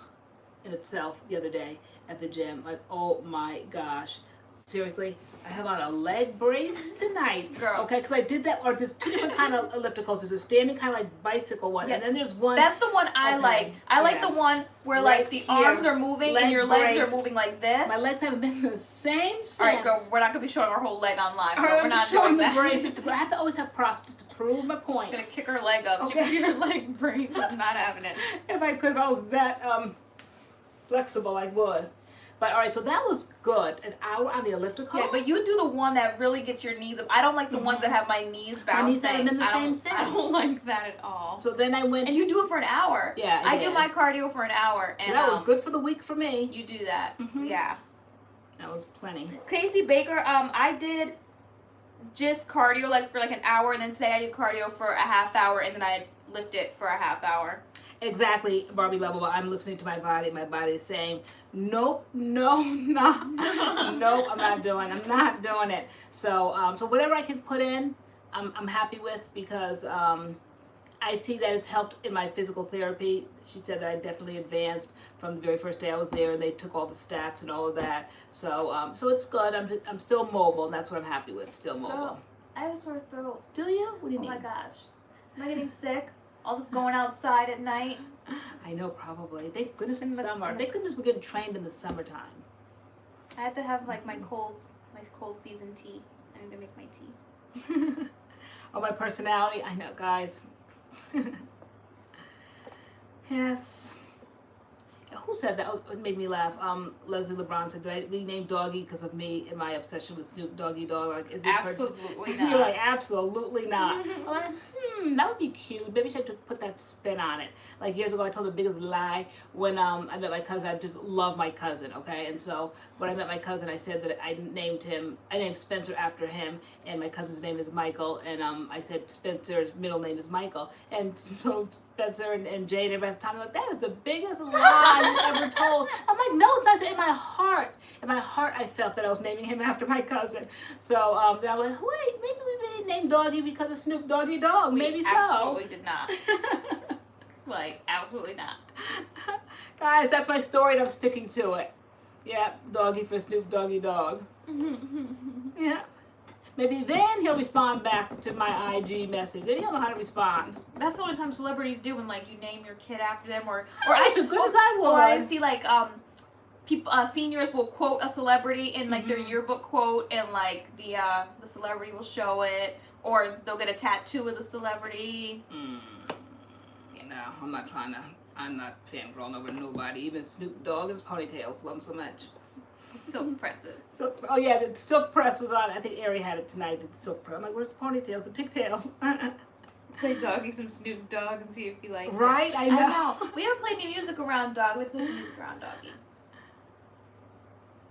in itself the other day at the gym. Like, oh my gosh. Seriously, I have on a leg brace tonight. Girl. Okay, because I did that, or there's 2 different kind of ellipticals. There's a standing kind of like bicycle one, and then there's one. That's the one I like. I like the one where like the arms are moving and your legs are moving like this. My legs haven't been the same since. All right, girl, we're not going to be showing our whole leg on live, so we're not showing doing that. the brace. I have to always have props just to prove my point. She's going to kick her leg up. Okay. She can see her leg breathe. I'm not having it. If I was that flexible, I would. But all right, so that was good. An hour on the elliptical. Yeah, but you do the one that really gets your knees up. I don't like the ones that have my knees bouncing. My knees haven't been the same since. I don't like that at all. So then I went. And you do it for an hour. Yeah, I do my cardio for an hour, and so that was good for the week for me. You do that. Mhm. Yeah. That was plenty. Casey Baker, I did just cardio like for like an hour, and then today I did cardio for a half hour, and then I lifted for a half hour. Exactly, Barbie level. But I'm listening to my body. My body is saying, nope, no, no, nope. I'm not doing it. So, so whatever I can put in, I'm happy with, because I see that it's helped in my physical therapy. She said that I definitely advanced from the very first day I was there, and they took all the stats and all of that. So, so it's good. I'm still mobile, and that's what I'm happy with. Still mobile. I have a sore throat. Do you? What do you Oh mean? my gosh. Am I getting sick? All this going outside at night. I know, probably. Thank goodness it's In the- summer. in the- Thank goodness we're getting trained in the summertime. I have to have like my cold season tea. I need to make my tea. Oh, my personality. I know, guys. Yes. who said that? Oh, it made me laugh. Leslie LeBron said, did I rename Doggie because of me and my obsession with Snoop Doggy Dog? Like, is it Absolutely not. You're like, absolutely not. I'm like, that would be cute. Maybe I should put that spin on it. Like years ago, I told the biggest lie when I met my cousin. I just love my cousin, okay? And so when I met my cousin, I said that I named Spencer after him, and my cousin's name is Michael, and I said Spencer's middle name is Michael. And so Spencer and Jay and everybody at the time were like, that is the biggest lie you ever told. I'm like, no, it's not. In my heart, I felt that I was naming him after my cousin. So then I was like, wait, maybe we really named Doggie because of Snoop Doggy Dogg. Maybe so. Absolutely did not. Like, absolutely not. Guys, that's my story and I'm sticking to it. Yeah, Doggie for Snoop Doggy Dogg. Yeah. Maybe then he'll respond back to my IG message. Then he'll know how to respond. That's the only time celebrities do when like you name your kid after them, or as good as I was. Or I see like people seniors will quote a celebrity in like their yearbook quote, and like the celebrity will show it, or they'll get a tattoo of the celebrity. No, I'm not fangirling over nobody. Even Snoop Dogg and his ponytails, love him so much. Silk presses. Oh yeah, the silk press was on. I think Ari had it tonight. The silk press. I'm like, where's the ponytails, the pigtails? Play Doggie some Snoop Dogg and see if he likes it. Right, I know. We haven't played any music around Doggie. We play some music around Doggie.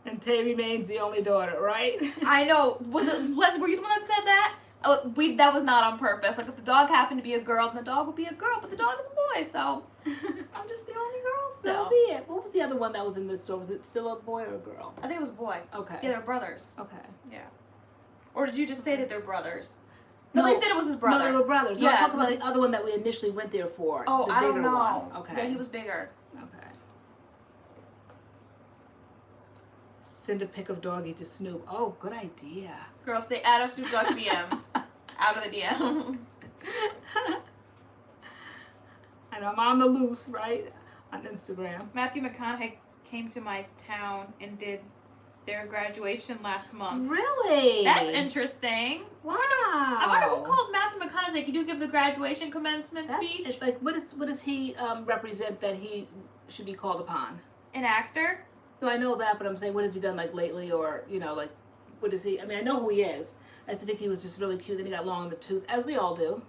And Tay remains the only daughter, right? I know. Was it Leslie? Were you the one that said that? Oh, that was not on purpose. Like if the dog happened to be a girl, then the dog would be a girl, but the dog is a boy, so I'm just the only girl still. That'll be it. What was the other one that was in this store? Was it still a boy or a girl? I think it was a boy. Okay. Yeah, they're brothers. Okay. Yeah. Or did you just say that they're brothers? No, they said it was his brother. No, they were brothers. No, Yeah, I'm talking about the other one that we initially went there for. Oh, the I bigger don't know. One. Okay. Yeah, he was bigger. Okay. Send a pic of Doggie to Snoop. Oh, good idea. Girls, stay out of Snoop Dogg's DMs. Out of the DMs. I know, I'm on the loose, right? On Instagram. Matthew McConaughey came to my town and did their graduation last month. Really? That's interesting. Wow. I wonder who calls Matthew McConaughey. Can you give the graduation commencement speech? It's like, what does he represent that he should be called upon? An actor? So I know that, but I'm saying, what has he done like lately, or like, what is he? I mean, I know who he is. I think he was just really cute. Then he got long in the tooth, as we all do.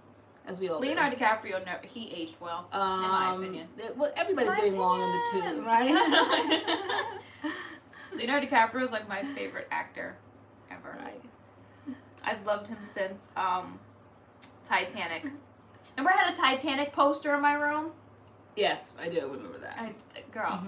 Leonardo DiCaprio, he aged well, in my opinion. Well, everybody's getting long in the tooth, right? Leonardo DiCaprio is like my favorite actor ever. Right. I've loved him since Titanic. Remember I had a Titanic poster in my room? Yes, I do remember that.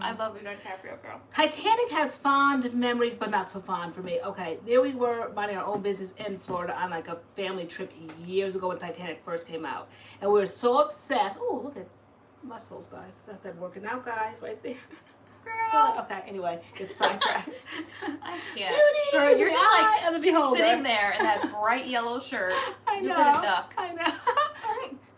I love Leonardo DiCaprio, girl. Titanic has fond memories, but not so fond for me. Okay, there we were minding our own business in Florida on like a family trip years ago when Titanic first came out. And we were so obsessed. Oh, look at muscles, guys. That's that working out, guys, right there. Girl. Okay, anyway, get sidetracked. I can't. Beauty, girl, you're just like of the beholder. sitting there in that bright yellow shirt. I know. Looking at a duck. I know.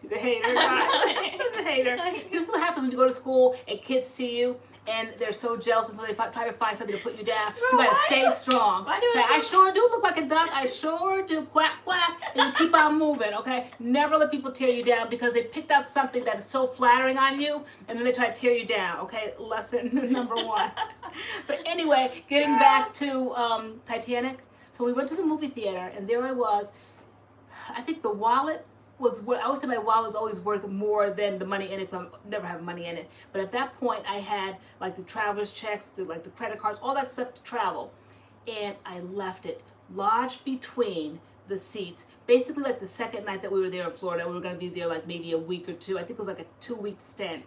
She's a hater, guys. She's a hater. This is what happens when you go to school and kids see you and they're so jealous, and so they try to find something to put you down. You gotta stay strong. Say, I sure do look like a duck. I sure do. Quack, quack. And you keep on moving, okay? Never let people tear you down because they picked up something that is so flattering on you, and then they try to tear you down, okay? Lesson number 1. But anyway, getting back to Titanic. So we went to the movie theater, and there I was. I think the wallet was, I always say my wallet is always worth more than the money in it, so I never have money in it. But at that point, I had like the traveler's checks, like the credit cards, all that stuff to travel. And I left it lodged between the seats. Basically like the second night that we were there in Florida, we were gonna be there like maybe a week or two. I think it was like a 2-week stint.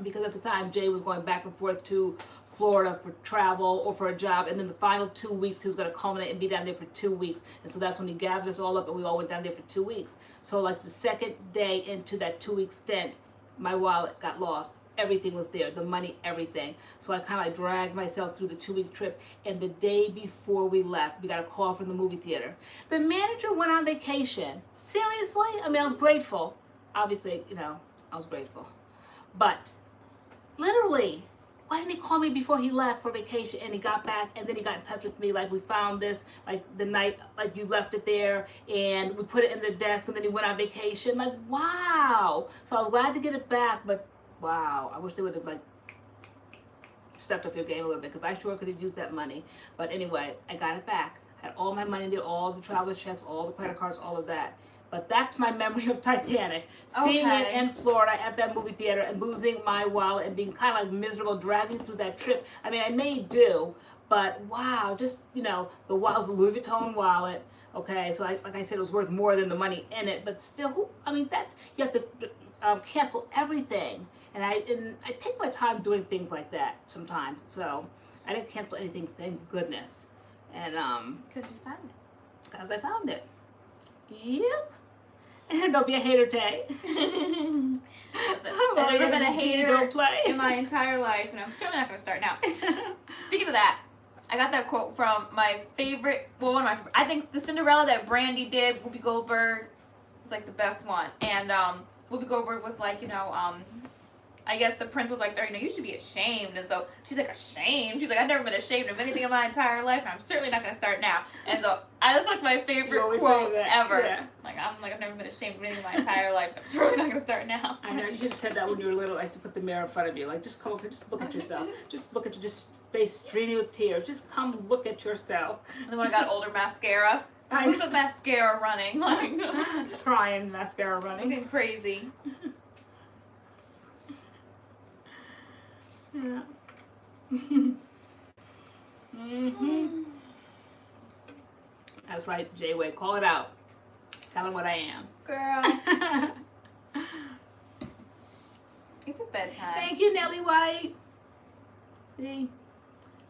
Because at the time, Jay was going back and forth to Florida for travel or for a job, and then the final 2 weeks he was going to culminate and be down there for 2 weeks. And so that's when he gathered us all up and we all went down there for 2 weeks. So like the second day into that 2-week stint, my wallet got lost. Everything was there, the money, everything. So I kind of like dragged myself through the 2-week trip, and the day before we left, we got a call from the movie theater. The manager went on vacation. Seriously? I mean, I was grateful. Obviously, you know, I was grateful. But literally, why didn't he call me before he left for vacation? And he got back, and then he got in touch with me, like, we found this, like, the night, like, you left it there, and we put it in the desk, and then he went on vacation. Like, wow. So I was glad to get it back, but wow, I wish they would have, like, stepped up their game a little bit because I sure could have used that money. But anyway, I got it back. Had all my money there, all the travel checks, all the credit cards, all of that. But that's my memory of Titanic. Seeing it in Florida at that movie theater and losing my wallet and being kind of like miserable, dragging through that trip. I mean, I made do, but wow, just, you know, the wallet was a Louis Vuitton wallet. Okay, so like I said, it was worth more than the money in it, but still, I mean, you have to cancel everything. And I take my time doing things like that sometimes. So I didn't cancel anything, thank goodness. And Because you found it. because I found it. Yep. And don't be a hater, Tay. Listen, I've never been a hater Don't play. in my entire life, and I'm certainly not going to start now. Speaking of that, I got that quote from my favorite, well, one of my favorite, I think the Cinderella that Brandy did, Whoopi Goldberg, is like the best one. And Whoopi Goldberg was like, you know, I guess the prince was like, you know, you should be ashamed. And so she's like, ashamed? She's like, I've never been ashamed of anything in my entire life, and I'm certainly not going to start now. And so that's like my favorite quote ever. Yeah. I've never been ashamed of anything in my entire life, and I'm certainly not going to start now. I know, you should have said that when you were little. I used to put the mirror in front of you. Like, just come up here, just look at yourself. Just look at your face streaming with tears. Just come look at yourself. And then when I got older, mascara. I was the mascara running, like Crying, mascara running. looking crazy. Yeah. Mm-hmm. That's right, J-Way. Call it out. Tell her what I am. Girl, it's a bedtime. Thank you, Nellie White. See?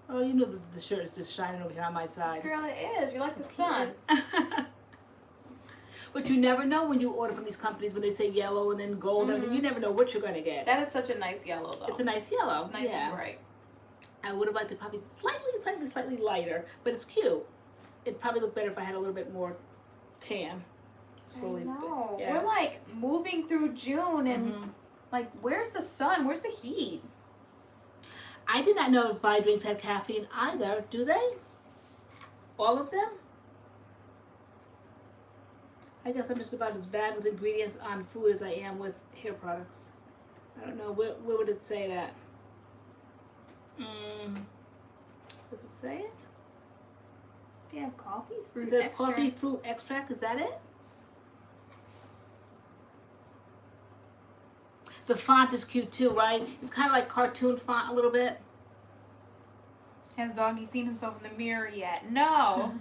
Oh, you know the shirt is just shining over here on my side. Girl, it is. You're like the sun. But you never know when you order from these companies when they say yellow and then gold. Mhm. You never know what you're going to get. That is such a nice yellow, though. It's a nice yellow. It's nice yeah. and bright. I would have liked it probably slightly lighter, but it's cute. It'd probably look better if I had a little bit more tan. Slowly. I know. Yeah. We're like moving through June, and Mhm. like, where's the sun? Where's the heat? I did not know if buy drinks had caffeine either. Do they? All of them? I guess I'm just about as bad with ingredients on food as I am with hair products. I don't know. Where would it say that? Does it say it? Do you have coffee? Fruit It says extract? coffee fruit extract. Is that it? The font is cute too, right? It's kind of like cartoon font a little bit. Has Doggie seen himself in the mirror yet? No.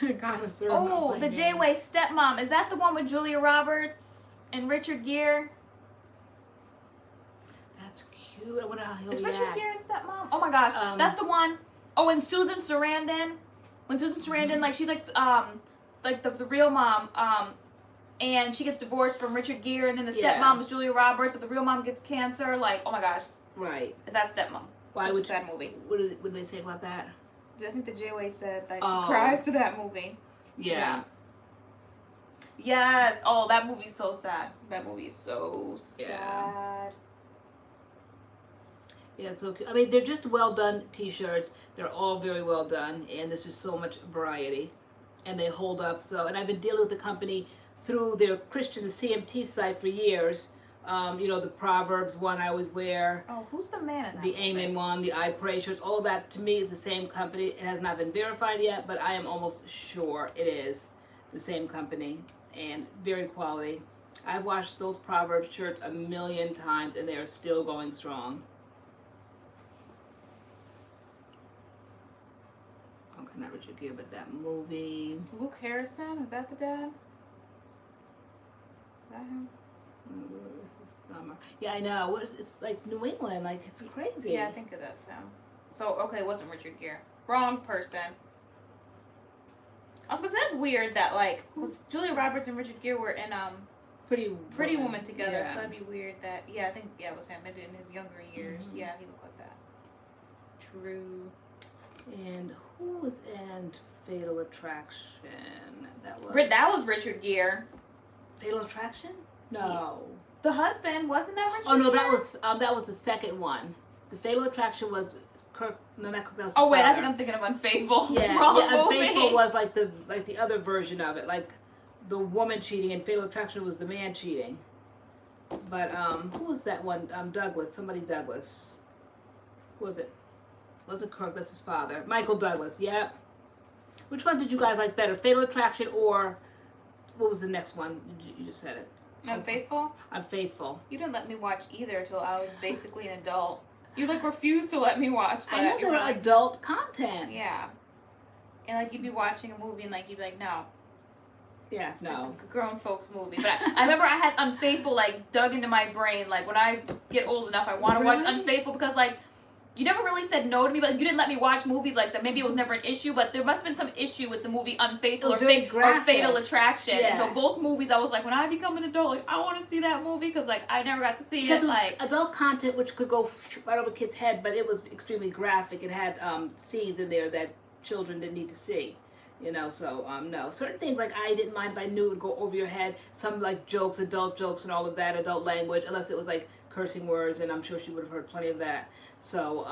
Oh, the J-Way stepmom. Is that the one with Julia Roberts and Richard Gere? That's cute. I wonder how he'll Is react. Richard Gere and stepmom? Oh my gosh, that's the one. Oh, and Susan Sarandon. When Susan Sarandon, like, she's like the real mom, and she gets divorced from Richard Gere, and then the stepmom is Julia Roberts, but the real mom gets cancer. Like, oh my gosh, Right. that's stepmom. Why Such would a sad movie? What did they say about that? I think the J-Way said that Oh. she cries to that movie. Yeah. Yes. Oh, that movie's so sad. That movie is so sad. Yeah. Yeah, so I mean, they're just well done T-shirts. They're all very well done, and there's just so much variety, and they hold up. So, and I've been dealing with the company through their Christian CMT site for years. You know, the Proverbs one I always wear, Oh, who's the man in that the movie? Amen one, the I Pray shirts. All of that to me is the same company. It has not been verified yet, but I am almost sure it is the same company, and very quality. I've watched those Proverbs shirts a million times, and they are still going strong. Okay, not Richard Gere, but that movie. Luke Harrison, is that the dad? Is that him? Yeah, I know. It's like New England, like it's crazy. Yeah, I think that's him. So, okay, it wasn't Richard Gere. Wrong person. I was gonna say, that's weird that, like, 'cause Julia Roberts and Richard Gere were in Pretty Woman together, Yeah. so that'd be weird that, yeah, I think, yeah, it was him, maybe in his younger years. Mhm. Yeah, he looked like that. True. And who was in Fatal Attraction? That was Richard Gere. Fatal Attraction? No. The husband, wasn't that Richard Oh no, Gere? that was the second one. The Fatal Attraction was Kirk. No, not Kirk. That was his Oh wait, I father. think I'm thinking of Unfaithful. Yeah, Wrong yeah. movie. Unfaithful was like the other version of it, like the woman cheating, and Fatal Attraction was the man cheating. But who was that one? Douglas. Somebody Douglas. Who was it? Wasn't Kirk, that's his father. Michael Douglas, yeah. Which one did you guys like better? Fatal Attraction or what was the next one? You just said it. Unfaithful? Unfaithful. You didn't let me watch either until I was basically an adult. You like refused to let me watch that. I know You they were were like, adult content. yeah. And like you'd be watching a movie and like you'd be like, no. Yes, no. This is a grown folks movie. But I remember I had Unfaithful like dug into my brain. Like when I get old enough, I want to watch Really? Unfaithful because like you never really said no to me, but you didn't let me watch movies like that. Maybe it was never an issue, but there must have been some issue with the movie Unfaithful It was very or graphic. Fatal Attraction. Yeah. And so both movies, I was like, when I become an adult, like, I want to see that movie because like I never got to see Because it. it was Like adult content which could go right over kids' head, but it was extremely graphic. It had scenes in there that children didn't need to see. You know, so no. Certain things like I didn't mind if I knew it would go over your head. Some like jokes, adult jokes and all of that, adult language, unless it was like cursing words, and I'm sure she would have heard plenty of that. So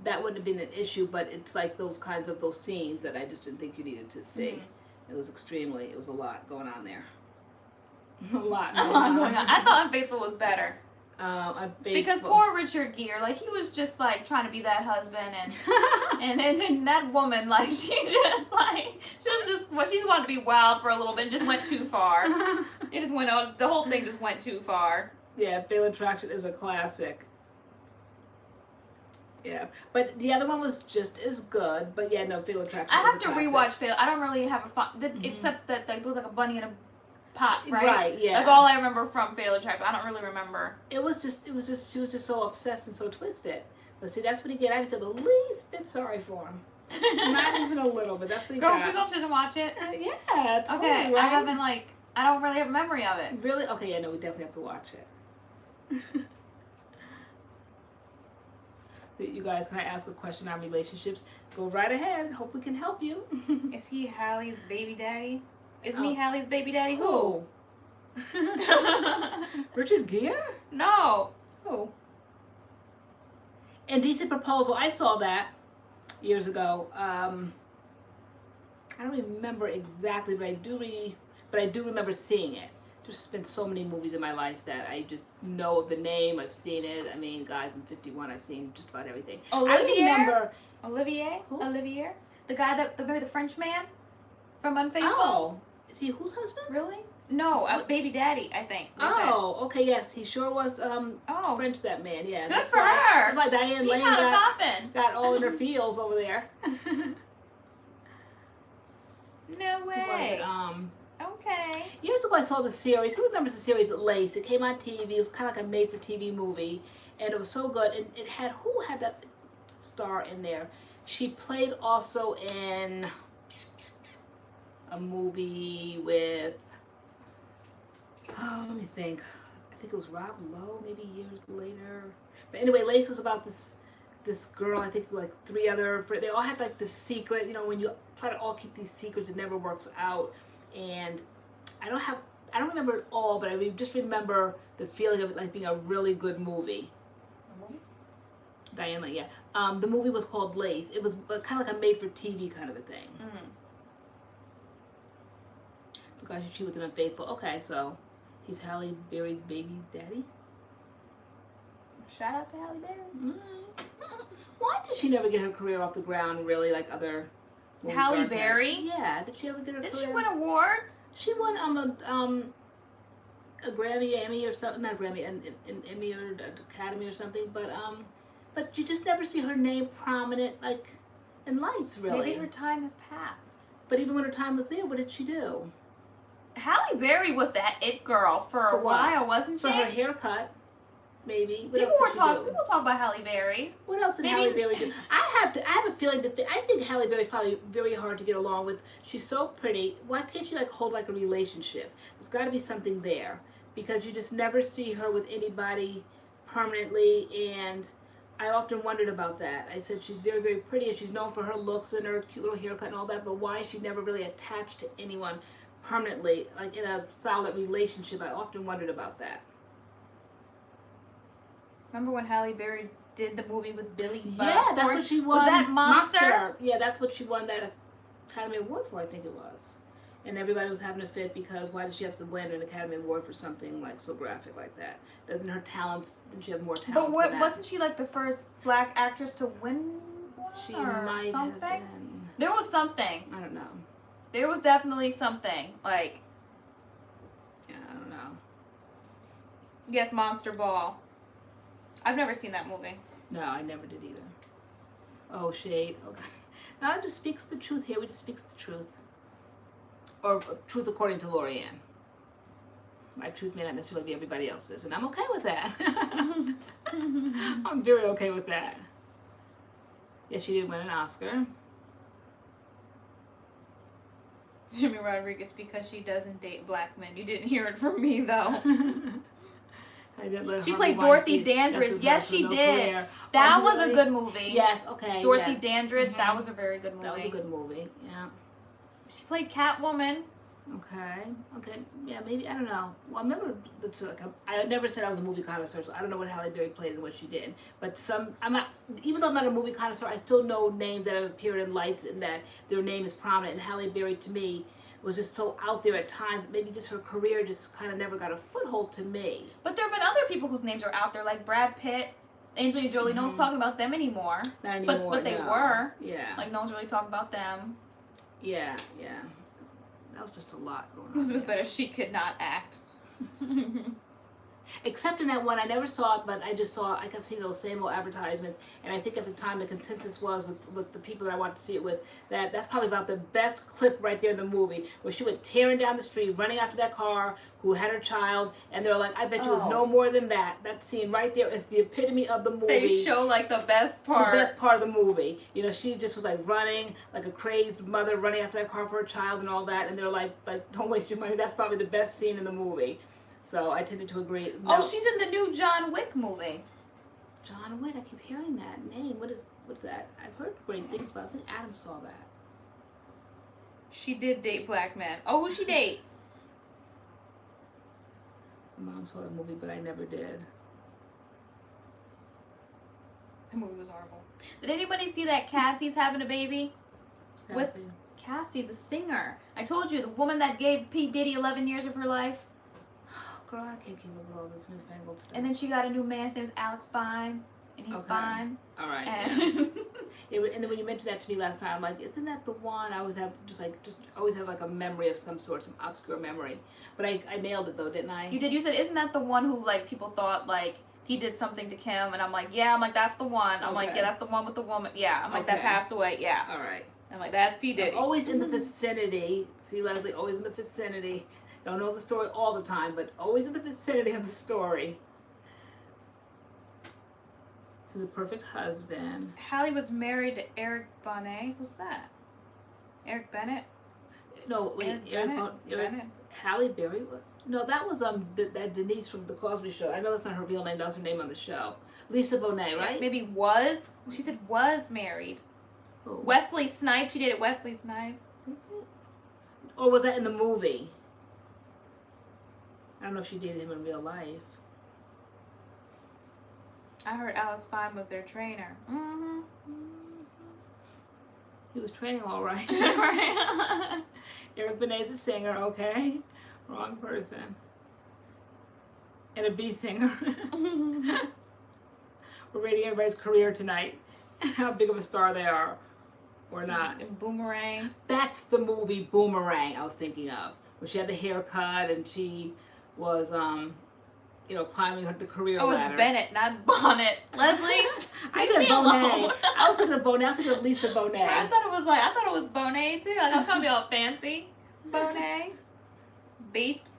that wouldn't have been an issue, but it's like those kinds of those scenes that I just didn't think you needed to see. Mm-hmm. It was a lot going on there. A lot oh my God. I thought Unfaithful was better. Because poor Richard Gere, like he was just like trying to be that husband, and then that woman, like she just wanted to be wild for a little bit and just went too far. It just went on. The whole thing just went too far. Yeah, Fatal Attraction is a classic. Yeah, but the other one was just as good. But yeah, no, Fatal Attraction. I have is to a classic. rewatch Fatal. I don't really have a fun, except that like there was like a bunny in a pot, right? Right, yeah. That's all I remember from Fatal Attraction. I don't really remember. It was just she was just so obsessed and so twisted. But see, that's what he get. I didn't feel the least bit sorry for him. Not even a little bit. That's what he Girl, got. we go upstairs and watch it. Yeah, totally, Okay, right? I haven't I don't really have a memory of it. Really? Okay, yeah, no, we definitely have to watch it. You guys, can I ask a question on relationships? Go right ahead. Hope we can help you. Is he Halle's baby daddy? Is Oh. me Halle's baby daddy? Who? Richard Gere? No. Oh. Indecent Proposal. I saw that years ago. I don't remember exactly, but I do remember seeing it. There's been so many movies in my life that I just know the name. I've seen it. I mean, guys, I'm 51. I've seen just about everything. Olivier? I remember. Olivier? Who? Olivier? The guy maybe the French man from Unfaithful? Oh, is he whose husband? Really? No, baby daddy, I think. they said. Oh, okay, yes, he sure was Oh. French, that man, yeah. Good That's for why- her. That's why Diane He Lane kind of got, popping. all in her feels over there. No way. But, Okay. years ago I saw the series. Who remembers the series Lace? It came on TV. It was kind of like a made-for-TV movie, and it was so good. And it had, who had that star in there? She played also in a movie with, let me think. I think it was Rob Lowe, maybe years later. But anyway, Lace was about this girl, I think like three other, they all had like this secret, you know, when you try to all keep these secrets, it never works out. And I don't remember it all, but I just remember the feeling of it like being a really good movie. Diane Lane, yeah. The movie was called Lace. It was kind of like a made-for-TV kind of a thing. The guy she cheated with an Unfaithful. Okay, so he's Halle Berry's baby daddy. Shout out to Halle Berry. Why did she never get her career off the ground, really, like other movie Halle stars had? Berry? Yeah, did she ever get her Did career? she win awards? She won a Grammy, Emmy or something, not Grammy, an Emmy or an Academy or something, but you just never see her name prominent, like, in lights, really. Maybe her time has passed. But even when her time was there, what did she do? Halle Berry was that it girl for a For what? while, wasn't she? For her haircut, maybe. What People else did she do? people talk about Halle Berry. What else did Maybe- Halle Berry do? I have a feeling that I think Halle Berry's probably very hard to get along with. She's so pretty. Why can't she like hold like a relationship? There's got to be something there, because you just never see her with anybody permanently, and I often wondered about that. I said she's very, very pretty, and she's known for her looks and her cute little haircut and all that, but why is she never really attached to anyone permanently, like in a solid relationship? I often wondered about that. Remember when Halle Berry did the movie with Billy Bob? Yeah, that's what she won. Was that Monster? Yeah, that's what she won that Academy Award for, I think it was. And everybody was having a fit because why did she have to win an Academy Award for something like so graphic like that? Doesn't her talents? Didn't she have more talents? But than that? wasn't she like the first black actress to win? She or might something? have been. There was something. I don't know. There was definitely something. Like, Yeah, I don't know. yes, Monster Ball. I've never seen that movie. No, I never did either. Oh, shade. Okay. No, it just speaks the truth here. We just speaks the truth. Or truth according to LoriAnne. My truth may not necessarily be everybody else's, and I'm okay with that. I'm very okay with that. Yes, she did win an Oscar. Jimmy Rodriguez, because she doesn't date black men. You didn't hear it from me, though. I didn't let She Harvey played Dorothy Weinstein- Dandridge. That's Yes, with she no did. career. That Oh, was a really? good movie. Yes, okay. Dorothy yeah. Dandridge. That Mhm. was a very good movie. That was a good movie, yeah. She played Catwoman. Okay, yeah, maybe, I don't know. Well, I remember, I never said I was a movie connoisseur, so I don't know what Halle Berry played and what she did. But I'm not, even though I'm not a movie connoisseur, I still know names that have appeared in lights and that their name is prominent. And Halle Berry, to me, was just so out there at times. Maybe just her career just kind of never got a foothold to me. But there have been other people whose names are out there, like Brad Pitt, Angelina Jolie. No one's talking about them anymore. Not anymore, But they no. were. Yeah. Like, no one's really talking about them. Yeah. That was just a lot going on. Elizabeth there. Better, she could not act. Except in that one, I never saw it, but I kept seeing those same old advertisements, and I think at the time the consensus was with the people that I wanted to see it with, that's probably about the best clip right there in the movie, where she went tearing down the street, running after that car, who had her child, and they're like, I bet you it was no more than that. That scene right there is the epitome of the movie. They show, like, the best part. The best part of the movie. You know, she just was like running, like a crazed mother running after that car for her child and all that, and they're like, don't waste your money. That's probably the best scene in the movie. So I tended to agree. No. Oh, she's in the new John Wick movie. John Wick, I keep hearing that name. What's that? I've heard great things about it. I think Adam saw that. She did date black men. Oh, who'd she date? My mom saw the movie, but I never did. The movie was horrible. Did anybody see that Cassie's having a baby? With Cassie, the singer. I told you, the woman that gave P. Diddy 11 years of her life. Girl, I can't keep up with all this newfangled stuff. And then she got a new man. His name's Alex Fine. And he's fine. All right. And And then when you mentioned that to me last night, I'm like, isn't that the one? I always have always have like a memory of some sort, some obscure memory. But I nailed it though, didn't I? you did. You said, isn't that the one who, like, people thought, like, he did something to Kim? And I'm like, yeah. I'm like, that's the one. I'm like, Okay. yeah, that's the one with the woman. Yeah. I'm like, that Okay. passed away. Yeah. All right. I'm like, that's P. Diddy. I'm always in the vicinity. See, Leslie, always in the vicinity. Don't know the story all the time, but always in the vicinity of the story. To the perfect husband. Halle was married to Eric Bonet. Who's that? Eric Bennett? No, wait, Bennett? Halle Berry? No, that was that Denise from the Cosby Show. I know that's not her real name. That was her name on the show. Lisa Bonet, right? Maybe was. She said was married. Oh. Wesley Snipes. She dated Wesley Snipes. Or was that in the movie? I don't know if she dated him in real life. I heard Alex Fine was their trainer. Mm-hmm. He was training all right. Right. Eric Benet's a singer, okay? Wrong person. And a beat singer. We're rating everybody's career tonight. How big of a star they are. Or not. And Boomerang. That's the movie Boomerang I was thinking of. Where she had the haircut and she was, climbing the career ladder. It's Bennett, not Bonnet. Leslie, I leave said me Bonet. alone. I was thinking of Bonet. I was thinking of Lisa Bonet. I thought it was Bonet too. Like, I was trying to be all fancy. Bonet. Babes.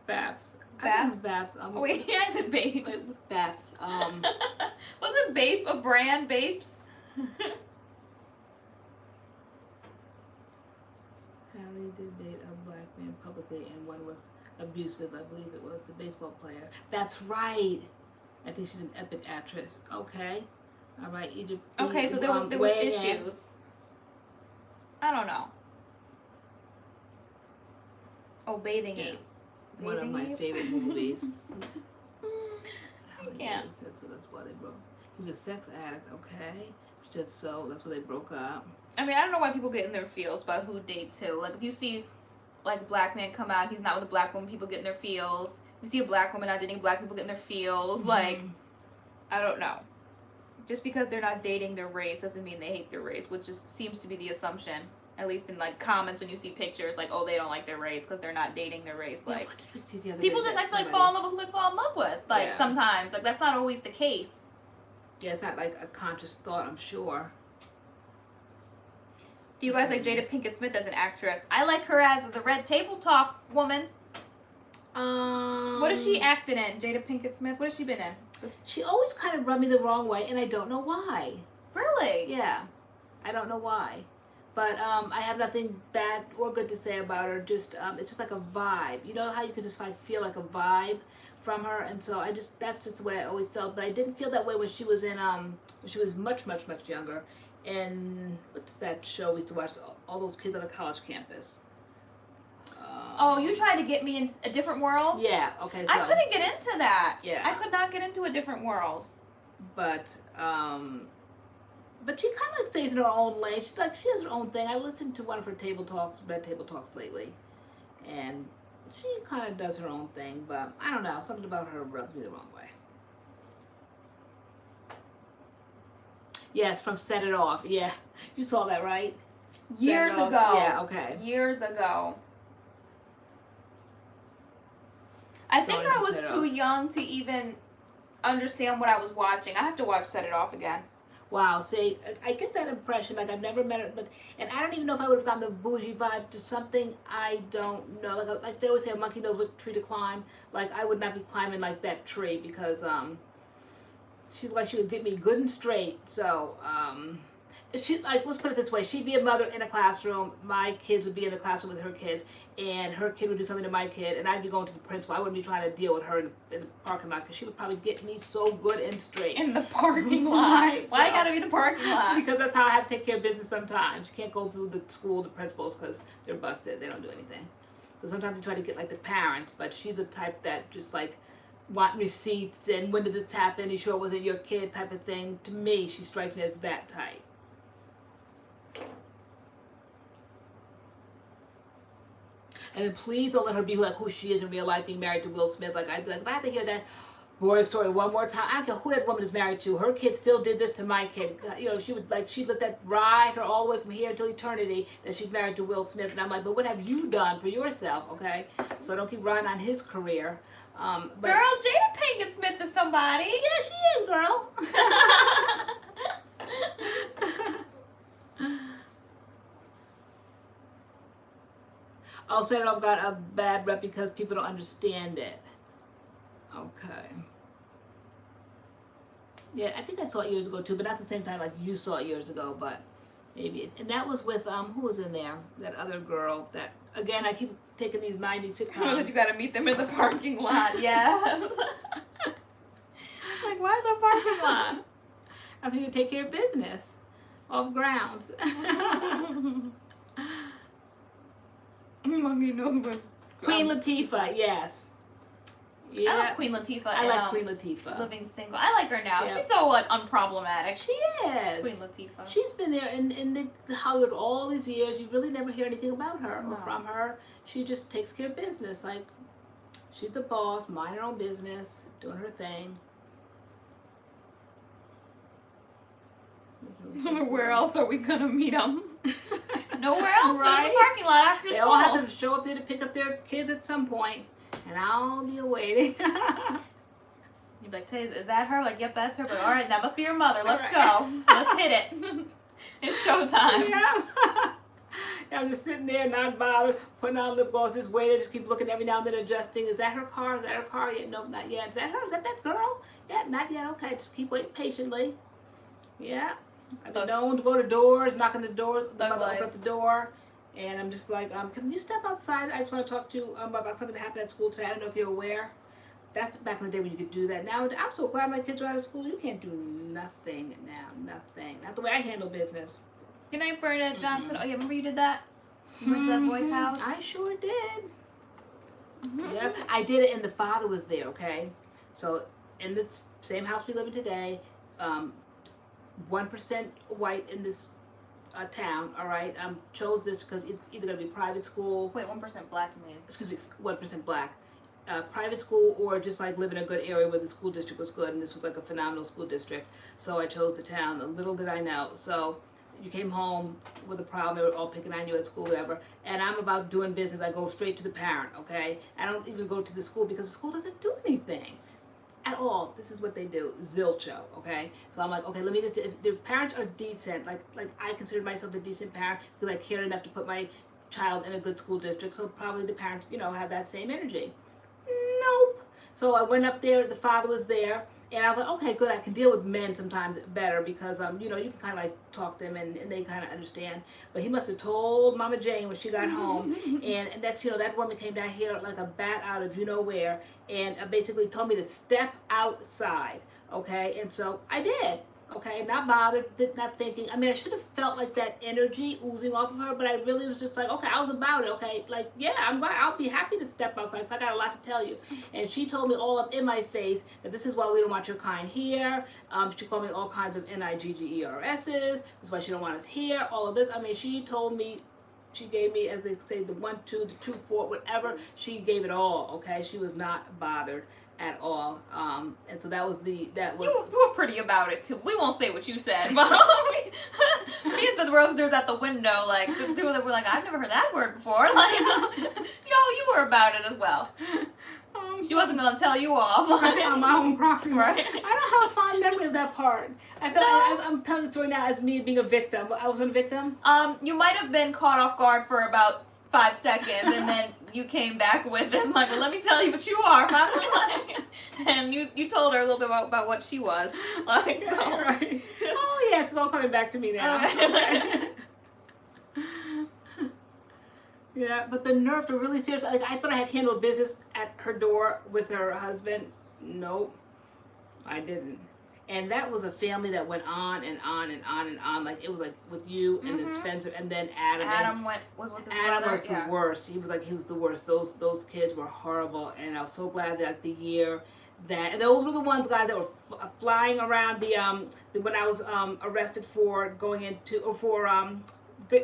Babs. Babs? Babs. Wait, yeah, I said Babe. Wait, with Babs. Wasn't Babe a brand, Babes? Halle did date a black man publicly, and one was abusive. I believe it was the baseball player. That's right. I think she's an epic actress. Okay. All right, Egypt. Okay, so there was issues. I don't know. Oh, Bathing Ape. One of Bathing my Ape? favorite movies. I can't. So that's why they broke. He was a sex addict. Okay. She said so. That's why they broke up. I mean, I don't know why people get in their feels about who dates who. Like, if you see like a black man come out, he's not with a black woman, people getting their feels. We see a black woman not dating black people getting their feels. Like, I don't know. Just because they're not dating their race doesn't mean they hate their race, which just seems to be the assumption. At least in like comments when you see pictures, like, oh, they don't like their race because they're not dating their race. Like, what did we see the other people day just that like to like somebody- fall in love with who they fall in love with. Like Yeah. sometimes, like that's not always the case. Yeah, it's not like a conscious thought, I'm sure. Do you guys like Jada Pinkett Smith as an actress? I like her as the Red Table Talk woman. What is she acting in? Jada Pinkett Smith. What has she been in? She always kind of rubbed me the wrong way, and I don't know why. Really? Yeah, I don't know why. But I have nothing bad or good to say about her. Just it's just like a vibe. You know how you could just like feel like a vibe from her, and so that's just the way I always felt. But I didn't feel that way when she was in when she was much younger. And what's that show we used to watch? All those kids on a college campus. Oh, you tried to get me into a different world? Yeah. Okay. So I couldn't get into that. Yeah. I could not get into a different world. But she kind of like stays in her own lane. She has her own thing. I listened to one of her Red Table Talks lately, and she kind of does her own thing. But I don't know, something about her rubs me the wrong way. Yes, from Set It Off. Yeah, you saw that, right? Years Set It ago. Off. Yeah. Okay. Years ago. I think Started I to was Set It too Off. young to even understand what I was watching. I have to watch Set It Off again. Wow, see, I get that impression, like I've never met her, and I don't even know if I would have gotten the bougie vibe to something I don't know. Like they always say, a monkey knows what tree to climb. Like I would not be climbing like that tree because she's like she would get me good and straight. So she like let's put it this way: she'd be a mother in a classroom. My kids would be in the classroom with her kids, and her kid would do something to my kid, and I'd be going to the principal. I wouldn't be trying to deal with her in the parking lot because she would probably get me so good and straight. In the parking lot. Right, Why so- gotta be in the parking lot? Because that's how I have to take care of business sometimes. You can't go through the school, the principals, because they're busted. They don't do anything. So sometimes you try to get like the parents, but she's a type that just like want receipts and when did this happen? You sure it wasn't your kid type of thing. To me, she strikes me as that type. And then please don't let her be like who she is in real life, being married to Will Smith. Like I'd be like, if I have to hear that boring story one more time, I don't care who that woman is married to. Her kid still did this to my kid. You know, she'd let that ride her all the way from here till eternity that she's married to Will Smith. And I'm like, but what have you done for yourself? Okay, so don't keep riding on his career. But Girl, Jada Pinkett Smith is somebody. yeah, she is, girl. Oh, Set It Off got a bad rep because people don't understand it. Okay. Yeah, I think I saw it years ago too, but not the same time like you saw it years ago, but maybe. And that was with, who was in there? That other girl that, again, I keep taking these 90s You sitcoms. gotta meet them in the parking lot. Yeah. Like, why the parking lot? I think you take care of business off grounds. Monkey knows what. Queen Latifah, yes. I Yeah, love Queen Latifah. I in, like Queen Latifah. Living Single. I like her now. Yeah. She's so like unproblematic. She is. Queen Latifah. She's been there in the Hollywood all these years. You really never hear anything about her or No. from her. She just takes care of business. Like, she's a boss, mind her own business, doing her thing. Where else are we gonna meet them? Nowhere else but in Right? the parking lot after They school. all have to show up there to pick up their kids at some point, and I'll be waiting. You'd be like, Tay, is that her? Like, yep, that's her. But all right, that must be your mother. Let's All go. Let's hit it. It's showtime. Yeah. I'm just sitting there, not bothered, putting on lip gloss, just waiting, just keep looking every now and then, adjusting. Is that her car? Is that her car yet? Nope, not yet. Is that her? Is that girl? Yeah, not yet. Okay, just keep waiting patiently. Yeah. I've been known to go to doors, knock on the doors, Thug open life. up the door, and I'm just like, can you step outside? I just want to talk to you about something that happened at school today. I don't know if you're aware. That's back in the day when you could do that. Now, I'm so glad my kids are out of school. You can't do nothing now, nothing. Not the way I handle business. Good night, Bernadette Johnson. Oh, yeah, remember you did that? You went to that boy's house? I sure did. Yeah, I did it, and the father was there. Okay, so in the same house we live in today, 1% white in this town. All right, chose this because it's either gonna be private school. Wait, 1% black man. Excuse me, 1% black. Private school, or just like live in a good area where the school district was good, and this was like a phenomenal school district. So I chose the town. Little did I know. So you came home with a problem, they were all picking on you at school, whatever. And I'm about doing business. I go straight to the parent. Okay, I don't even go to the school because the school doesn't do anything at all. This is what they do, zilcho. Okay, so I'm like, okay, let me just. If the parents are decent, like I consider myself a decent parent because I cared enough to put my child in a good school district. So probably the parents, have that same energy. Nope. So I went up there, the father was there, and I was like, okay, good, I can deal with men sometimes better because, you can kind of like talk them and they kind of understand. But he must have told Mama Jane when she got home, and next, that woman came down here like a bat out of where, and basically told me to step outside, okay? And so I did. Okay, not bothered, not thinking. I mean, I should have felt like that energy oozing off of her, but I really was just like, okay, I was about it. Okay, like, yeah, I'll be happy to step outside because I got a lot to tell you. And she told me all up in my face that this is why we don't want your kind here. She called me all kinds of NIGGERSs. This is why she don't want us here. All of this. I mean, she told me. She gave me, as they say, the 1, 2, the 2, 4, whatever. She gave it all. Okay, she was not bothered at all, and so that was. You were pretty about it too. We won't say what you said, but me and Beth were upstairs at the window, like they were like, I've never heard that word before. Like, you were about it as well. She wasn't gonna tell you off on my own property, right? I don't have a fond memory of that part. I'm telling the story now as me being a victim. I was a victim. You might have been caught off guard for about 5 seconds, and then you came back with it, like, well, let me tell you what you are, finally, like, and you told her a little bit about what she was, like, so. Yeah, right. Oh, yeah, it's all coming back to me now. Okay. Yeah, but the nerve to really seriously, like, I thought I had handled business at her door with her husband. Nope, I didn't. And that was a family that went on and on and on and on. Like, it was like with you and then Spencer and then Adam. Adam was with his Adam brother. was the worst. He was the worst. Those kids were horrible. And I was so glad that the year that, and those were the ones, guys, that were flying around when I was arrested for getting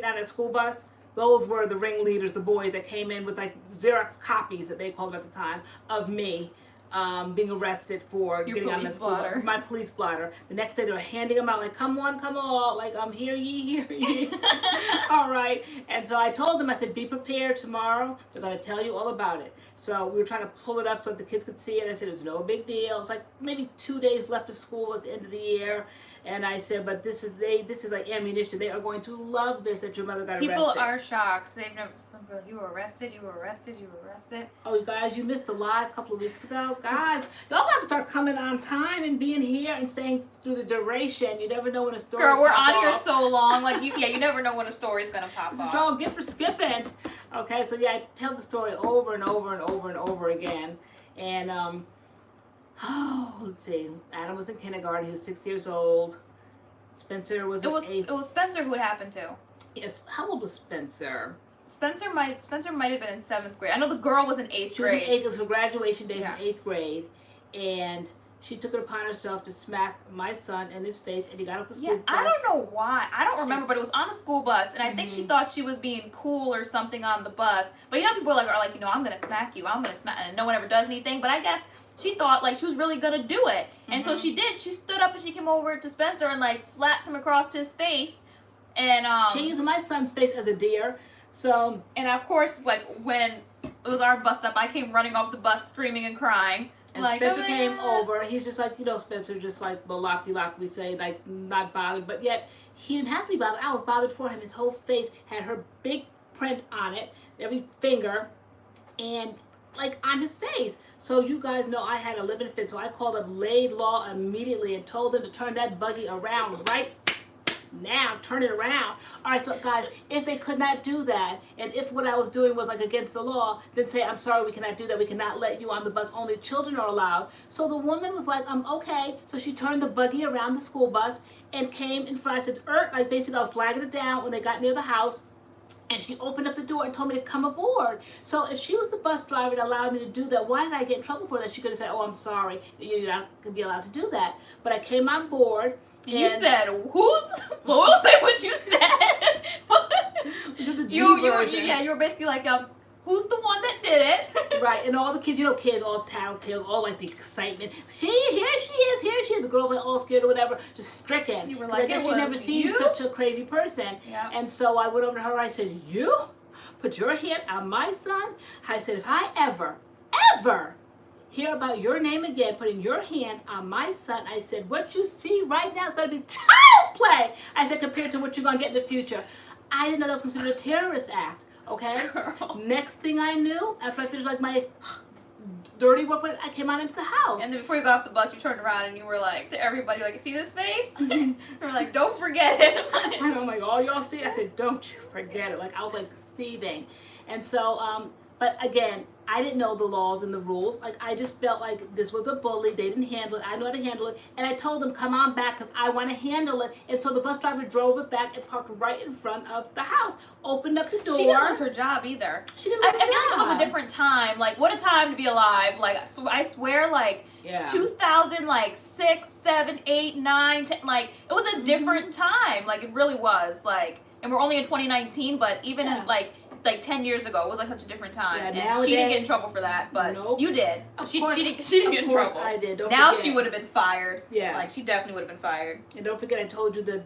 on a school bus. Those were the ringleaders, the boys that came in with like Xerox copies that they called them at the time of me. Being arrested for Your getting on the school bus. My police blotter. The next day they were handing them out like, come on, come all, like, hear ye. All right. And so I told them, I said, be prepared tomorrow. They're going to tell you all about it. So we were trying to pull it up so that the kids could see it. I said, it's no big deal. It's like maybe 2 days left of school at the end of the year. And I said, but this is like ammunition. They are going to love this that your mother got arrested. People are shocked. They've never. You were arrested. Oh, you guys, you missed the live a couple of weeks ago. Guys, y'all got to start coming on time and being here and staying through the duration. You never know when a story. Girl, we're on here so long. Like you never know when a story's gonna pop off. So get for skipping. Okay, so yeah, I tell the story over and over and over and over again, and let's see. Adam was in kindergarten. He was 6 years old. Spencer was. It was Spencer who it happened to. Yes. How old was Spencer? Spencer might have been in 7th grade. I know the girl was in 8th grade. She was in 8th. It was her graduation day from 8th grade, and she took it upon herself to smack my son in his face, and he got off the school bus. I don't know why. I don't remember, but it was on the school bus, and I think she thought she was being cool or something on the bus. But people are like, I'm gonna smack you. I'm gonna smack, and no one ever does anything. But I guess she thought like she was really gonna do it, and so she did. She stood up and she came over to Spencer and like slapped him across his face, and she used my son's face as a deer. So, and of course, like when it was our bus stop, I came running off the bus screaming and crying. And like, Spencer came over. He's just like, Spencer, just like, lock, we say, like, not bothered. But yet, he didn't have to be bothered. I was bothered for him. His whole face had her big print on it, every finger, and, like, on his face. So you guys know I had a living fit. So I called up Law immediately and told him to turn that buggy around right now, turn it around. All right, so guys, if they could not do that, and if what I was doing was like against the law, then say, I'm sorry, we cannot do that. We cannot let you on the bus. Only children are allowed. So the woman was like, okay. So she turned the buggy around the school bus and came in front. I said, like basically I was flagging it down when they got near the house. And she opened up the door and told me to come aboard. So if she was the bus driver that allowed me to do that, why did I get in trouble for that? She could have said, I'm sorry, you're not going to be allowed to do that. But I came on board, And you said, who's? Well, we'll say what you said. The G you version. were basically like, who's the one that did it? Right, and all the kids, kids all tattletales, all like the excitement. Here she is. The girls are all scared or whatever, just stricken. You were like, I guess you never seen such a crazy person. Yeah. And so I went over to her, I said, you put your hand on my son? I said, if I ever hear about your name again, putting your hands on my son, I said, what you see right now is going to be child's play. I said, compared to what you're going to get in the future. I didn't know that was considered a terrorist act. Okay. Girl. Next thing I knew, after I finished like my dirty work, I came on into the house. And then before you got off the bus, you turned around and you were like to everybody, like, see this face? You were like, don't forget it. And I'm like, all y'all see? I said, don't you forget it. Like I was like seething, and so but again, I didn't know the laws and the rules. Like I just felt like this was a bully. They didn't handle it. I knew how to handle it, and I told them, come on back, because I want to handle it. And so the bus driver drove it back and parked right in front of the house. Opened up the door. She didn't lose her job either. She didn't I lose her feel like it was a job. different time. Like, what a time to be alive. Like, I swear, like, Yeah. 2006, 7, 8, 9, 10, like, it was a different time. Like, it really was. Like, and we're only in 2019, but even in, like 10 years ago, it was like such a different time. Yeah, and nowadays, she didn't get in trouble for that, but nope. you did. Of She course- didn't get in trouble. I did. Don't Now forget. she would have been fired. Yeah. Like, she definitely would have been fired. And don't forget, I told you the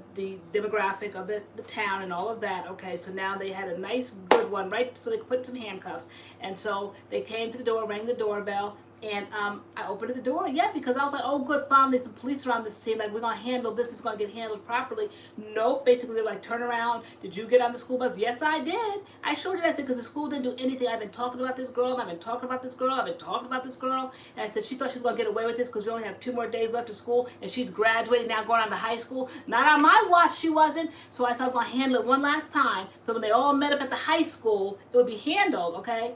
demographic of the town and all of that. Okay, so now they had a nice, good one, right? So they could put some handcuffs. And so they came to the door, rang the doorbell, and I opened the door. Yeah, because I was like, oh, good, finally some police around the scene. Like, we're going to handle this. It's going to get handled properly. Nope. Basically, they're like, turn around. Did you get on the school bus? Yes, I did. I sure did. I said, because the school didn't do anything. I've been talking about this girl, and I've been talking about this girl. I've been talking about this girl. And I said, she thought she was going to get away with this because we only have 2 more days left of school, and she's graduating now, going on to high school. Not on my watch, she wasn't. So I said I was going to handle it one last time. So when they all met up at the high school, it would be handled, okay?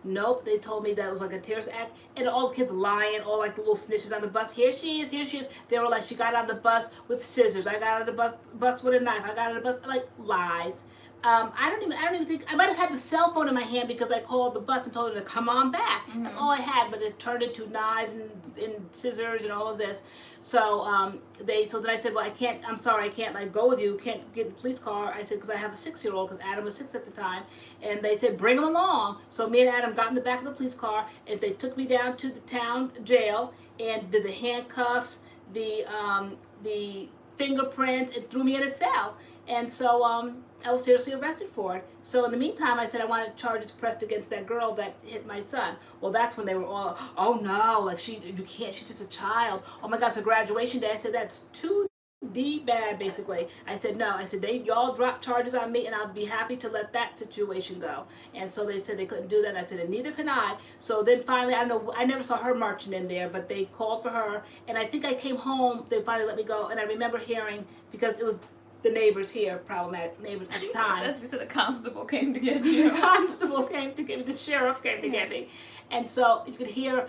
Nope, they told me that it was like a terrorist act, and all the kids lying, all like the little snitches on the bus. Here she is, here she is. They were like, she got on the bus with scissors. I got on the bus with a knife. I got on the bus, like, lies. I don't even think, I might have had the cell phone in my hand because I called the bus and told her to come on back. That's all I had, but it turned into knives and scissors and all of this. So so then I said, well, I'm sorry, I can't like go with you, can't get in the police car. I said, because I have a 6-year-old, because Adam was 6 at the time. And they said, bring him along. So me and Adam got in the back of the police car, and they took me down to the town jail and did the handcuffs, the fingerprints, and threw me in a cell. And so I was seriously arrested for it. So in the meantime, I said I wanted charges pressed against that girl that hit my son. Well, that's when they were all, oh no, like you can't, she's just a child. Oh my God, it's her graduation day. I said, that's too bad, basically. I said, no. I said, y'all drop charges on me, and I'll be happy to let that situation go. And so they said they couldn't do that. And I said, and neither can I. So then finally, I don't know, I never saw her marching in there, but they called for her. And I think I came home, they finally let me go. And I remember hearing, because it was the neighbors here, problematic neighbors at the time. That's just the constable came to get you. The constable came to get me, the sheriff came to get me. And so you could hear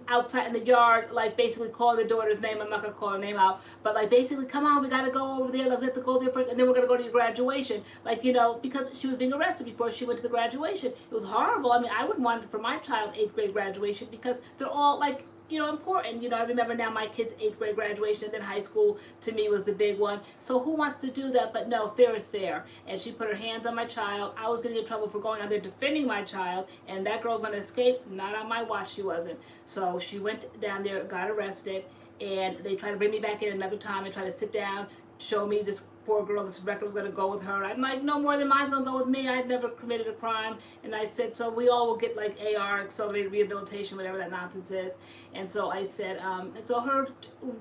outside in the yard, like basically calling the daughter's name. I'm not gonna call her name out, but like basically, come on, we gotta go over there, like we have to go there first, and then we're gonna go to your graduation. Like, because she was being arrested before she went to the graduation. It was horrible. I mean, I wouldn't want it for my child 8th grade graduation, because they're all like, important. I remember now my kid's 8th grade graduation, and then high school to me was the big one. So who wants to do that? But no, fair is fair. And she put her hands on my child. I was going to get in trouble for going out there defending my child, and that girl's going to escape. Not on my watch, she wasn't. So she went down there, got arrested, and they tried to bring me back in another time and try to sit down, show me this poor girl, this record was going to go with her. I'm like, no more than mine's going to go with me. I've never committed a crime. And I said, so we all will get like AR, accelerated rehabilitation, whatever that nonsense is. And so I said, and so her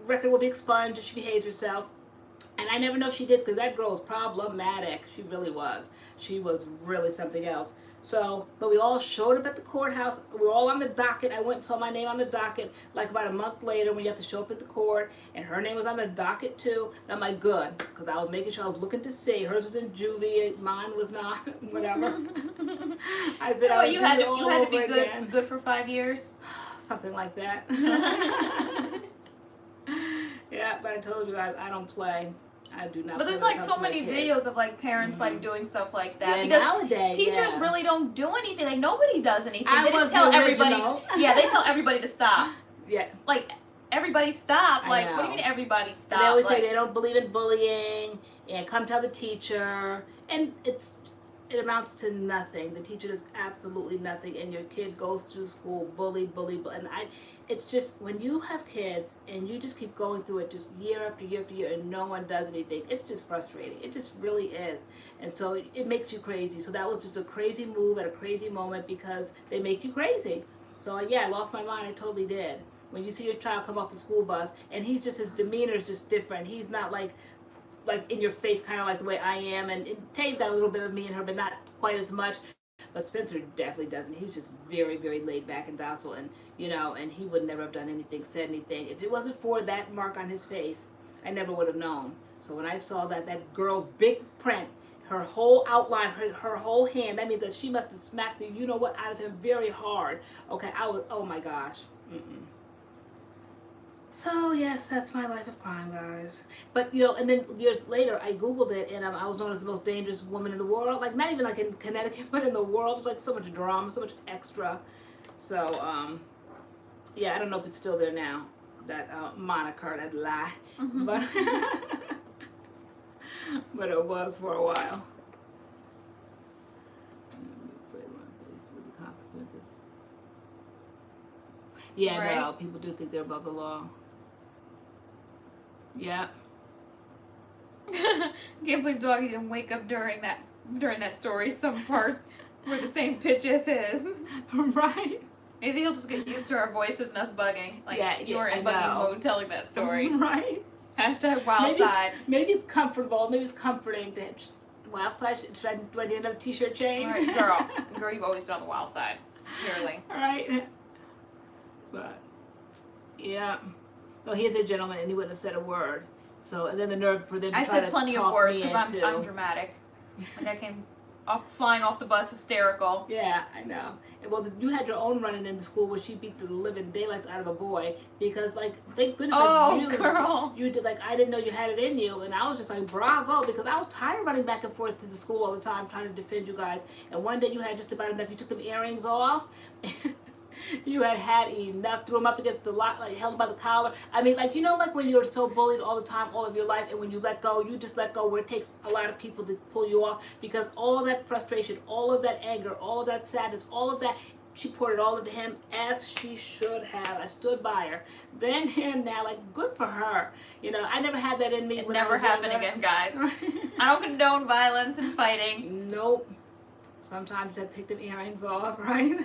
record will be expunged if she behaves herself. And I never know if she did, because that girl was problematic. She really was. She was really something else. So, but we all showed up at the courthouse. We were all on the docket. I went and saw my name on the docket like about a month later when you have to show up at the court. And her name was on the docket too. And I'm like, good, because I was making sure, I was looking to see. Hers was in juvie, mine was not, whatever. I said, Oh, you had to be again. good for 5 years? Something like that. Yeah, but I told you, I don't play. I do not. But there's like so many videos of like parents like doing stuff like that. Yeah, because nowadays, teachers really don't do anything. Like nobody does anything. I They was just tell the everybody. original. Yeah, they tell everybody to stop. Yeah. Like everybody stop. I Like, what do know. you mean everybody stop? They always like, say they don't believe in bullying and come tell the teacher, and it amounts to nothing. The teacher does absolutely nothing, and your kid goes to school bullied, and it's just when you have kids and you just keep going through it just year after year after year and no one does anything, it's just frustrating. It just really is. And so it makes you crazy. So that was just a crazy move at a crazy moment because they make you crazy. So yeah, I lost my mind. I totally did. When you see your child come off the school bus and he's just, his demeanor is just different. He's not like in your face, kind of like the way I am. And Tay's got a little bit of me in her, but not quite as much. But Spencer definitely doesn't. He's just very, very laid back and docile, and and he would never have done anything, said anything. If it wasn't for that mark on his face, I never would have known. So when I saw that girl's big print, her whole outline, her whole hand, that means that she must have smacked the out of him very hard. Okay, I was, oh my gosh. So yes, that's my life of crime, guys. But and then years later, I Googled it, and I was known as the most dangerous woman in the world. Like not even like in Connecticut, but in the world. It was like so much drama, so much extra. So yeah, I don't know if it's still there now. That moniker, that lie, but but it was for a while. Yeah, Right. no, people do think they're above the law. Yeah. Can't believe Doggie didn't wake up during that story. Some parts were the same pitch as his. Right. Maybe he'll just get used to our voices and us bugging. Like Yeah, you were I in bugging know. mode telling that story. Right. Hashtag wild side. Maybe it's comfortable. Maybe it's comforting to wild side. Do I need another t-shirt change? All right, girl, you've always been on the wild side. Clearly. All right. But yeah. No, he is a gentleman, and he wouldn't have said a word. So, and then the nerve for them to I try said to plenty of talk words me because into. I'm dramatic. Like I came flying off the bus hysterical. Yeah, I know. And well, you had your own running in the school where she beat the living daylights out of a boy because, like, thank goodness, Oh, like, girl. you did, like, I didn't know you had it in you, and I was just like, bravo, because I was tired of running back and forth to the school all the time trying to defend you guys. And one day you had just about enough. You took them earrings off. You had enough, threw them up against the lock, like held by the collar. I mean, like, like when you're so bullied all the time, all of your life, and when you let go, you just let go, where it takes a lot of people to pull you off, because all of that frustration, all of that anger, all of that sadness, all of that, she poured it all into him, as she should have. I stood by her. Then and now, like, good for her. I never had that in me. It when I never was happened younger. again, guys. I don't condone violence and fighting. Nope. Sometimes I take them earrings off, right?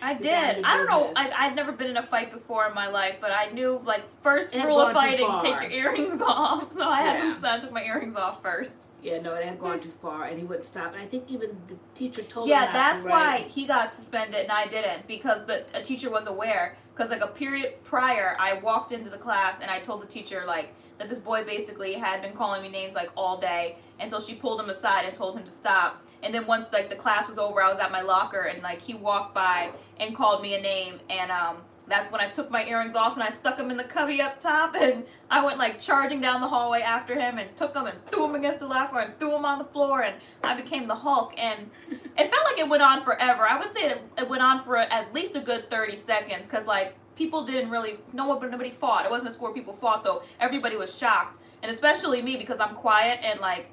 I Get down did. to I don't know. business. I'd never been in a fight before in my life, but I knew, like, first It had rule of gone too fighting, far. take your earrings off. So Yeah. I took my earrings off first. Yeah, no, it had gone too far, and he wouldn't stop. And I think even the teacher told him Yeah, not that's to, why right? he got suspended and I didn't, because a teacher was aware. Because, like, a period prior, I walked into the class and I told the teacher, like, that this boy basically had been calling me names, like, all day. And so she pulled him aside and told him to stop. And then once, like, the class was over, I was at my locker and, like, he walked by and called me a name. And that's when I took my earrings off and I stuck them in the cubby up top. And I went, like, charging down the hallway after him and took them and threw them against the locker and threw them on the floor. And I became the Hulk. And it felt like it went on forever. I would say it went on for at least a good 30 seconds. Because, like, people didn't really, nobody fought. It wasn't a school where people fought. So everybody was shocked. And especially me, because I'm quiet and, like,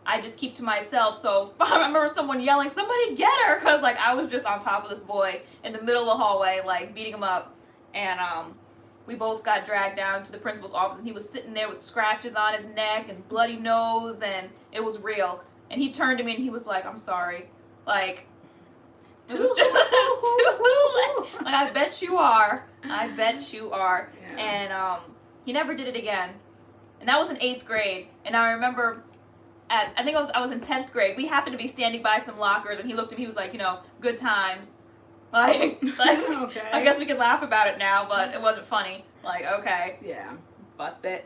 I just keep to myself. So I remember someone yelling, "Somebody get her!" Because, like, I was just on top of this boy in the middle of the hallway, like, beating him up. And we both got dragged down to the principal's office, and he was sitting there with scratches on his neck and bloody nose, and it was real. And he turned to me and he was like, "I'm sorry." Like, it was just too, like, I bet you are. I bet you are. Yeah. And he never did it again. And that was in 8th grade. And I remember I think I was in 10th grade. We happened to be standing by some lockers, and he looked at me. He was like, "Good times." Like Okay. I guess we can laugh about it now, but it wasn't funny. Like, okay, Yeah. bust it.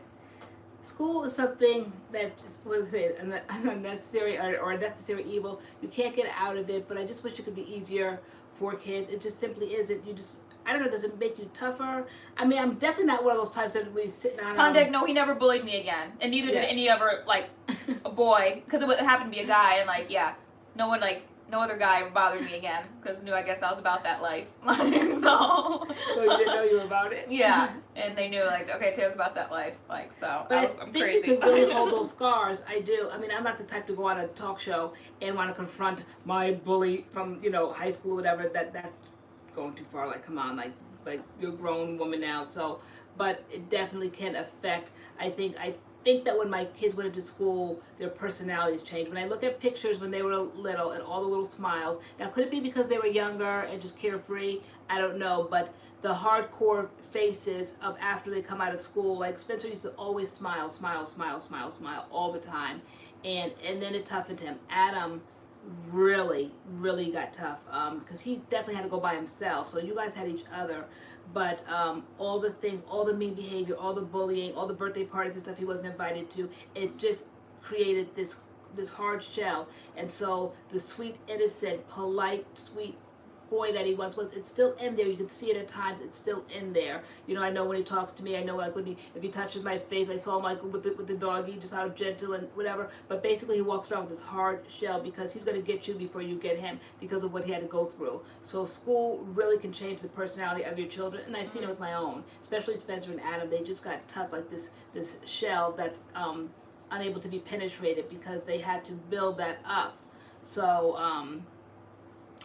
School is something that just, what is it, an unnecessary or a necessary evil. You can't get out of it, but I just wish it could be easier for kids. It just simply isn't. I don't know, does it make you tougher? I mean, I'm definitely not one of those types that we sitting on. Pondek, no, he never bullied me again, and neither did Yeah. any other, like, a boy, because it happened to be a guy, and, like, yeah, no one, like, no other guy bothered me again because knew I guess I was about that life. so So you didn't know you were about it? yeah, and they knew like, okay, Taylor's about that life. Like, so But I'm think crazy. you can really hold those scars. I do. I mean, I'm not the type to go on a talk show and want to confront my bully from, you know, high school or whatever. That's going too far. Like, come on, like you're a grown woman now. So, but it definitely can affect. I think that when my kids went into school, their personalities changed. When I look at pictures when they were little and all the little smiles. Now, could it be because they were younger and just carefree? I don't know, but the hardcore faces of after they come out of school, like Spencer used to always smile all the time, and then it toughened him. Adam really got tough because he definitely had to go by himself. So you guys had each other, but all the things, all the mean behavior, all the bullying, all the birthday parties and stuff he wasn't invited to, it just created this hard shell. And so the sweet, innocent, polite, sweet boy that he once was, it's still in there. You can see it at times. It's still in there. You know, I know when he talks to me, I know like if he touches my face, I saw him like with the doggie, just how gentle and whatever. But basically, he walks around with this hard shell because he's going to get you before you get him because of what he had to go through. So school really can change the personality of your children, and I've seen it with my own, especially Spencer and Adam. They just got tough, like this shell that's unable to be penetrated because they had to build that up. So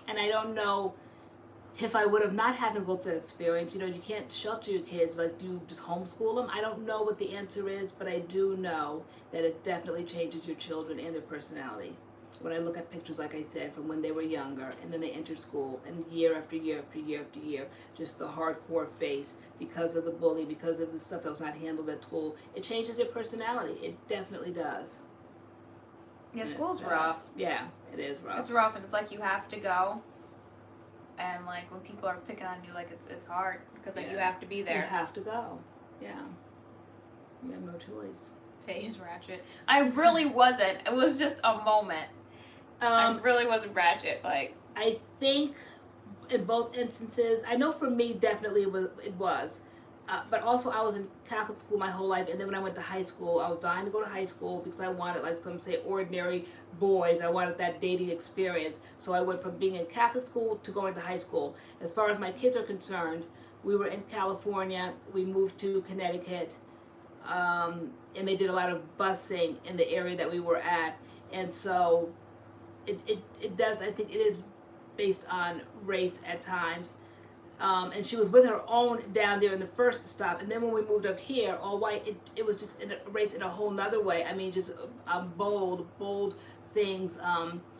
and I don't know if I would have not had to go through that experience. You know, you can't shelter your kids. Like, do you just homeschool them? I don't know what the answer is, but I do know that it definitely changes your children and their personality. When I look at pictures, like I said, from when they were younger and then they entered school, and year after year after year after year, just the hardcore face because of the bully, because of the stuff that was not handled at school, it changes their personality. It definitely does. Yeah, And school's it's, rough. Yeah, it is rough. It's rough, and it's like you have to go. And like when people are picking on you, like it's hard because like you have to be You there. have to go. Yeah. You have no choice. Today's ratchet. I really wasn't. It was just a moment. I really wasn't ratchet. Like, I think in both instances, I know for me definitely it was. But also I was in Catholic school my whole life, and then when I went to high school, I was dying to go to high school because I wanted, like some say, ordinary boys. I wanted that dating experience. So I went from being in Catholic school to going to high school. As far as my kids are concerned, we were in California. We moved to Connecticut, and they did a lot of busing in the area that we were at. And so it does, I think it is based on race at times. And she was with her own down there in the first stop, and then when we moved up here, all white, it was just a race in a whole nother way. I mean, just bold things,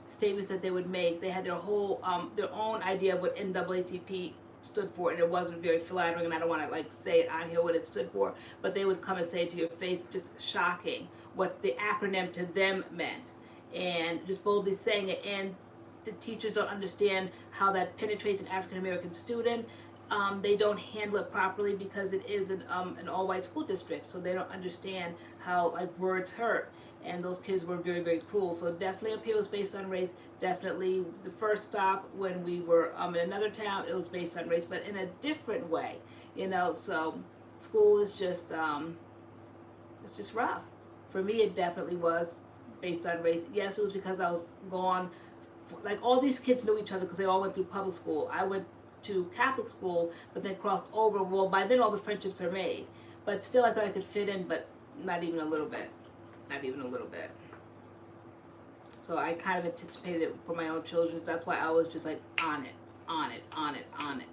statements that they would make. They had their whole their own idea of what NAACP stood for, and it wasn't very flattering, and I don't want to like say it on here what it stood for, but they would come and say to your face, just shocking what the acronym to them meant, and just boldly saying it. And the teachers don't understand how that penetrates an African American student. They don't handle it properly because it is an all-white school district, so they don't understand how like words hurt. And those kids were very, very cruel. So definitely up here was based on race. Definitely the first stop when we were in another town, it was based on race, but in a different way, you know. So school is just it's just rough. For me, it definitely was based on race. Yes, it was because I was gone. Like all these kids knew each other because they all went through public school. I went to Catholic school, but then crossed over. Well, by then all the friendships are made. But still, I thought I could fit in, but not even a little bit. Not even a little bit. So I kind of anticipated it for my own children. That's why I was just like on it,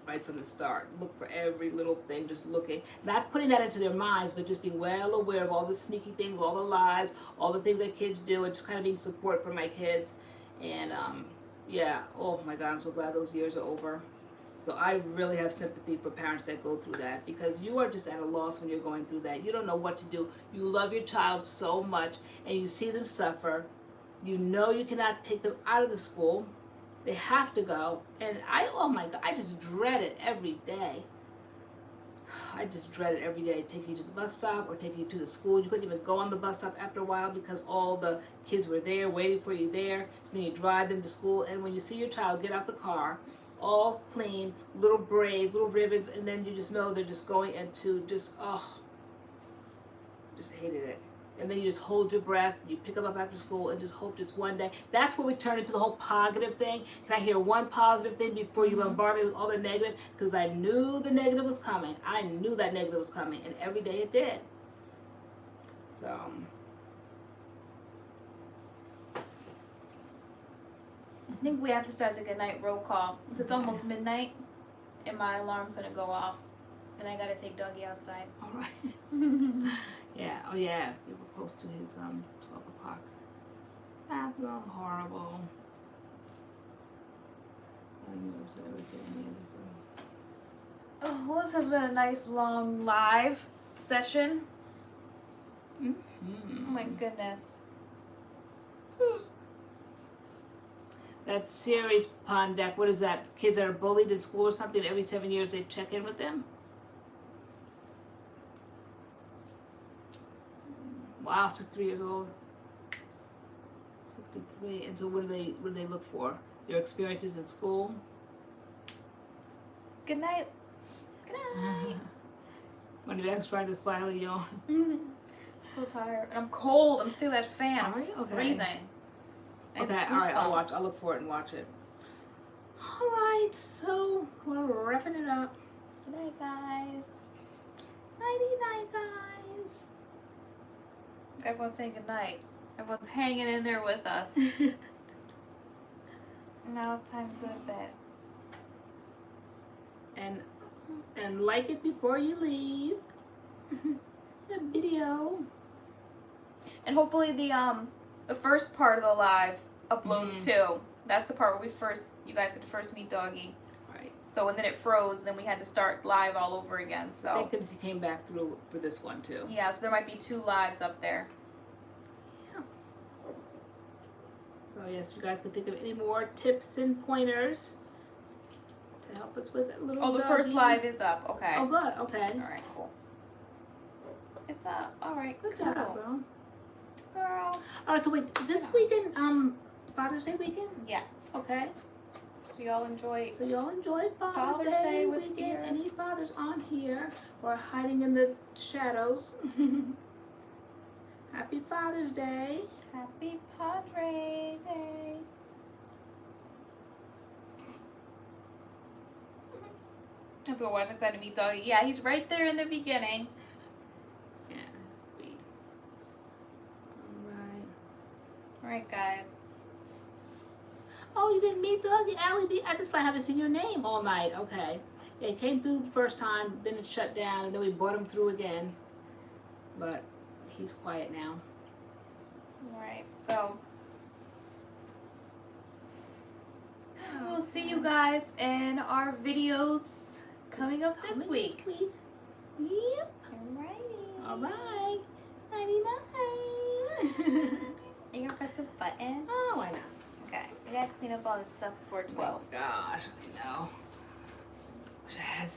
right from the start. Look for every little thing, just looking. Not putting that into their minds, but just being well aware of all the sneaky things, all the lies, all the things that kids do, and just kind of being support for my kids. And yeah, oh my God, I'm so glad those years are over. So I really have sympathy for parents that go through that, because you are just at a loss when you're going through that. You don't know what to do. You love your child so much, and you see them suffer. You know you cannot take them out of the school. They have to go. And oh my God, I just dread it every day. I just dread it every day, taking you to the bus stop or taking you to the school. You couldn't even go on the bus stop after a while because all the kids were there waiting for you there. So then you drive them to school, and when you see your child get out the car, all clean, little braids, little ribbons, and then you just know they're just going into just hated it. and then you just hold your breath, you pick them up after school, and just hope just one day. That's where we turn into the whole positive thing. Can I hear one positive thing before you bombard me with all the negative? Because I knew the negative was coming. I knew that negative was coming, and every day it did. So. I think we have to start the goodnight roll call. So it's almost midnight, and my alarm's gonna go off, and I gotta take Doggie outside. All right. Yeah. Oh yeah. We were close to his 12 o'clock. Bathroom. Horrible. I knew it was everything. Oh, well, this has been a nice long live session. Mm-hmm. Oh my goodness. That series, Pond Deck, what is that? Kids that are bullied in school or something, every 7 years they check in with them? Wow, 63 years old. 63. And so what do they look for? Their experiences in school? Good night. Good night. When the trying to slightly yawn. So tired. And I'm cold. I'm still that fan. Are you? I'm Okay. freezing. I have Okay, all right, I'll goosebumps. watch. I'll look for it and watch it. All right, so we're wrapping it up. Good night, guys. Nighty night, guys. Everyone's saying good night. Everyone's hanging in there with us. Now it's time to go to bed. And like it before you leave the video. And hopefully the first part of the live uploads too. That's the part where you guys get to first meet Doggie. Right. So and then it froze, then we had to start live all over again. So Thank goodness he came back through for this one too. yeah, so there might be 2 lives up there. Yeah. So yes, you guys can think of any more tips and pointers to help us with that little Oh, the first doggy. live is up. Okay. Oh, good. Okay. All right, cool. It's up. All right, Good cool. job, girl. Girl. All right. So wait, is this weekend Father's Day weekend? Yeah. Okay. So y'all enjoy. So y'all enjoy Father's, Father's Day, Day with weekend. your- Any fathers on here or hiding in the shadows? Happy Father's Day. Happy Padre Day. I have to go watch Excited to Meet Doggie. Yeah, he's right there in the beginning. Yeah, sweet. All right. All right, guys. Oh, you didn't meet Doggie? Allie, I just haven't seen your name all night. Okay. Yeah, he came through the first time, then it shut down, and then we brought him through again. But he's quiet now. All right, so we'll see you guys in our videos coming up this week. Yep. Alrighty. All right. Nighty night. Are you gonna press the button? Oh, why not? Okay. We gotta clean up all this stuff before 12. Oh, gosh, I know. Wish I had